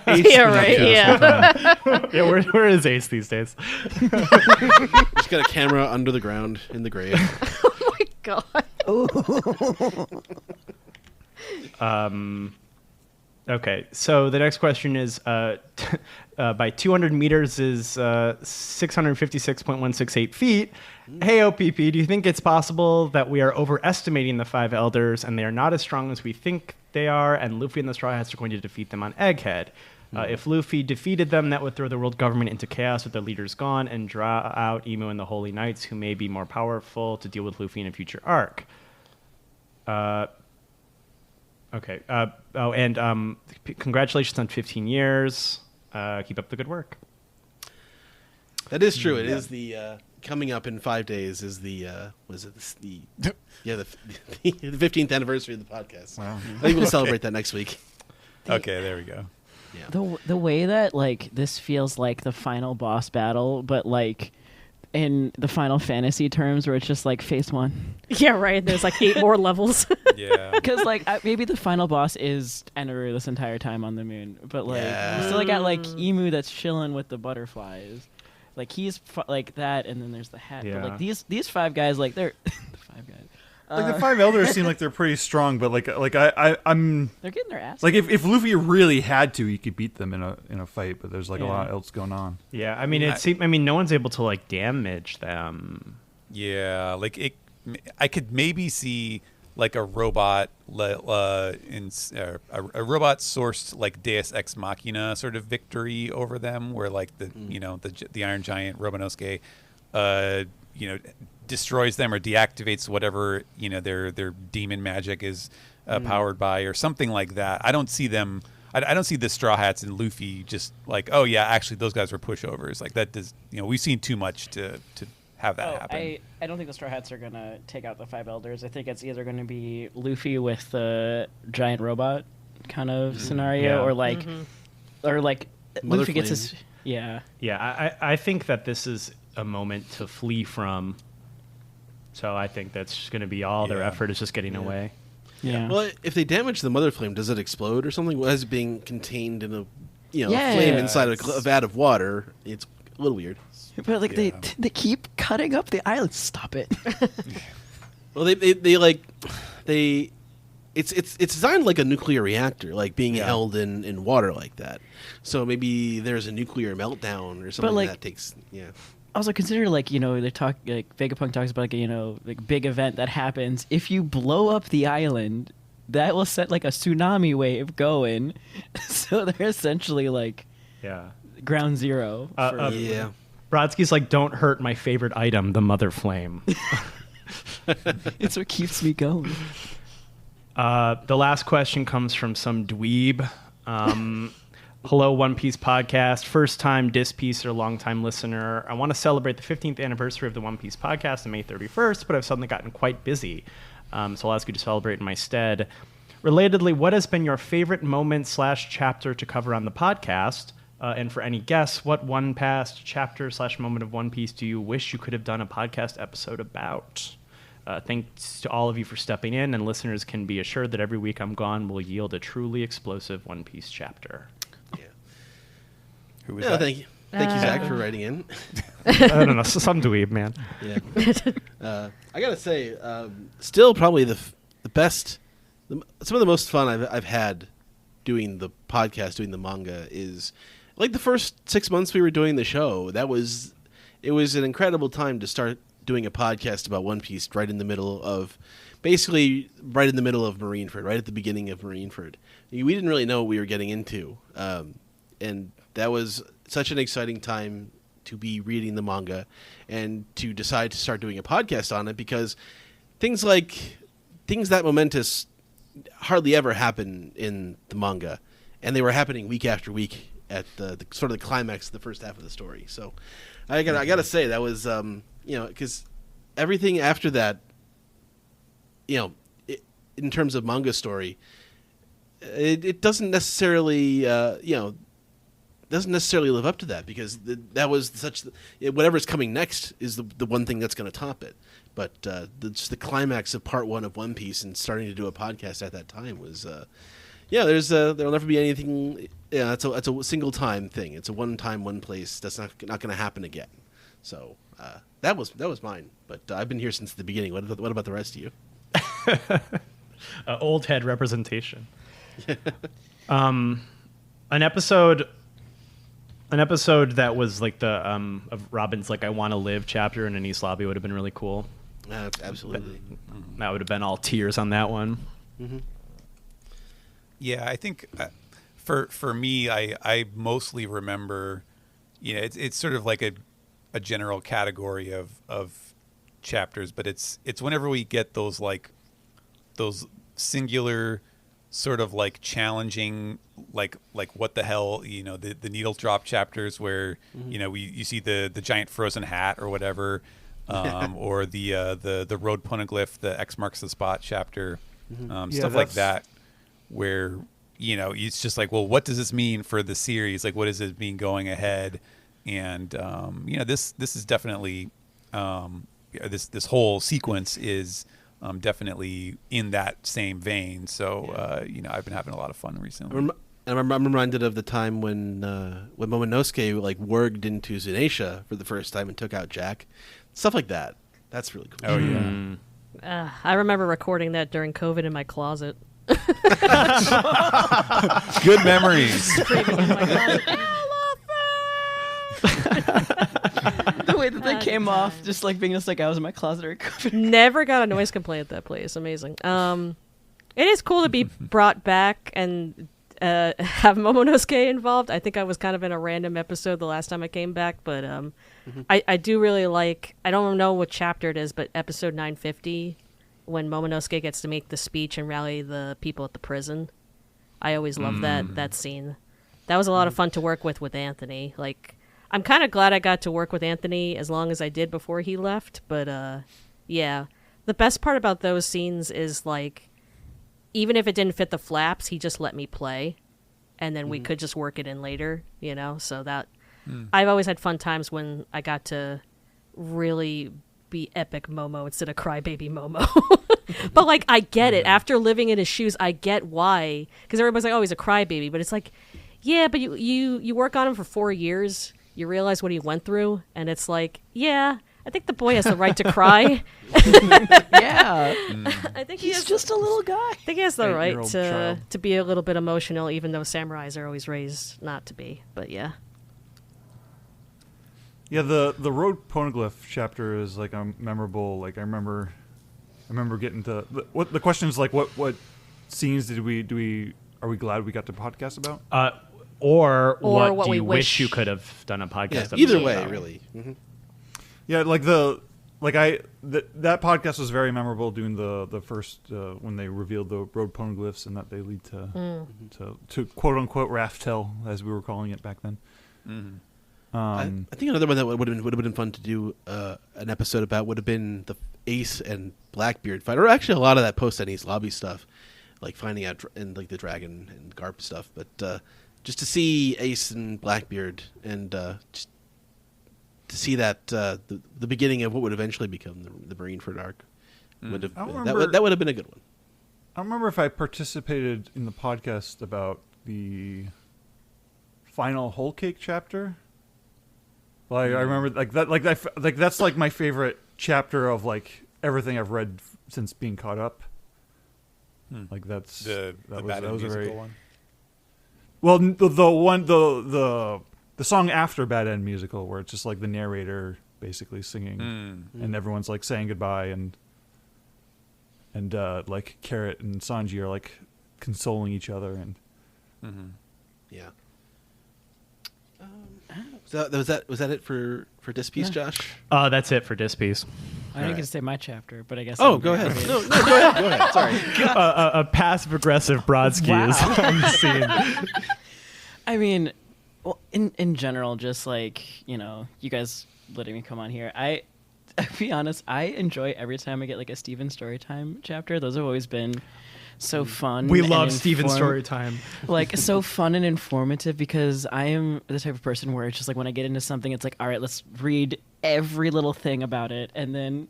Yeah, right. Yeah. Yeah, where is Ace these days? Just got a camera under the ground in the grave. Oh my god. Okay, so the next question is by 200 meters is 656.168 feet. Hey, OPP, do you think it's possible that we are overestimating the five elders and they are not as strong as we think they are, and Luffy and the Straw Hats are going to defeat them on Egghead? If Luffy defeated them, that would throw the world government into chaos with their leaders gone and draw out Emu and the Holy Knights, who may be more powerful to deal with Luffy in a future arc. Okay. Congratulations on 15 years. Keep up the good work. That is true. It is the coming up in 5 days is the the 15th anniversary of the podcast. Wow. I think we'll celebrate that next week. Okay, there we go. Yeah. The way that this feels like the final boss battle, but in the Final Fantasy terms, where it's just phase 1. Yeah, right. There's 8 more levels. Yeah. Because maybe the final boss is Eneru this entire time on the moon, but we still got Emu that's chilling with the butterflies. He's that, and then there's the hat. Yeah. But these five guys, they're the five guys. The five elders seem like they're pretty strong, but I'm They're getting their ass. if Luffy really had to, he could beat them in a fight. But there's a lot else going on. Yeah, I mean, no one's able to damage them. Yeah, I could maybe see a robot a robot sourced Deus Ex Machina sort of victory over them, where the Iron Giant Momonosuke destroys them or deactivates whatever their demon magic is powered by, or something like that. I don't see them. I don't see the Straw Hats and Luffy just oh yeah, actually those guys were pushovers. That does we've seen too much to have that happen. I don't think the Straw Hats are gonna take out the five elders. I think it's either gonna be Luffy with the giant robot kind of scenario, or Luffy gets his Yeah, I think that this is a moment to flee from. So I think that's just going to be all their effort is just getting away. Yeah. Well, if they damage the mother flame, does it explode or something? Well, as being contained in a flame inside a vat of water, it's a little weird. But they keep cutting up the island. Stop it. Well, it's designed like a nuclear reactor, being held in water like that. So maybe there's a nuclear meltdown or something that takes Also consider they talk Vegapunk talks about big event that happens. If you blow up the island, that will set a tsunami wave going. So they're essentially ground zero. Brodsky's don't hurt my favorite item, the mother flame. It's what keeps me going. The last question comes from some dweeb. Hello, One Piece podcast. First time disc piece or long time listener. I want to celebrate the 15th anniversary of the One Piece podcast on May 31st, but I've suddenly gotten quite busy. So I'll ask you to celebrate in my stead. Relatedly, what has been your favorite moment / chapter to cover on the podcast? And for any guests, what one past chapter / moment of One Piece do you wish you could have done a podcast episode about? Thanks to all of you for stepping in, and listeners can be assured that every week I'm gone will yield a truly explosive One Piece chapter. Who was that? Thank you. Thank you, Zach, for writing in. I don't know, some dweeb, man. Yeah. I gotta say, still probably the best, some of the most fun I've had doing the podcast, doing the manga is the first 6 months we were doing the show. It was an incredible time to start doing a podcast about One Piece right in the middle of Marineford, right at the beginning of Marineford. We didn't really know what we were getting into, and that was such an exciting time to be reading the manga and to decide to start doing a podcast on it, because things that momentous hardly ever happen in the manga, and they were happening week after week at the sort of the climax of the first half of the story. So I gotta say that was because everything after that in terms of manga story, it doesn't necessarily doesn't necessarily live up to that, because that was whatever's coming next is the one thing that's going to top it. But just the climax of part 1 of One Piece and starting to do a podcast at that time was there'll never be anything. Yeah, it's a single time thing. It's a one time, one place. That's not going to happen again. So that was mine. But I've been here since the beginning. What about the rest of you? Old head representation. An episode that was like the of Robin's like I Want to Live chapter in an East Lobby would have been really cool. Absolutely. That would have been all tears on that one. Mm-hmm. Yeah, I think for me, I mostly remember, it's sort of like a general category of chapters, but it's whenever we get those singular sort of like challenging, like what the hell, the needle drop chapters where you see the giant frozen hat or whatever, or the road poneglyph, the X marks the spot chapter, stuff like that, where it's just like, well, what does this mean for the series? Like, what does it mean going ahead? And this is definitely this whole sequence is definitely in that same vein. So I've been having a lot of fun recently. I'm reminded of the time when Momonosuke warged into Zunisha for the first time and took out Jack. Stuff like that. That's really cool. Oh yeah. I remember recording that during COVID in my closet. Good memories. The way that they came off, just like being just like I was in my closet or COVID. Never got a noise complaint at that place. Amazing. It is cool to be brought back and have Momonosuke involved. I think I was kind of in a random episode the last time I came back, but I do really like, I don't know what chapter it is, but episode 950, when Momonosuke gets to make the speech and rally the people at the prison. I always love that scene. That was a lot of fun to work with Anthony. Like, I'm kind of glad I got to work with Anthony as long as I did before he left, but yeah. The best part about those scenes is, like, even if it didn't fit the flaps, he just let me play, and then we could just work it in later, so that I've always had fun times when I got to really be epic Momo instead of crybaby Momo. But like, I get it. After living in his shoes, I get why, because everybody's like, oh, he's a crybaby, but it's like, yeah, but you work on him for 4 years, you realize what he went through, and it's like, yeah, I think the boy has the right to cry. Yeah. I think He's just a little guy. I think he has the right child. to be a little bit emotional, even though samurais are always raised not to be. But yeah. Yeah, the road poneglyph chapter is like memorable. Like I remember getting to the question is like what scenes are we glad we got to podcast about? Or what what do we you wish wish you could have done a podcast? Either episode way, about? really. Mm-hmm. Yeah, like that podcast was very memorable. Doing the first when they revealed the road poneglyphs and that they lead to quote unquote Raftel, as we were calling it back then. Mm-hmm. I think another one that would have been fun to do an episode about would have been the Ace and Blackbeard fight, or actually a lot of that post East Lobby stuff, like finding out and like the dragon and Garp stuff. But just to see Ace and Blackbeard and just to see that the beginning of what would eventually become the Marineford arc would have that would have been a good one. I don't remember if I participated in the podcast about the final Whole Cake chapter. Like I remember like that's like my favorite chapter of like everything I've read since being caught up. Like that's the that was a musical very one. Well, the song after Bad End Musical, where it's just like the narrator basically singing, and everyone's like saying goodbye, and like Carrot and Sanji are like consoling each other, and Yeah. So was that it for this piece, Josh? That's it for this piece. I didn't get to say my chapter, but I guess. Oh, go ahead. No, go ahead. Go ahead. Sorry. A passive aggressive Brodsky is on the scene. I mean, well, in general, just like you guys letting me come on here, I'll be honest, I enjoy every time I get like a Steven Storytime chapter. Those have always been so fun. We and love Steven inform- Storytime. Like so fun and informative because I am the type of person where it's just like when I get into something, it's like, all right, let's read every little thing about it, and then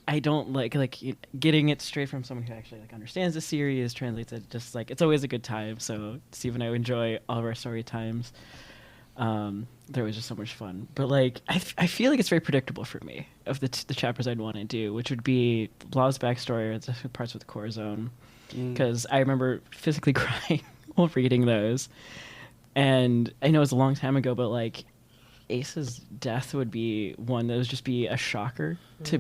I don't like getting it straight from someone who actually like understands the series, translates it. Just like it's always a good time. So Steve and I enjoy all of our story times. There was just so much fun, but like I feel like it's very predictable for me of the chapters I'd want to do, which would be Blau's backstory or the parts with Corazon, because I remember physically crying while reading those, and I know it was a long time ago, but like Ace's death would be one that would just be a shocker to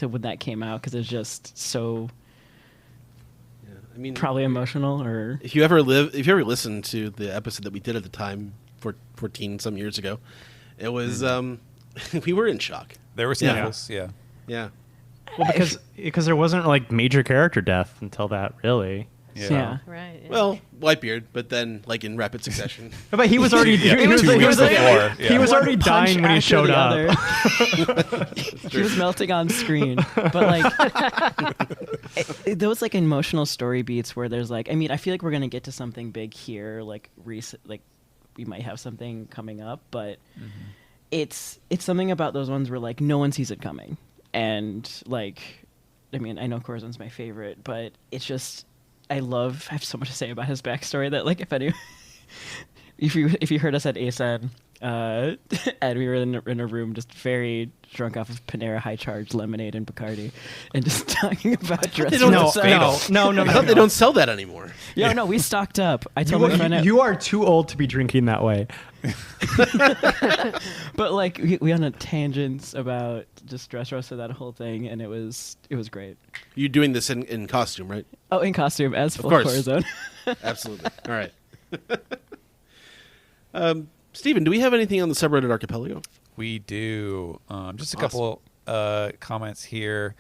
when that came out, because it's just so I mean, probably emotional. Or if you ever listened to the episode that we did at the time, 14 some years ago, it was we were in shock. There were sniffles, yeah. Yeah. Well, because there wasn't like major character death until that, really. yeah. Right. Yeah. Well, Whitebeard, but then like in rapid succession. But he was already Yeah, he was, 2 he weeks was, before. Yeah. he was already One dying when he punch showed after up. the other. He was melting on screen, but like those like emotional story beats where there's like, I mean, I feel like we're gonna get to something big here, like we might have something coming up, but it's something about those ones where like no one sees it coming, and like, I mean, I know Corazon's my favorite, but it's just I have so much to say about his backstory that like if you heard us at ASAD, and we were in a room just very drunk off of Panera High Charge lemonade and Bacardi, and just talking about dress. No, rehearsal. no. I thought they don't sell that anymore. Yeah, no, we stocked up. I told my friend, You are too old to be drinking that way. but like we went on tangents about just dress roast and that whole thing, and it was great. You're doing this in costume, right? Oh, in costume as full course. Corazon. Absolutely. All right. Steven, do we have anything on the subreddit Archipelago? We do. Just a Awesome. couple comments here.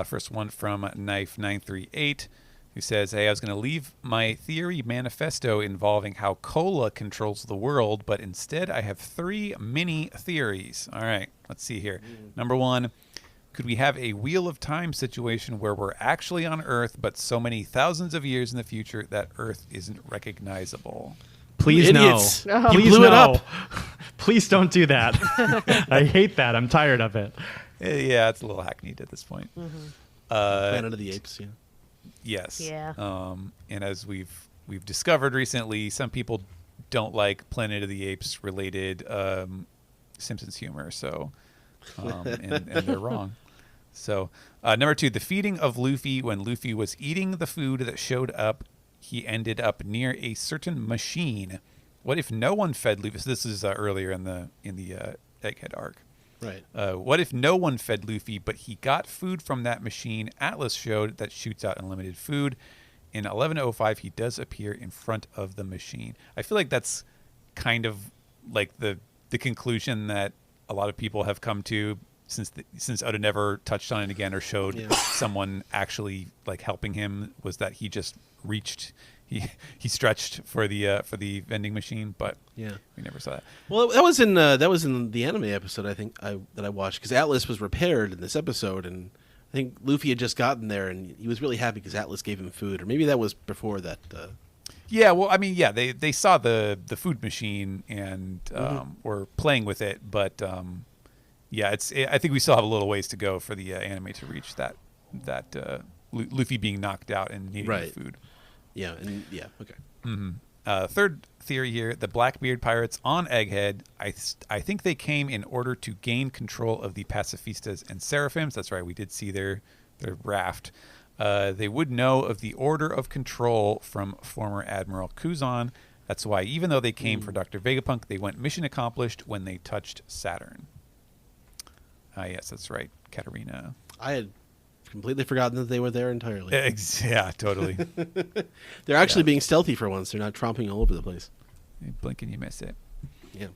First one from Knife938, who says, "Hey, I was going to leave my theory manifesto involving how cola controls the world, but instead I have 3 mini theories." All right, let's see here. Number 1, could we have a Wheel of Time situation where we're actually on Earth, but so many thousands of years in the future that Earth isn't recognizable? Please Idiots. no. You Please blew it no. up. Please don't do that. I hate that. I'm tired of it. Yeah, it's a little hackneyed at this point. Planet of the Apes, yeah. Yes. Yeah. And as we've discovered recently, some people don't like Planet of the Apes related Simpsons humor. So, and they're wrong. So, number 2, the feeding of Luffy. When Luffy was eating the food that showed up, he ended up near a certain machine. What if no one fed Luffy? So this is earlier in the Egghead arc. Right. What if no one fed Luffy, but he got food from that machine Atlas showed that shoots out unlimited food? In 1105, he does appear in front of the machine. I feel like that's kind of like the conclusion that a lot of people have come to since Oda never touched on it again or showed someone actually like helping him, was that he just reached, he stretched for the vending machine, but Yeah. we never saw that. Well, that was in the anime episode I think that I watched, because Atlas was repaired in this episode, and I think Luffy had just gotten there and he was really happy because Atlas gave him food, or maybe that was before that. Yeah, well, I mean, yeah, they saw the food machine and were playing with it, but yeah, I think we still have a little ways to go for the anime to reach that Luffy being knocked out and needing the food. Yeah, and yeah, okay. Third theory here: the Blackbeard pirates on Egghead. I think they came in order to gain control of the pacifistas and seraphims. That's right, we did see their raft. They would know of the order of control from former Admiral Kuzan. That's why, even though they came for Dr. Vegapunk, they went mission accomplished when they touched Saturn. Yes, that's right, Katarina. I had completely forgotten that they were there entirely. Yeah, totally. They're actually being stealthy for once. They're not tromping all over the place. You blink and you miss it. Yeah.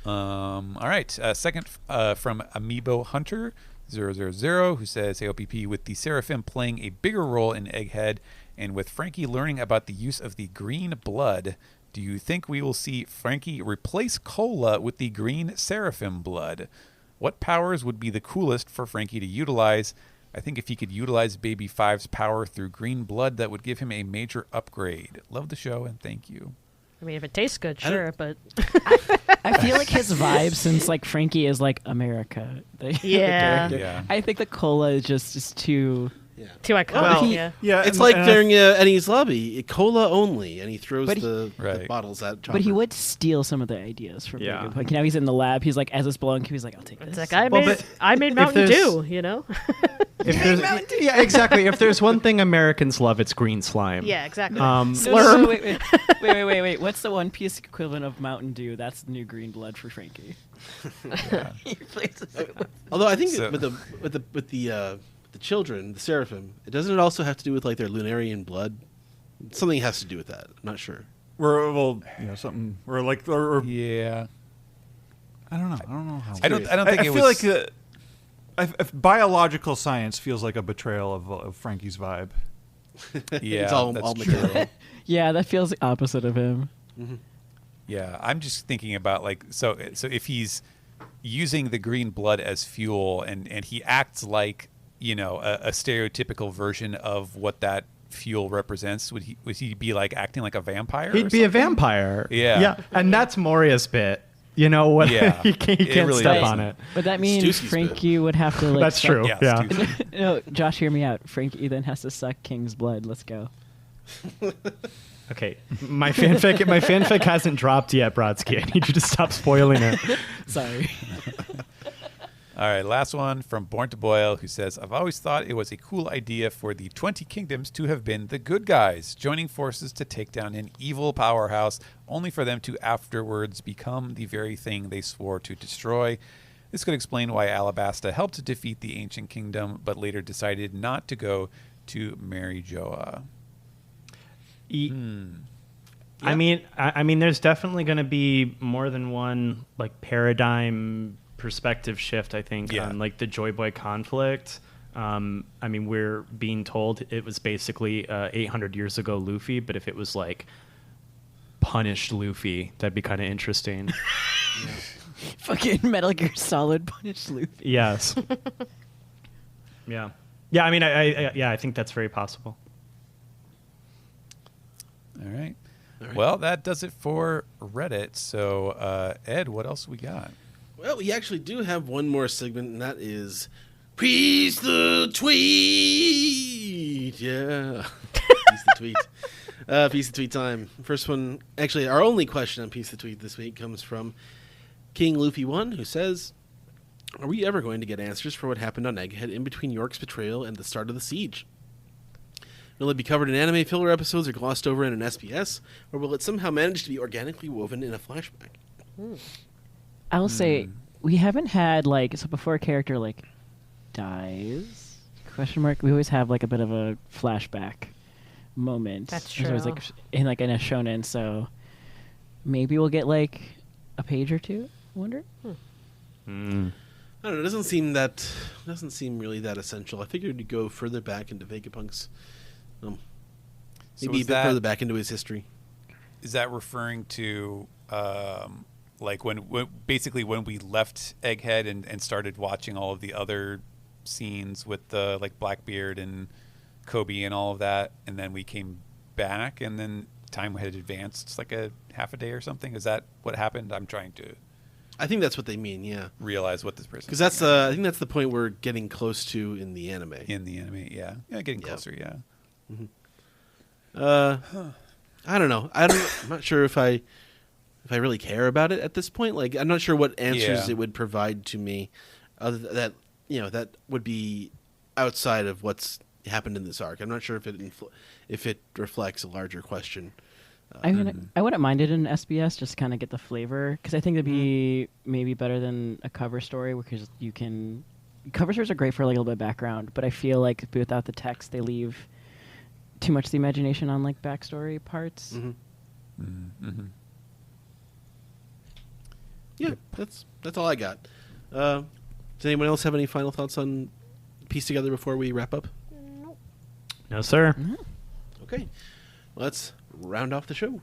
All right. Second from Amiibo Hunter 000, who says, "Hey, OPP, with the Seraphim playing a bigger role in Egghead, and with Frankie learning about the use of the green blood, do you think we will see Frankie replace Cola with the green Seraphim blood? What powers would be the coolest for Frankie to utilize? I think if he could utilize Baby Five's power through green blood, that would give him a major upgrade. Love the show, and thank you. I mean, if it tastes good, sure, but I feel like his vibe, since like Frankie is like America. The Yeah. character, Yeah. I think the cola is just too. too iconic. Well, yeah. Yeah, It's like during Eddie's lobby, cola only, and he throws But the Right. bottles at Chopper. But he would steal some of the ideas from Yeah. Like now he's in the lab. He's like, as it's blowing, he's like, I'll take It's this. like Well, but I made if Mountain there's- Dew, you know? If there's, yeah, exactly. If there's one thing Americans love, it's green slime. Yeah, exactly. No, Slurm. wait. What's the One Piece equivalent of Mountain Dew? That's the new green blood for Frankie. He replaces it with- Although I think So- with the children, the seraphim, doesn't it also have to do with like their Lunarian blood? Something has to do with that. I'm not sure. Something. Or like, or Yeah. I don't know. I don't know how. I don't think I it feel was... like if biological science feels like a betrayal of Frankie's vibe. Yeah, It's all that's true. material. Yeah, that feels the opposite of him. Yeah, I'm just thinking about like so if he's using the green blood as fuel and he acts like, you know, a stereotypical version of what that fuel represents, would he be like acting like a vampire? He'd be a vampire. Yeah. Yeah. And that's Moria's bit. You know what? Yeah. he can't It really step is. on it. But that means Stussy's Frankie would have to like. That's suck- true. Yeah, Yeah. Stu. No, Josh, hear me out. Frankie then has to suck King's blood. Let's go. Okay. My fanfic hasn't dropped yet, Brodsky. I need you to stop spoiling it. Sorry. All right, last one from Born to Boil, who says, I've always thought it was a cool idea for the 20 Kingdoms to have been the good guys, joining forces to take down an evil powerhouse, only for them to afterwards become the very thing they swore to destroy. This could explain why Alabasta helped defeat the ancient kingdom, but later decided not to go to marry Joa. I mean, there's definitely going to be more than one like paradigm perspective shift. I think Yeah. on like the Joy Boy conflict. I mean, we're being told it was basically 800 years ago Luffy, but if it was like punished Luffy, that'd be kind of interesting. Fucking Metal Gear Solid punished Luffy. Yes. Yeah. Yeah. I mean, I think that's very possible. All right. Well, that does it for Reddit. So, Ed, what else we got? Well, we actually do have one more segment, and that is Piece the Tweet. Yeah. Piece the Tweet. Piece the Tweet time. First one, actually, our only question on Piece the Tweet this week comes from King Luffy 1, who says, are we ever going to get answers for what happened on Egghead in between York's betrayal and the start of the siege? Will it be covered in anime filler episodes or glossed over in an SPS, or will it somehow manage to be organically woven in a flashback? I will say we haven't had like so before a character like dies question mark. We always have like a bit of a flashback moment. That's There's always, true. like in a shonen, so maybe we'll get like a page or two. I wonder. I don't know. It doesn't seem really that essential. I figured you'd go further back into Vegapunk's, So maybe a is bit that- further back into his history. Is that referring to like when basically when we left Egghead and started watching all of the other scenes with the like Blackbeard and Kobe and all of that, and then we came back and then time had advanced like a half a day or something? Is that what happened? I'm trying to I think that's what they mean. Yeah, realize what this person because that's I think that's the point we're getting close to in the anime. in the anime. Yeah, getting Yeah. closer. Yeah. I don't know. I'm not sure if I really care about it at this point. Like, I'm not sure what answers Yeah. it would provide to me, other that that would be outside of what's happened in this arc. I'm not sure if it reflects a larger question. I wouldn't mind it in SBS, just kind of get the flavor, because I think it'd be maybe better than a cover story, because cover stories are great for like a little bit of background, but I feel like without the text, they leave too much to the imagination on like backstory parts. Yeah, that's all I got. Does anyone else have any final thoughts on Piece Together before we wrap up? No, sir. Okay, let's round off the show.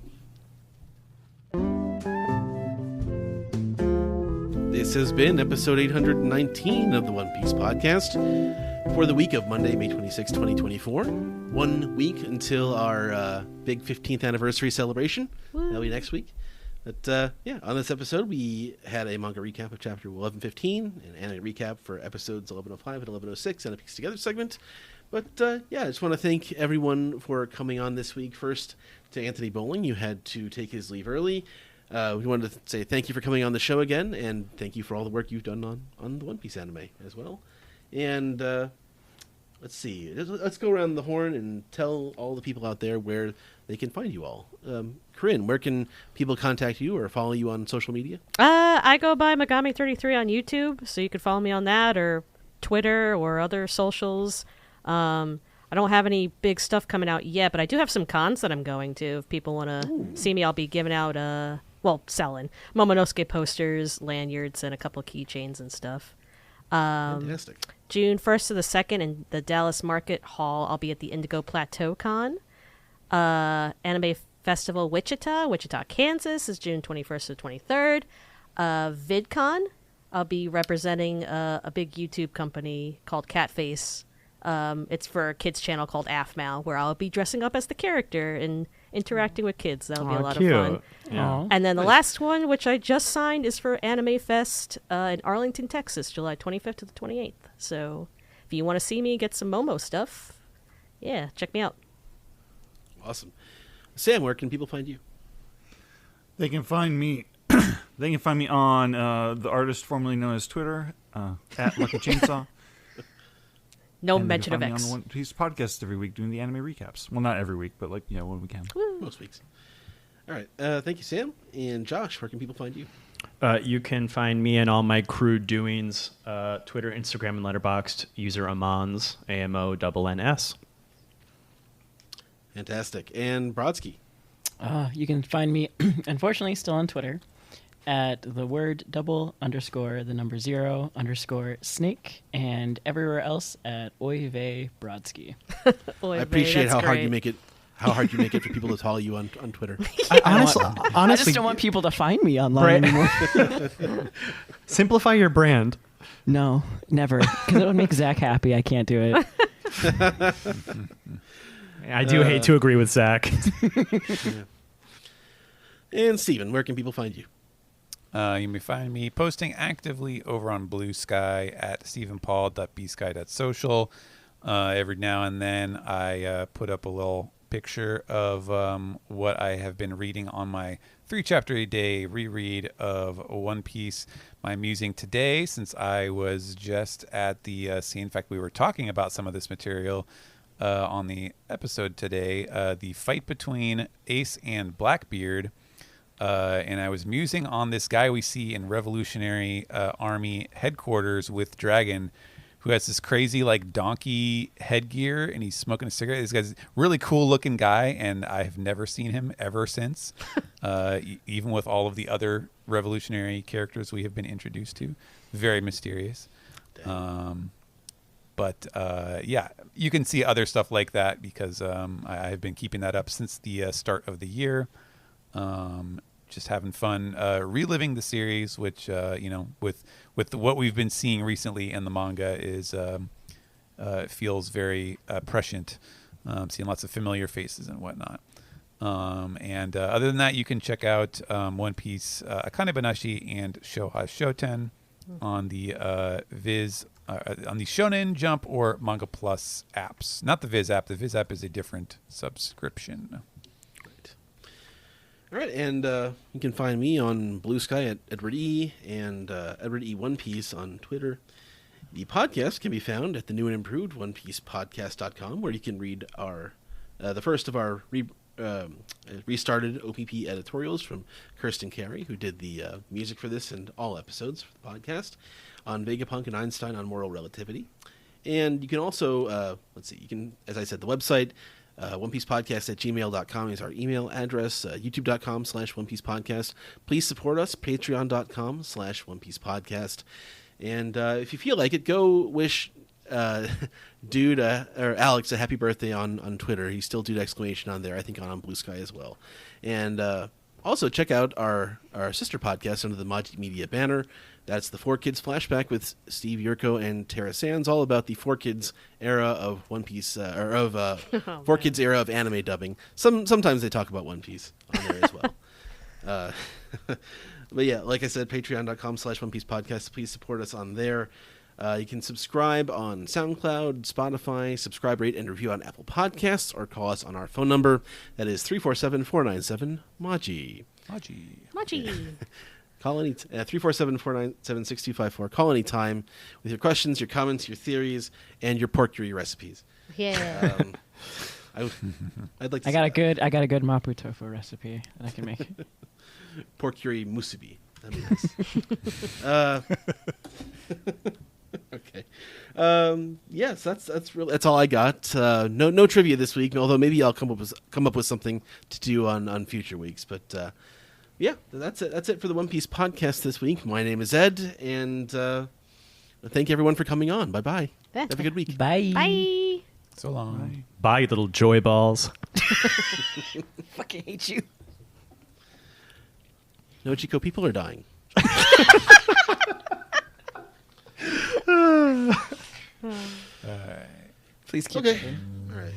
This has been episode 819 of the One Piece podcast for the week of Monday, May 26, 2024. 1 week until our big 15th anniversary celebration. That'll be next week. But on this episode, we had a manga recap of chapter 1115, an anime recap for episodes 1105 and 1106, and a Piece Together segment. But I just want to thank everyone for coming on this week. First, to Anthony Bowling, you had to take his leave early. We wanted to say thank you for coming on the show again, and thank you for all the work you've done on the One Piece anime as well. And let's see. Let's go around the horn and tell all the people out there where they can find you all. Corinne, where can people contact you or follow you on social media? I go by Megami33 on YouTube, so you can follow me on that, or Twitter or other socials. I don't have any big stuff coming out yet, but I do have some cons that I'm going to. If people want to see me, I'll be giving out, selling Momonosuke posters, lanyards, and a couple of keychains and stuff. Fantastic. June 1st to the 2nd in the Dallas Market Hall, I'll be at the Indigo Plateau Con. Anime Festival Wichita, Kansas is June 21st to 23rd. VidCon, I'll be representing a big YouTube company called Catface. It's for a kids channel called AFMAL, where I'll be dressing up as the character and interacting with kids. That'll be a lot of fun. Yeah. And then the last one, which I just signed, is for Anime Fest in Arlington, Texas, July 25th to the 28th. So if you want to see me get some Momo stuff, check me out. Awesome. Sam, where can people find you? They can find me. They can find me on the artist formerly known as Twitter at Lucky Chainsaw. No And mention of they can X. find me on the One Piece podcast every week doing the anime recaps. Well, not every week, but when we can. Most weeks. All right. Thank you, Sam. And Josh, where can people find you? You can find me and all my crew doings, Twitter, Instagram, and Letterboxd, user Amons, AMONNS. Fantastic. And Brodsky. You can find me, unfortunately, still on Twitter at the word _0_snake, and everywhere else at Oive Brodsky. Oy I vey, appreciate that's how hard great. you make it. How hard you make it for people to follow you on Twitter. Honestly, I just don't want people to find me online anymore. simplify your brand. No, never. Because it would make Zach happy. I can't do it. I do hate to agree with Zach. And Steven, where can people find you? You may find me posting actively over on Blue Sky at stephenpaul.bsky.social. Every now and then I put up a little picture of what I have been reading on my 3-chapter-a-day reread of One Piece. My musing today, since I was just at the scene, in fact, we were talking about some of this material on the episode today, the fight between Ace and Blackbeard. And I was musing on this guy we see in Revolutionary Army headquarters with Dragon, who has this crazy donkey headgear, and he's smoking a cigarette. This guy's a really cool looking guy, and I've never seen him ever since, even with all of the other revolutionary characters we have been introduced to. Very mysterious. But you can see other stuff like that because I have been keeping that up since the start of the year. Just having fun reliving the series, which with what we've been seeing recently in the manga is feels very prescient. Seeing lots of familiar faces and whatnot. And other than that, you can check out One Piece, Akane Banashi, and Shoha Shoten on the Viz. On the Shonen Jump or Manga Plus apps. Not the Viz app. The Viz app is a different subscription. Right. All right, and you can find me on Blue Sky at Edward E. and Edward E. One Piece on Twitter. The podcast can be found at the new and improved OnePiecePodcast.com, where you can read our the first of our restarted OPP editorials from Kirsten Carey, who did the music for this and all episodes for the podcast, on Vegapunk and Einstein on moral relativity. And you can also, you can, as I said, the website, onepiecepodcast@gmail.com is our email address, youtube.com/onepiecepodcast. Please support us, patreon.com/onepiecepodcast. And if you feel like it, go wish Dude or Alex a happy birthday on Twitter. He's still Dude exclamation on there. I think on Blue Sky as well. And Also, check out our sister podcast under the Maji Media banner. That's the 4Kids Flashback with Steve Yurko and Tara Sands, all about the 4Kids era of One Piece, or of 4Kids era of anime dubbing. Sometimes they talk about One Piece on there as well. But yeah, like I said, patreon.com/One Piece Podcast. Please support us on there. You can subscribe on SoundCloud, Spotify, subscribe, rate, and review on Apple Podcasts, or call us on our phone number. That is 347-497-MAJI. Machi. Call any 347-497-6254. Call anytime with your questions, your comments, your theories, and your pork-curry recipes. Yeah. I'd like to I got a good mapo tofu recipe that I can make. pork-curry musubi. That'd be nice. Okay. Yes, that's all I got. No trivia this week, although maybe I'll come up with something to do on future weeks. But yeah, that's it. That's it for the One Piece podcast this week. My name is Ed, and thank everyone for coming on. Bye-bye. Have a good week. Bye. Bye. So long. Bye, little joy balls. Fucking hate you. Nojiko, people are dying. Please keep Okay. it. All right.